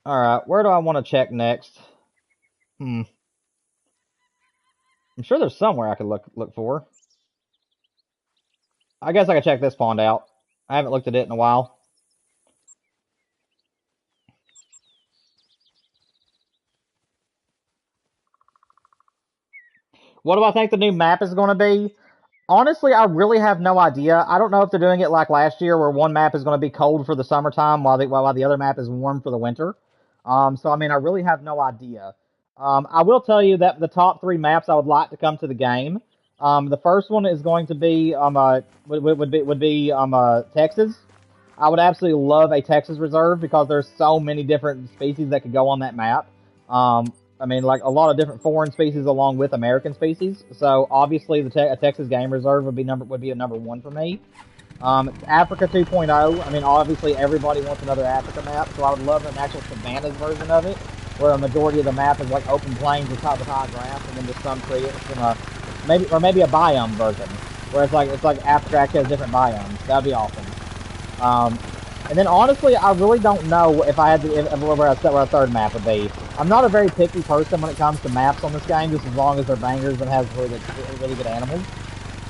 A: All right, where do I want to check next? I'm sure there's somewhere I could look for. I guess I could check this pond out. I haven't looked at it in a while. What do I think the new map is going to be? Honestly, I really have no idea. I don't know if they're doing it like last year, where one map is going to be cold for the summertime while the other map is warm for the winter. So I mean, I really have no idea. I will tell you that the top 3 maps I would like to come to the game. The first one is going to be would be Texas. I would absolutely love a Texas reserve, because there's so many different species that could go on that map. I mean, like a lot of different foreign species along with American species. So obviously, a Texas game reserve would be a number 1 for me. Africa 2.0. I mean, obviously everybody wants another Africa map, so I would love an actual savannas version of it, where a majority of the map is like open plains with high grass, and then just some trees from maybe a biome version, where it's like abstract, has different biomes. That'd be awesome. And then honestly, I really don't know if I had to where a third map would be. I'm not a very picky person when it comes to maps on this game, just as long as they're bangers and has really good animals.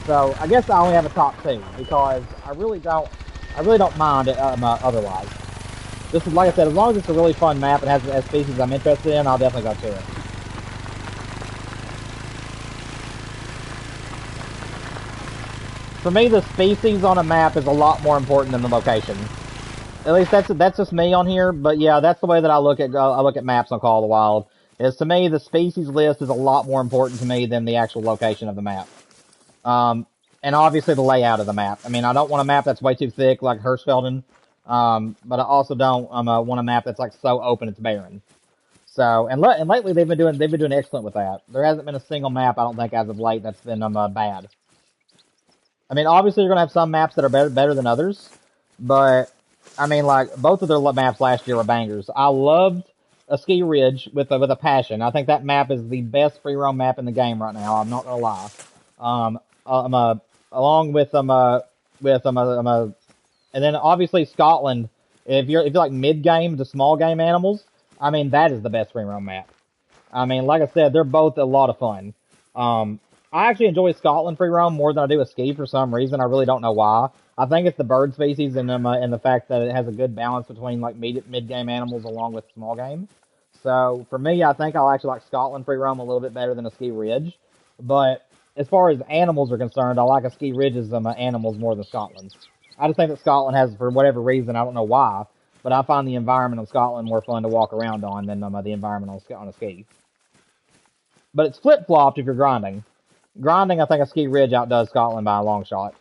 A: So I guess I only have a top 2, because I really don't mind it otherwise. Just like I said, as long as it's a really fun map and has a species I'm interested in, I'll definitely go to it. For me, the species on a map is a lot more important than the location. At least that's just me on here, but yeah, that's the way that I look at maps on Call of the Wild. Is, to me, the species list is a lot more important to me than the actual location of the map. And obviously the layout of the map. I mean, I don't want a map that's way too thick like Hirschfelden, but I also don't want a map that's like so open it's barren. So, and lately they've been doing excellent with that. There hasn't been a single map, I don't think, as of late that's been bad. I mean, obviously you're gonna have some maps that are better than others, but I mean, like both of their maps last year were bangers. I loved a Ski Ridge with a passion. I think that map is the best free roam map in the game right now. I'm not gonna lie. Along with and then obviously Scotland. If you're like mid game to small game animals, I mean that is the best free roam map. I mean, like I said, they're both a lot of fun. I actually enjoy Scotland free roam more than I do a ski for some reason. I really don't know why. I think it's the bird species and the fact that it has a good balance between like mid game animals along with small game. So for me, I think I'll actually like Scotland free roam a little bit better than a Ski Ridge. But as far as animals are concerned, I like a Ski Ridge's animals more than Scotland's. I just think that Scotland has, for whatever reason, I don't know why, but I find the environment of Scotland more fun to walk around on than the environment on a ski. But it's flip-flopped if you're grinding. Grinding, I think a Ski Ridge outdoes Scotland by a long shot.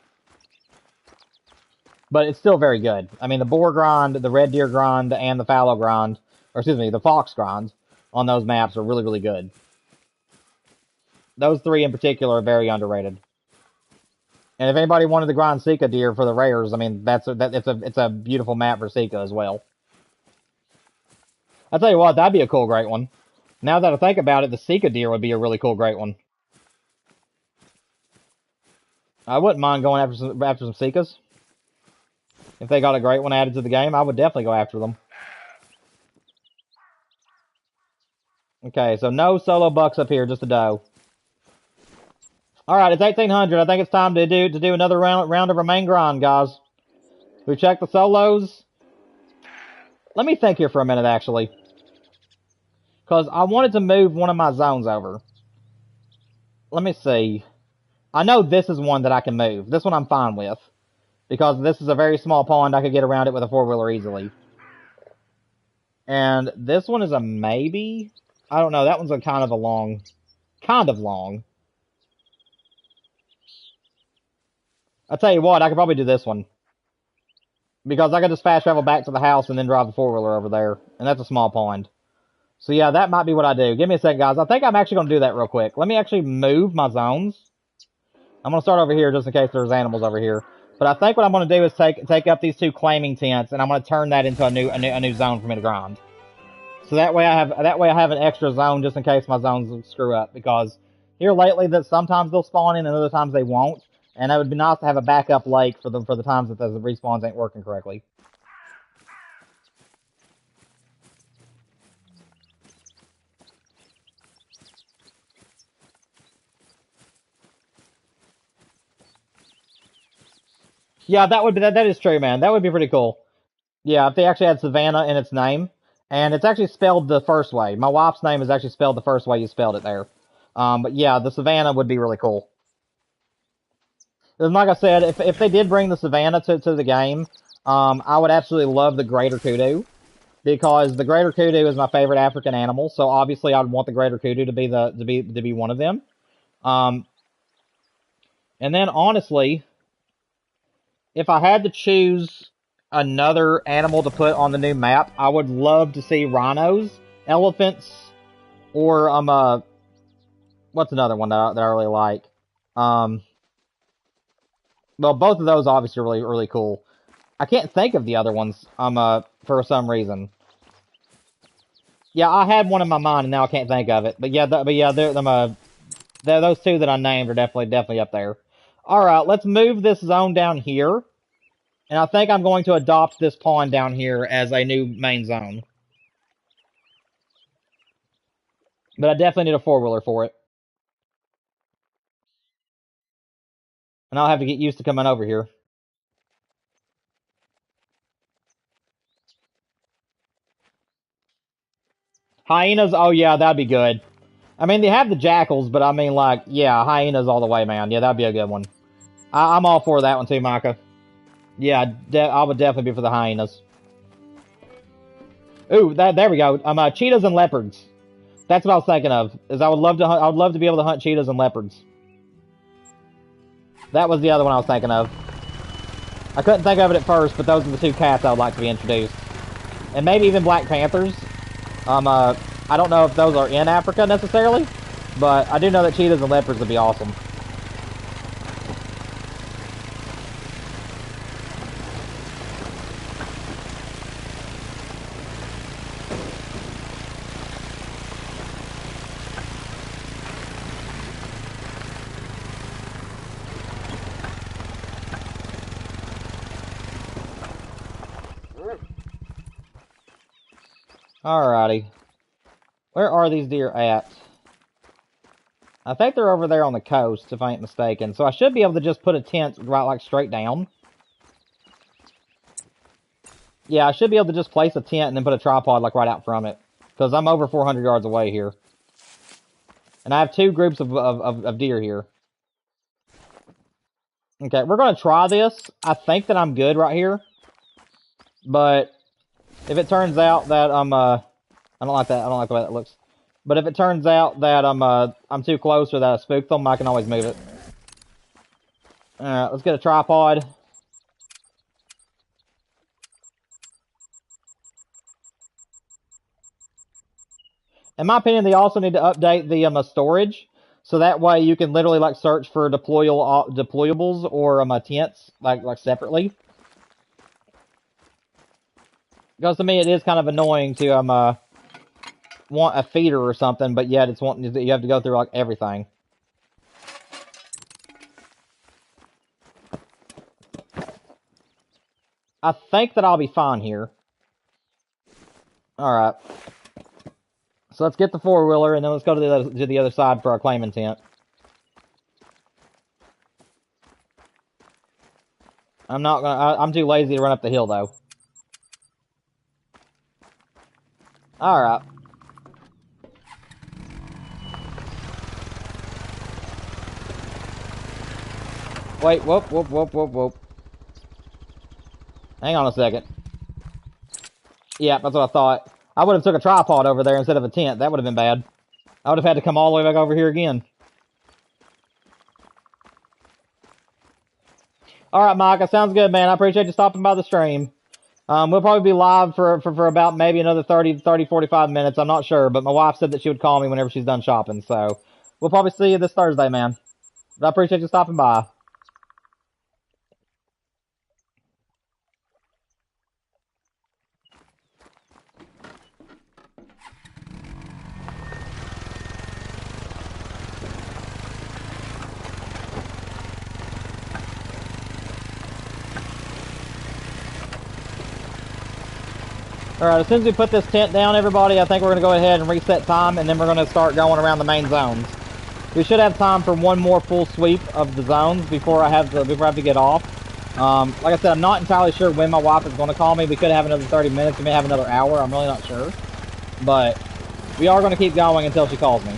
A: But it's still very good. I mean, the boar grind, the red deer grind, and the fallow grind, or excuse me, the fox grind on those maps are really, really good. Those three in particular are very underrated. And if anybody wanted to grind Sika deer for the rares, I mean, it's a beautiful map for Sika as well. I'll tell you what, that'd be a cool great one. Now that I think about it, the Sika deer would be a really cool great one. I wouldn't mind going after some Sikas. If they got a great one added to the game, I would definitely go after them. Okay, so no solo bucks up here, just a doe. Alright, it's 1800. I think it's time to do another round of our main grind, guys. We've checked the solos. Let me think here for a minute, actually. Because I wanted to move one of my zones over. Let me see. I know this is one that I can move. This one I'm fine with. Because this is a very small pond, I could get around it with a four-wheeler easily. And this one is a maybe? I don't know, that one's a kind of long. I'll tell you what, I could probably do this one. Because I could just fast travel back to the house and then drive the four-wheeler over there. And that's a small pond. So yeah, that might be what I do. Give me a second, guys. I think I'm actually going to do that real quick. Let me actually move my zones. I'm going to start over here just in case there's animals over here. But I think what I'm going to do is take up these two claiming tents, and I'm going to turn that into a new zone for me to grind. So that way I have an extra zone just in case my zones screw up. Because here lately, that sometimes they'll spawn in and other times they won't. And it would be nice to have a backup lake for the times that the respawns ain't working correctly. Yeah, that is true, man. That would be pretty cool. Yeah, if they actually had Savannah in its name, and it's actually spelled the first way. My wife's name is actually spelled the first way you spelled it there. But yeah, the Savannah would be really cool. And like I said, if they did bring the Savannah to the game, I would absolutely love the greater kudu, because the greater kudu is my favorite African animal. So obviously, I would want the greater kudu to be one of them. And then honestly, if I had to choose another animal to put on the new map, I would love to see rhinos, elephants, or what's another one that I really like? Well, both of those obviously are really cool. I can't think of the other ones for some reason. Yeah, I had one in my mind and now I can't think of it. But yeah, those two that I named are definitely up there. All right, let's move this zone down here. And I think I'm going to adopt this pond down here as a new main zone. But I definitely need a four-wheeler for it. And I'll have to get used to coming over here. Hyenas, oh yeah, that'd be good. I mean, they have the jackals, but I mean, like, yeah, hyenas all the way, man. Yeah, that'd be a good one. I'm all for that one too, Micah. Yeah, I would definitely be for the hyenas. Ooh, there we go. Cheetahs and leopards. That's what I was thinking of. Is I would love to be able to hunt cheetahs and leopards. That was the other one I was thinking of. I couldn't think of it at first, but those are the two cats I would like to be introduced. And maybe even black panthers. I don't know if those are in Africa necessarily, but I do know that cheetahs and leopards would be awesome. Alrighty. Where are these deer at? I think they're over there on the coast, if I ain't mistaken. So I should be able to just put a tent right, like, straight down. Yeah, I should be able to just place a tent and then put a tripod, like, right out from it. Because I'm over 400 yards away here. And I have 2 groups of deer here. Okay, we're going to try this. I think that I'm good right here. But if it turns out that I don't like that. I don't like the way that looks. But if it turns out that I'm too close or that I spooked them, I can always move it. Alright, let's get a tripod. In my opinion, they also need to update the storage, so that way you can literally like search for deployables or tents like separately. Because to me, it is kind of annoying to want a feeder or something, but yet it's wanting you have to go through like everything. I think that I'll be fine here. All right. So let's get the 4-wheeler, and then let's go to the other side for our claiming tent. I'm too lazy to run up the hill, though. Alright. Wait, whoop. Hang on a second. Yeah, that's what I thought. I would have took a tripod over there instead of a tent. That would have been bad. I would have had to come all the way back over here again. Alright, Micah, sounds good, man. I appreciate you stopping by the stream. We'll probably be live for about maybe another 30, 45 minutes. I'm not sure, but my wife said that she would call me whenever she's done shopping, so we'll probably see you this Thursday, man. But I appreciate you stopping by. Alright, as soon as we put this tent down, everybody, I think we're going to go ahead and reset time, and then we're going to start going around the main zones. We should have time for one more full sweep of the zones before I have to get off. Like I said, I'm not entirely sure when my wife is going to call me. We could have another 30 minutes. We may have another hour. I'm really not sure. But we are going to keep going until she calls me.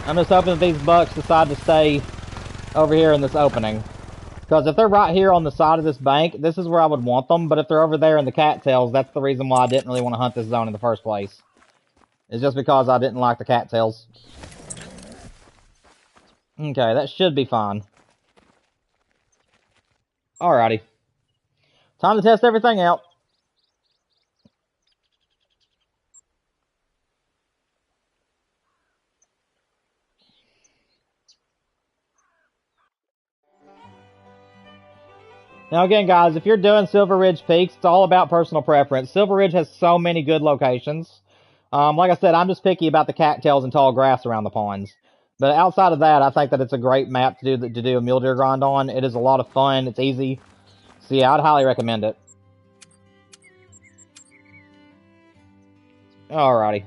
A: I'm just hoping that these bucks decide to stay over here in this opening. Because if they're right here on the side of this bank, this is where I would want them. But if they're over there in the cattails, that's the reason why I didn't really want to hunt this zone in the first place. It's just because I didn't like the cattails. Okay, that should be fine. Alrighty. Time to test everything out. Now again, guys, if you're doing Silver Ridge Peaks, it's all about personal preference. Silver Ridge has so many good locations. Like I said, I'm just picky about the cattails and tall grass around the ponds. But outside of that, I think that it's a great map to do a mule deer grind on. It is a lot of fun. It's easy. So yeah, I'd highly recommend it. Alrighty.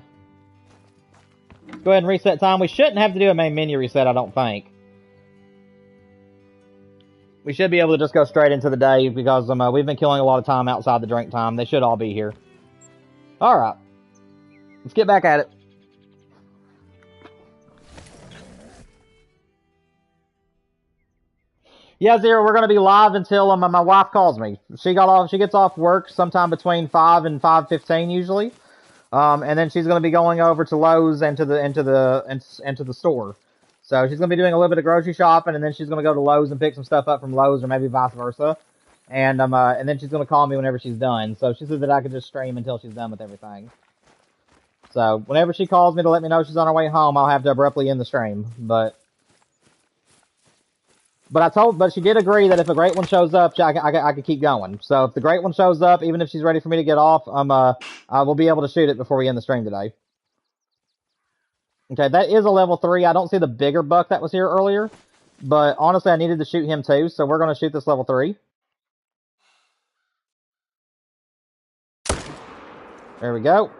A: Let's go ahead and reset time. We shouldn't have to do a main menu reset, I don't think. We should be able to just go straight into the day because we've been killing a lot of time outside the drink time. They should all be here. Alright. Let's get back at it. Yeah, Zero, we're going to be live until my wife calls me. She gets off work sometime between 5 and 5:15 usually. And then she's going to be going over to Lowe's and to the store. So she's going to be doing a little bit of grocery shopping, and then she's going to go to Lowe's and pick some stuff up from Lowe's, or maybe vice versa. And then she's going to call me whenever she's done. So she said that I could just stream until she's done with everything. So whenever she calls me to let me know she's on her way home, I'll have to abruptly end the stream. But she did agree that if a great one shows up, I could keep going. So if the great one shows up, even if she's ready for me to get off, I will be able to shoot it before we end the stream today. Okay, that is a level 3. I don't see the bigger buck that was here earlier, but honestly, I needed to shoot him too, so we're going to shoot this level 3. There we go.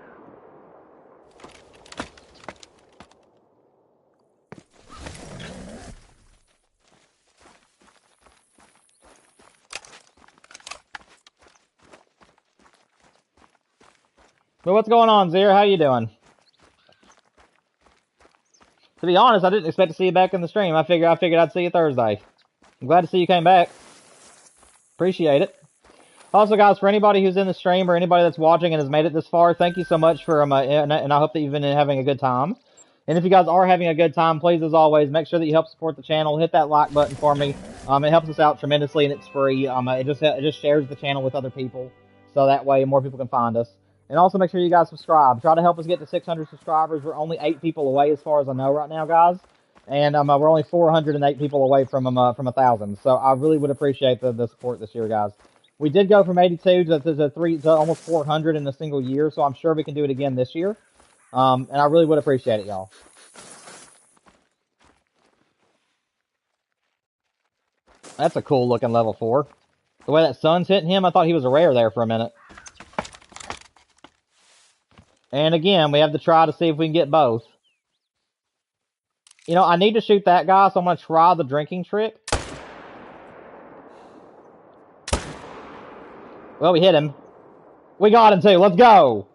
A: But what's going on, Zir? How you doing? To be honest, I didn't expect to see you back in the stream. I figured I'd see you Thursday. I'm glad to see you came back. Appreciate it. Also, guys, for anybody who's in the stream or anybody that's watching and has made it this far, thank you so much for and I hope that you've been having a good time. And if you guys are having a good time, please, as always, make sure that you help support the channel. Hit that like button for me. It helps us out tremendously, and it's free. It just shares the channel with other people, so that way more people can find us. And also make sure you guys subscribe. Try to help us get to 600 subscribers. We're only 8 people away as far as I know right now, guys. And we're only 408 people away from 1,000. So I really would appreciate the support this year, guys. We did go from 82 to almost 400 in a single year, so I'm sure we can do it again this year. And I really would appreciate it, y'all. That's a cool looking level 4. The way that sun's hitting him, I thought he was a rare there for a minute. And again, we have to try to see if we can get both. You know, I need to shoot that guy, so I'm going to try the drinking trick. Well, we hit him. We got him too. Let's go.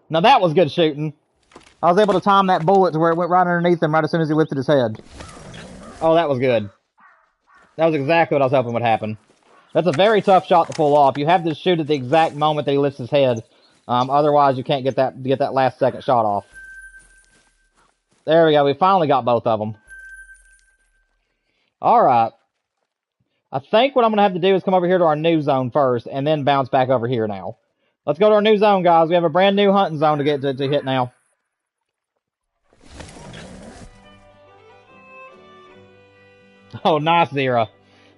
A: Now that was good shooting. I was able to time that bullet to where it went right underneath him right as soon as he lifted his head. Oh, that was good. That was exactly what I was hoping would happen. That's a very tough shot to pull off. You have to shoot at the exact moment that he lifts his head. Otherwise, you can't get that last second shot off. There we go. We finally got both of them. All right. I think what I'm going to have to do is come over here to our new zone first, and then bounce back over here now. Let's go to our new zone, guys. We have a brand new hunting zone to get to hit now. Oh, nice, Zira.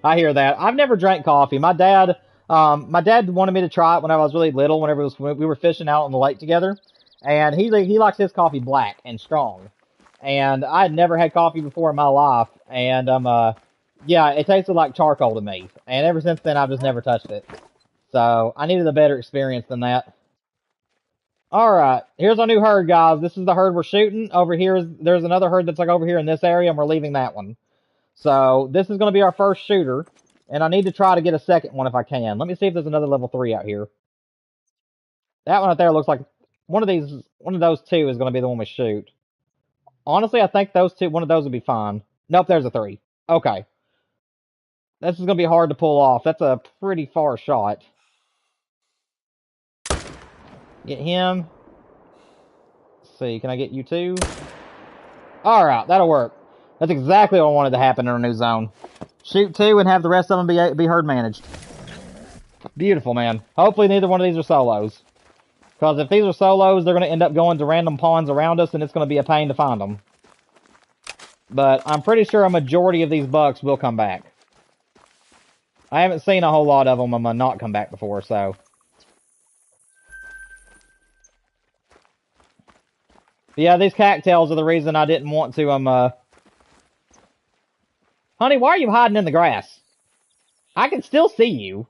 A: I hear that. I've never drank coffee. My dad wanted me to try it when I was really little, whenever we were fishing out on the lake together. And he likes his coffee black and strong. And I had never had coffee before in my life. And, yeah, it tasted like charcoal to me. And ever since then, I've just never touched it. So, I needed a better experience than that. Alright, here's our new herd, guys. This is the herd we're shooting. Over here, there's another herd that's like over here in this area, and we're leaving that one. So, this is going to be our first shooter. And I need to try to get a second one if I can. Let me see if there's another level 3 out here. That one out there looks like one of those two is going to be the one we shoot. Honestly, I think one of those would be fine. Nope, there's a 3. Okay. This is going to be hard to pull off. That's a pretty far shot. Get him. Let's see, can I get you too? Alright, that'll work. That's exactly what I wanted to happen in our new zone. Shoot 2 and have the rest of them be herd managed. Beautiful, man. Hopefully neither one of these are solos. Because if these are solos, they're going to end up going to random ponds around us, and it's going to be a pain to find them. But I'm pretty sure a majority of these bucks will come back. I haven't seen a whole lot of them not come back before, so. But yeah, these cattails are the reason I didn't want to, Honey, why are you hiding in the grass? I can still see you.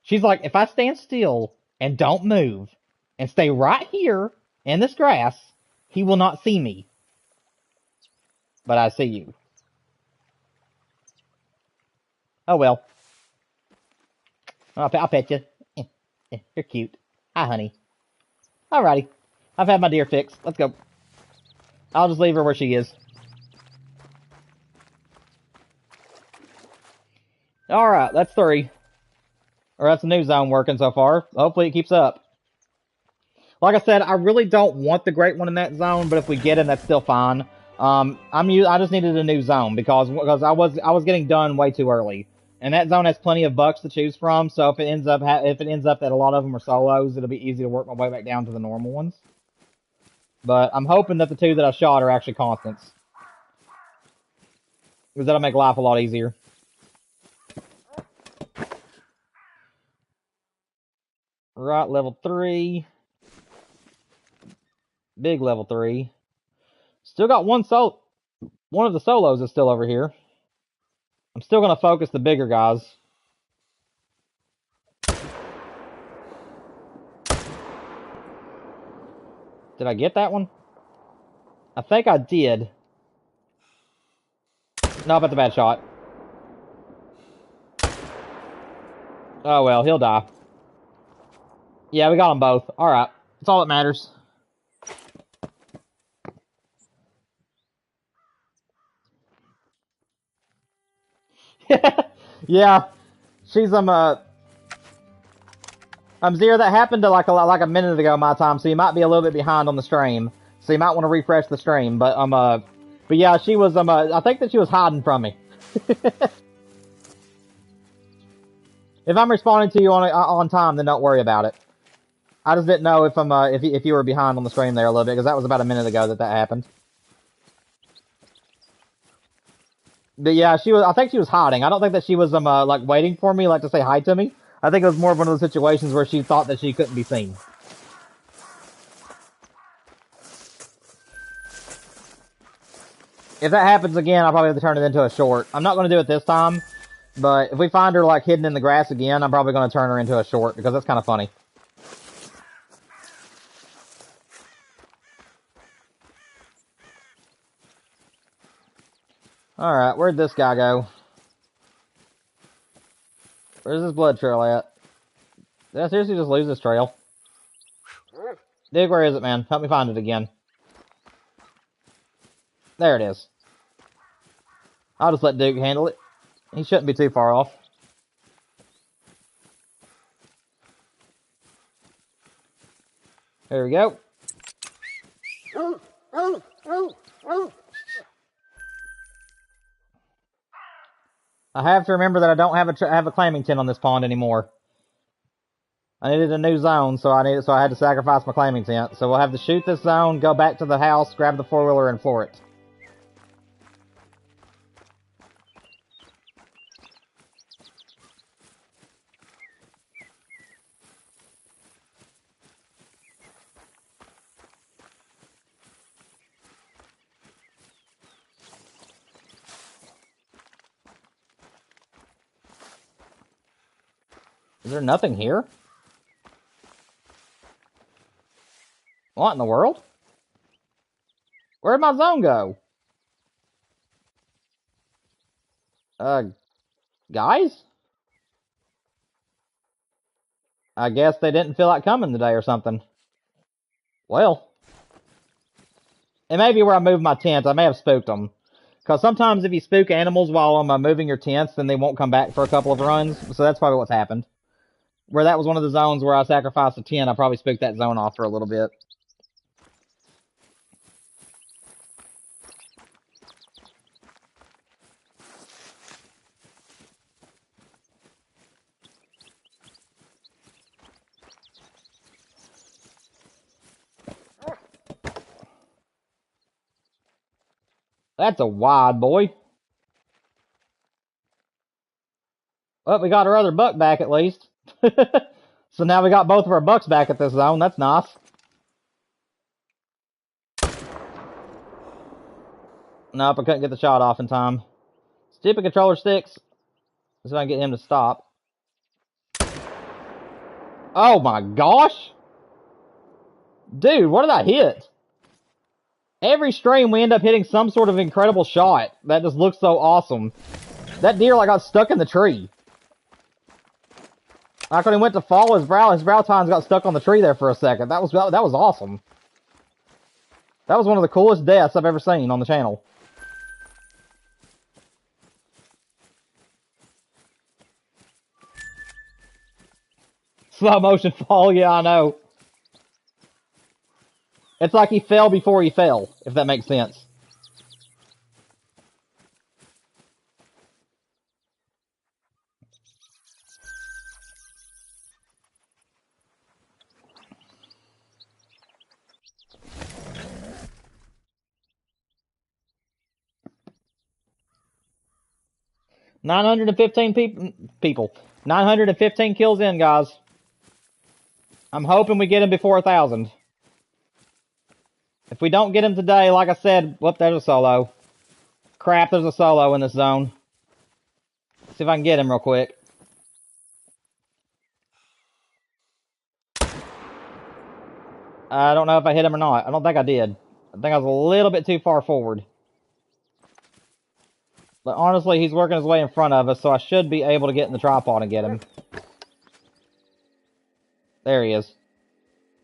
A: She's like, if I stand still and don't move and stay right here in this grass, he will not see me. But I see you. Oh well. I'll pet you. You're cute. Hi, honey. Alrighty. I've had my deer fixed. Let's go. I'll just leave her where she is. Alright, that's 3. Or that's the new zone working so far. Hopefully it keeps up. Like I said, I really don't want the great one in that zone, but if we get him, that's still fine. I just needed a new zone because I was getting done way too early, and that zone has plenty of bucks to choose from. So if it ends up that a lot of them are solos, it'll be easy to work my way back down to the normal ones. But I'm hoping that the 2 that I shot are actually constants, because that'll make life a lot easier. Right, level 3. Big level 3. Still got one of the solos is still over here. I'm still gonna focus the bigger guys. Did I get that one? I think I did. No, that's a bad shot. Oh well, he'll die. Yeah, we got them both. Alright. That's all that matters. Yeah. She's Zero, that happened to like a minute ago my time, so you might be a little bit behind on the stream. So you might want to refresh the stream. But but yeah, she was I think that she was hiding from me. If I'm responding to you on time, then don't worry about it. I just didn't know if if you were behind on the stream there a little bit, because that was about a minute ago that happened. But yeah, I think she was hiding. I don't think that she was like waiting for me, like to say hi to me. I think it was more of one of those situations where she thought that she couldn't be seen. If that happens again, I'll probably have to turn it into a short. I'm not going to do it this time, but if we find her like hidden in the grass again, I'm probably going to turn her into a short, because that's kind of funny. Alright, where'd this guy go? Where's this blood trail at? Did I seriously just lose this trail? Dig, where is it, man? Help me find it again. There it is. I'll just let Duke handle it. He shouldn't be too far off. There we go. I have to remember that I don't have a clamming tin on this pond anymore. I needed a new zone, so I had to sacrifice my clamming tent. So we'll have to shoot this zone, go back to the house, grab the 4-wheeler, and floor it. Is there nothing here? What in the world? Where'd my zone go? Guys? I guess they didn't feel like coming today or something. Well. It may be where I moved my tent. I may have spooked them. Because sometimes if you spook animals while I'm moving your tents, then they won't come back for a couple of runs. So that's probably what's happened. Where that was one of the zones where I sacrificed a tent, I probably spooked that zone off for a little bit. That's a wide boy. Well, we got our other buck back at least. So now we got both of our bucks back at this zone. That's nice. Nope, I couldn't get the shot off in time. Stupid controller sticks. See if I can get him to stop. Oh my gosh! Dude, what did I hit? Every stream we end up hitting some sort of incredible shot. That just looks so awesome. That deer like got stuck in the tree. Like when he went to fall, his brow tines got stuck on the tree there for a second. That was awesome. That was one of the coolest deaths I've ever seen on the channel. Slow motion fall, yeah, I know. It's like he fell before he fell, if that makes sense. 915 people. 915 kills in, guys. I'm hoping we get him before 1,000. If we don't get him today, like I said, whoop, there's a solo. Crap, there's a solo in this zone. Let's see if I can get him real quick. I don't know if I hit him or not. I don't think I did. I think I was a little bit too far forward. But honestly, he's working his way in front of us, so I should be able to get in the tripod and get him. There he is.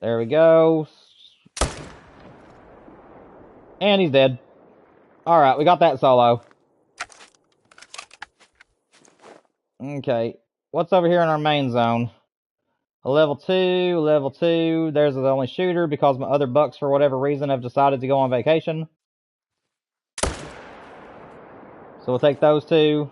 A: There we go. And he's dead. Alright, we got that solo. Okay. What's over here in our main zone? A level 2, level 2. There's the only shooter because my other bucks, for whatever reason, have decided to go on vacation. So we'll take those two.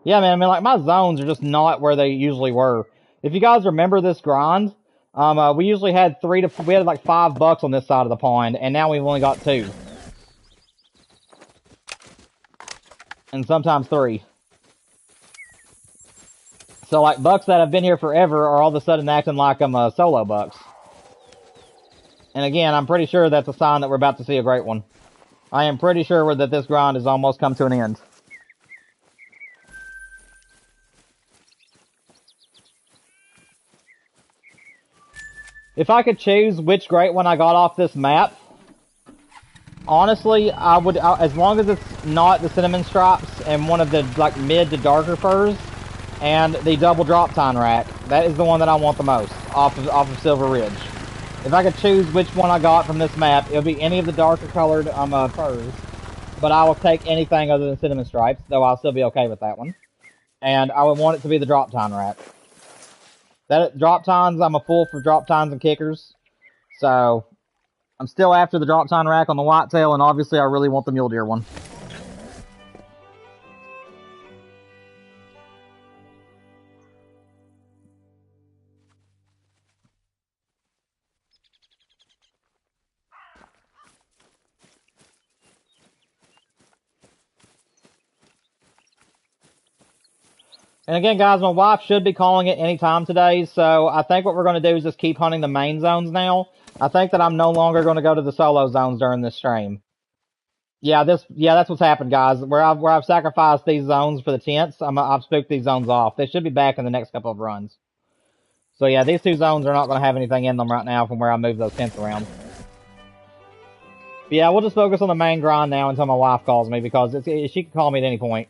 A: Yeah, man, I mean, like, my zones are just not where they usually were. If you guys remember this grind, we usually had we had like 5 bucks on this side of the pond, and now we've only got 2. And sometimes 3. So, like, bucks that have been here forever are all of a sudden acting like I'm solo bucks. And again, I'm pretty sure that's a sign that we're about to see a great one. I am pretty sure that this grind has almost come to an end. If I could choose which great one I got off this map, honestly, I would, as long as it's not the cinnamon stripes and one of the, like, mid to darker furs, and the double drop time rack, that is the one that I want the most, off of Silver Ridge. If I could choose which one I got from this map, it would be any of the darker colored furs, but I will take anything other than cinnamon stripes, though I'll still be okay with that one. And I would want it to be the drop time rack. That drop tines, I'm a fool for drop tines and kickers, so I'm still after the drop time rack on the whitetail, and obviously I really want the mule deer one. And again, guys, my wife should be calling it any time today, so I think what we're going to do is just keep hunting the main zones now. I think that I'm no longer going to go to the solo zones during this stream. Yeah, that's what's happened, guys. Where I've sacrificed these zones for the tents, I've spooked these zones off. They should be back in the next couple of runs. So yeah, these 2 zones are not going to have anything in them right now from where I moved those tents around. But yeah, we'll just focus on the main grind now until my wife calls me, because she can call me at any point.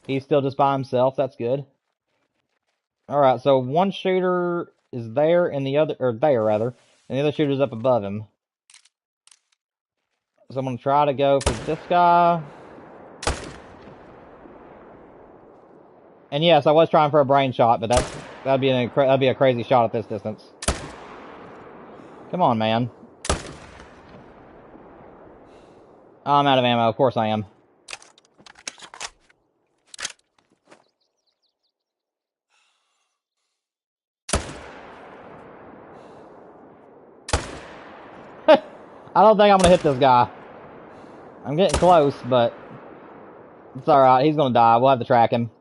A: He's still just by himself. That's good. Alright, so one shooter is there, and the other, or there rather, and the other shooter's up above him. So I'm going to try to go for this guy. And yes, I was trying for a brain shot, but that'd be a crazy shot at this distance. Come on, man. Oh, I'm out of ammo. Of course I am. I don't think I'm gonna hit this guy. I'm getting close, but it's alright. He's gonna die. We'll have to track him.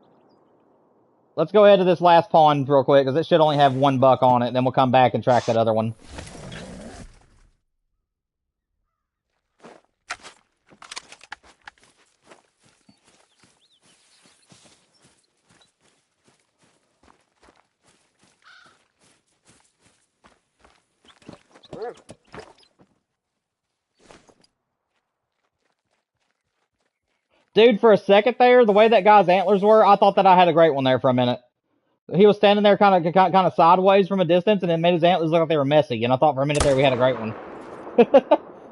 A: Let's go ahead to this last pond real quick, because it should only have 1 buck on it, and then we'll come back and track that other one. Dude, for a second there, the way that guy's antlers were, I thought that I had a great one there for a minute. He was standing there kind of sideways from a distance, and it made his antlers look like they were messy, and I thought for a minute there we had a great one.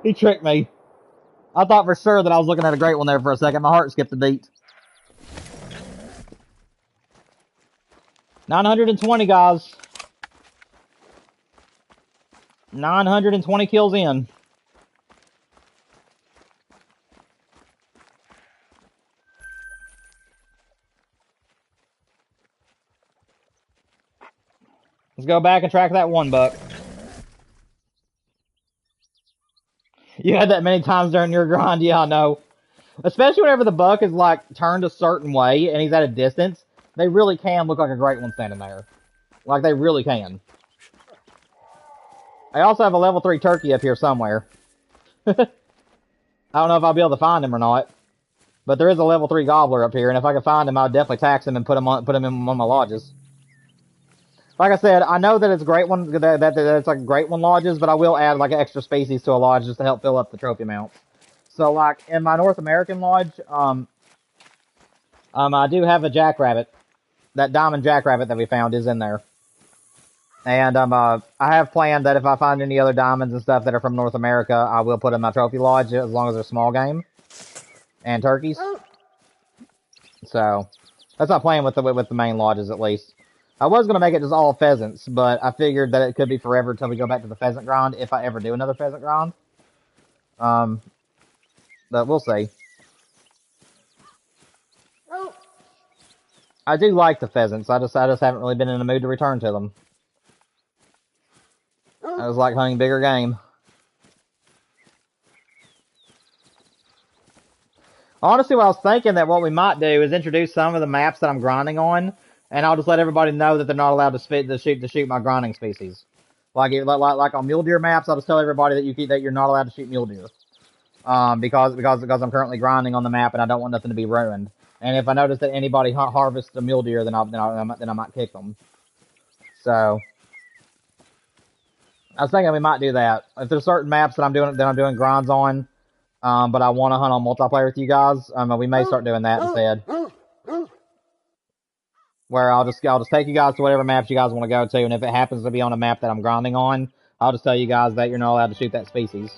A: He tricked me. I thought for sure that I was looking at a great one there for a second. My heart skipped a beat. 920, guys. 920 kills in. Let's go back and track that one buck. You had that many times during your grind, yeah, I know. Especially whenever the buck is like turned a certain way and he's at a distance, they really can look like a great one standing there. Like they really can. I also have a level 3 turkey up here somewhere. I don't know if I'll be able to find him or not. But there is a level 3 gobbler up here, and if I could find him, I'd definitely tax him and put him in one of my lodges. Like I said, I know that it's a great one, that it's like great one lodges, but I will add like an extra species to a lodge just to help fill up the trophy mounts. So like in my North American lodge, I do have a jackrabbit. That diamond jackrabbit that we found is in there. And I have planned that if I find any other diamonds and stuff that are from North America, I will put in my trophy lodge as long as they're small game and turkeys. So that's my plan with the main lodges at least. I was gonna make it just all pheasants, but I figured that it could be forever until we go back to the pheasant grind if I ever do another pheasant grind. But we'll see. I do like the pheasants. I just haven't really been in the mood to return to them. I just like hunting bigger game. Honestly, what I was thinking that what we might do is introduce some of the maps that I'm grinding on, and I'll just let everybody know that they're not allowed to shoot my grinding species. Like on mule deer maps, I'll just tell everybody that you're not allowed to shoot mule deer. Because I'm currently grinding on the map and I don't want nothing to be ruined. And if I notice that anybody harvests a mule deer, then I might kick them. So I was thinking we might do that. If there's certain maps that I'm doing grinds on, but I want to hunt on multiplayer with you guys, we may start doing that instead. Where I'll just take you guys to whatever maps you guys want to go to, and if it happens to be on a map that I'm grinding on, I'll just tell you guys that you're not allowed to shoot that species.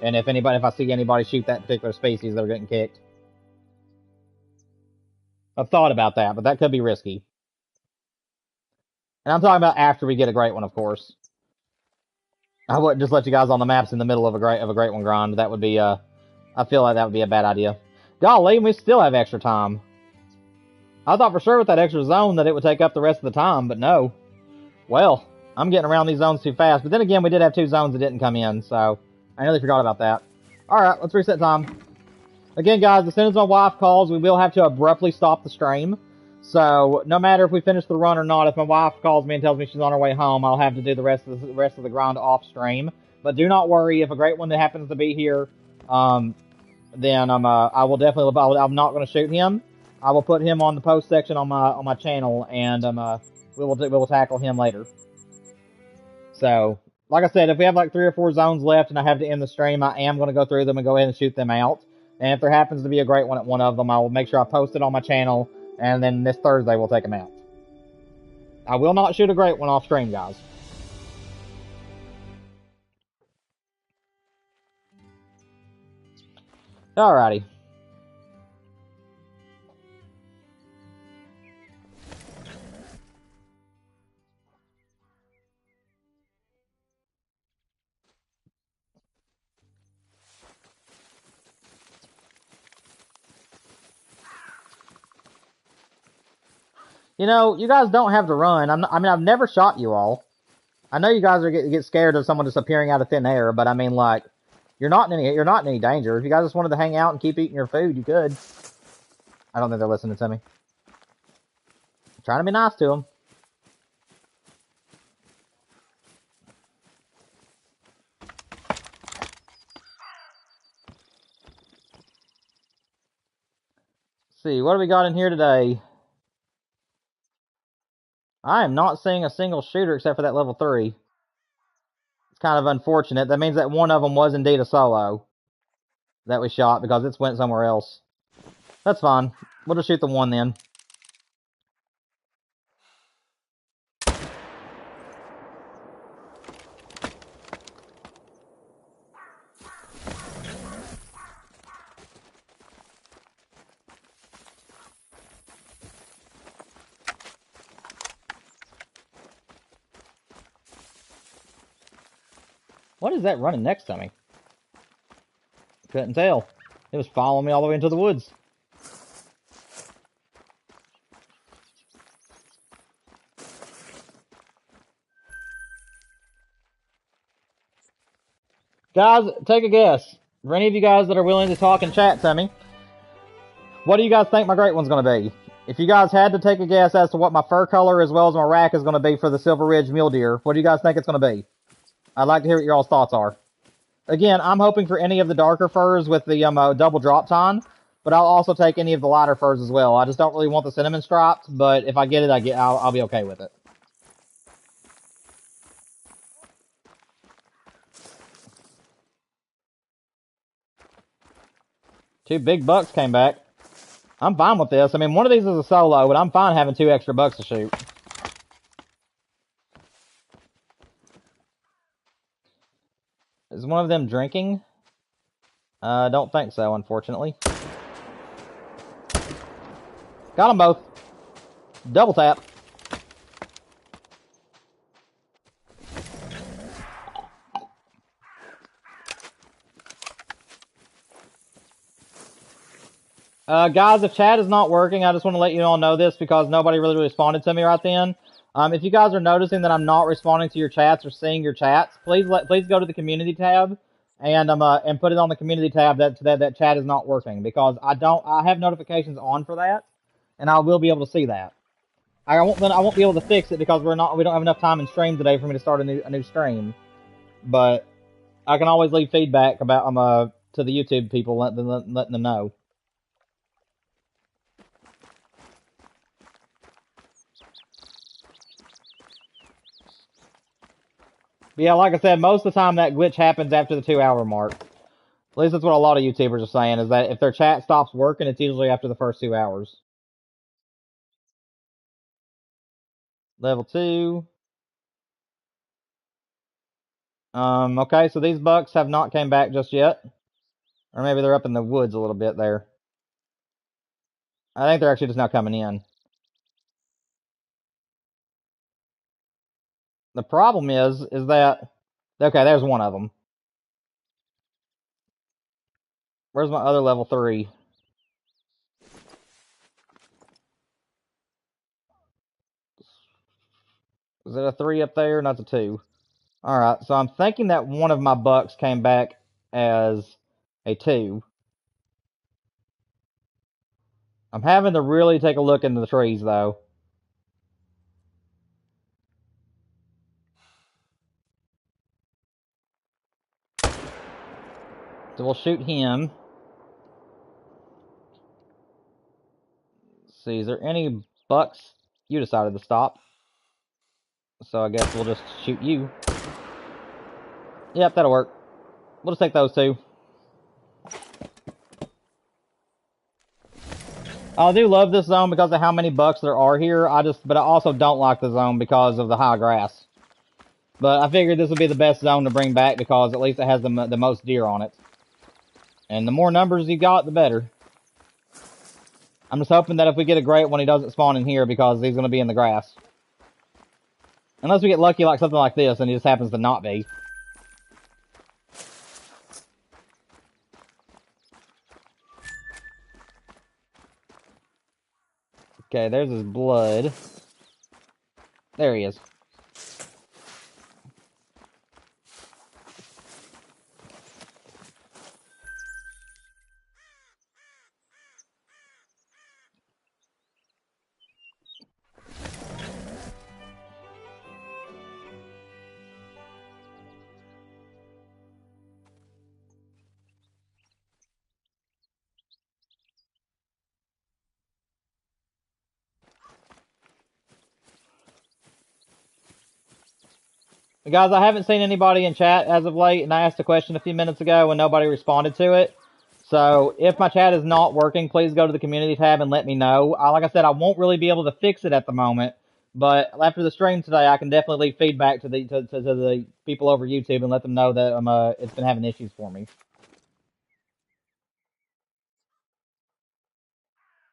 A: And if I see anybody shoot that particular species, they're getting kicked. I've thought about that, but that could be risky. And I'm talking about after we get a great one, of course. I wouldn't just let you guys on the maps in the middle of a great one grind. That would be I feel like that would be a bad idea. Golly, we still have extra time. I thought for sure with that extra zone that it would take up the rest of the time, but no. Well, I'm getting around these zones too fast. But then again, we did have 2 zones that didn't come in, so I nearly forgot about that. Alright, let's reset time. Again, guys, as soon as my wife calls, we will have to abruptly stop the stream. So, no matter if we finish the run or not, if my wife calls me and tells me she's on her way home, I'll have to do the rest of the grind off stream. But do not worry, if a great one that happens to be here, then I will definitely. I'm not going to shoot him. I will put him on the post section on my channel, and we will tackle him later. So, like I said, if we have like 3 or 4 zones left, and I have to end the stream, I am going to go through them and go ahead and shoot them out. And if there happens to be a great one at one of them, I will make sure I post it on my channel, and then this Thursday we'll take them out. I will not shoot a great one off stream, guys. Alrighty. You know, you guys don't have to run. I've never shot you all. I know you guys get scared of someone just appearing out of thin air, but I mean, like, you're not in any danger. If you guys just wanted to hang out and keep eating your food, you could. I don't think they're listening to me. I'm trying to be nice to them. Let's see, what do we got in here today? I am not seeing a single shooter except for that level 3. It's kind of unfortunate. That means that one of them was indeed a solo that we shot because it's went somewhere else. That's fine. We'll just shoot the one then. What is that running next to me? Couldn't tell. It was following me all the way into the woods. Guys, take a guess. For any of you guys that are willing to talk and chat to me, what do you guys think my great one's going to be? If you guys had to take a guess as to what my fur color as well as my rack is going to be for the Silver Ridge Mule Deer, what do you guys think it's going to be? I'd like to hear what your all's thoughts are. Again, I'm hoping for any of the darker furs with the double drop tine, but I'll also take any of the lighter furs as well. I just don't really want the cinnamon stripes, but if I get it, I'll be okay with it. Two big bucks came back. I'm fine with this. I mean, one of these is a solo, but I'm fine having 2 extra bucks to shoot. Is one of them drinking? I don't think so, unfortunately. Got them both. Double tap. Guys, if chat is not working, I just want to let you all know this because nobody really responded to me right then. If you guys are noticing that I'm not responding to your chats or seeing your chats, please go to the community tab and put it on the community tab that chat is not working because I have notifications on for that, and I will be able to see that. I won't be able to fix it because we don't have enough time in stream today for me to start a new stream, but I can always leave feedback about to the YouTube people letting them know. But yeah, like I said, most of the time that glitch happens after the 2-hour mark. At least that's what a lot of YouTubers are saying, is that if their chat stops working, it's usually after the first 2 hours. Level 2. Okay, so these bucks have not came back just yet. Or maybe they're up in the woods a little bit there. I think they're actually just now coming in. The problem is that... Okay, there's one of them. Where's my other level 3? Is it a 3 up there? Not a 2. Alright, so I'm thinking that one of my bucks came back as a 2. I'm having to really take a look into the trees, though. So we'll shoot him. Let's see, is there any bucks? You decided to stop. So I guess we'll just shoot you. Yep, that'll work. We'll just take those 2. I do love this zone because of how many bucks there are here. But I also don't like the zone because of the high grass. But I figured this would be the best zone to bring back because at least it has the most deer on it. And the more numbers you got, the better. I'm just hoping that if we get a great one, he doesn't spawn in here because he's going to be in the grass. Unless we get lucky like something like this and he just happens to not be. Okay, there's his blood. There he is. Guys, I haven't seen anybody in chat as of late, and I asked a question a few minutes ago and nobody responded to it. So if my chat is not working, please go to the community tab and let me know. Like I said, I won't really be able to fix it at the moment, but after the stream today, I can definitely leave feedback to the people over YouTube and let them know that it's been having issues for me.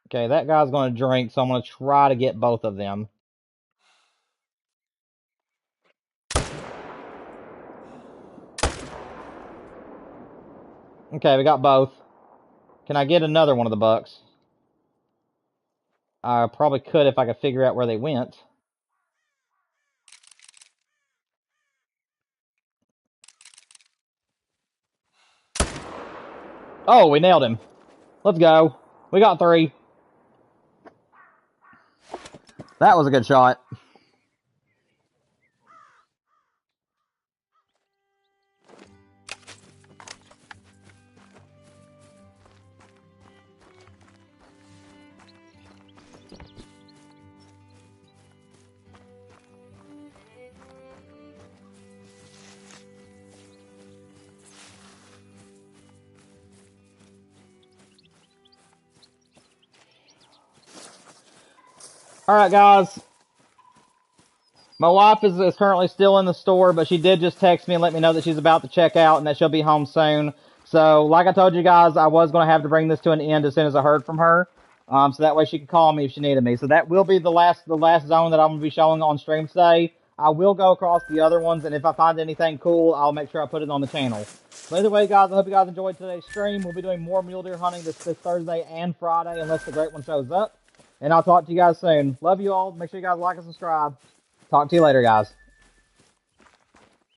A: Okay, that guy's going to drink, so I'm going to try to get both of them. Okay, we got both. Can I get another one of the bucks? I probably could if I could figure out where they went. Oh, we nailed him. Let's go. We got 3. That was a good shot. Alright, guys. My wife is currently still in the store, but she did just text me and let me know that she's about to check out and that she'll be home soon. So, like I told you guys, I was going to have to bring this to an end as soon as I heard from her. So that way she could call me if she needed me. So that will be the last zone that I'm going to be showing on stream today. I will go across the other ones, and if I find anything cool, I'll make sure I put it on the channel. But either way, guys, I hope you guys enjoyed today's stream. We'll be doing more mule deer hunting this Thursday and Friday, unless the great one shows up. And I'll talk to you guys soon. Love you all. Make sure you guys like and subscribe. Talk to you later, guys.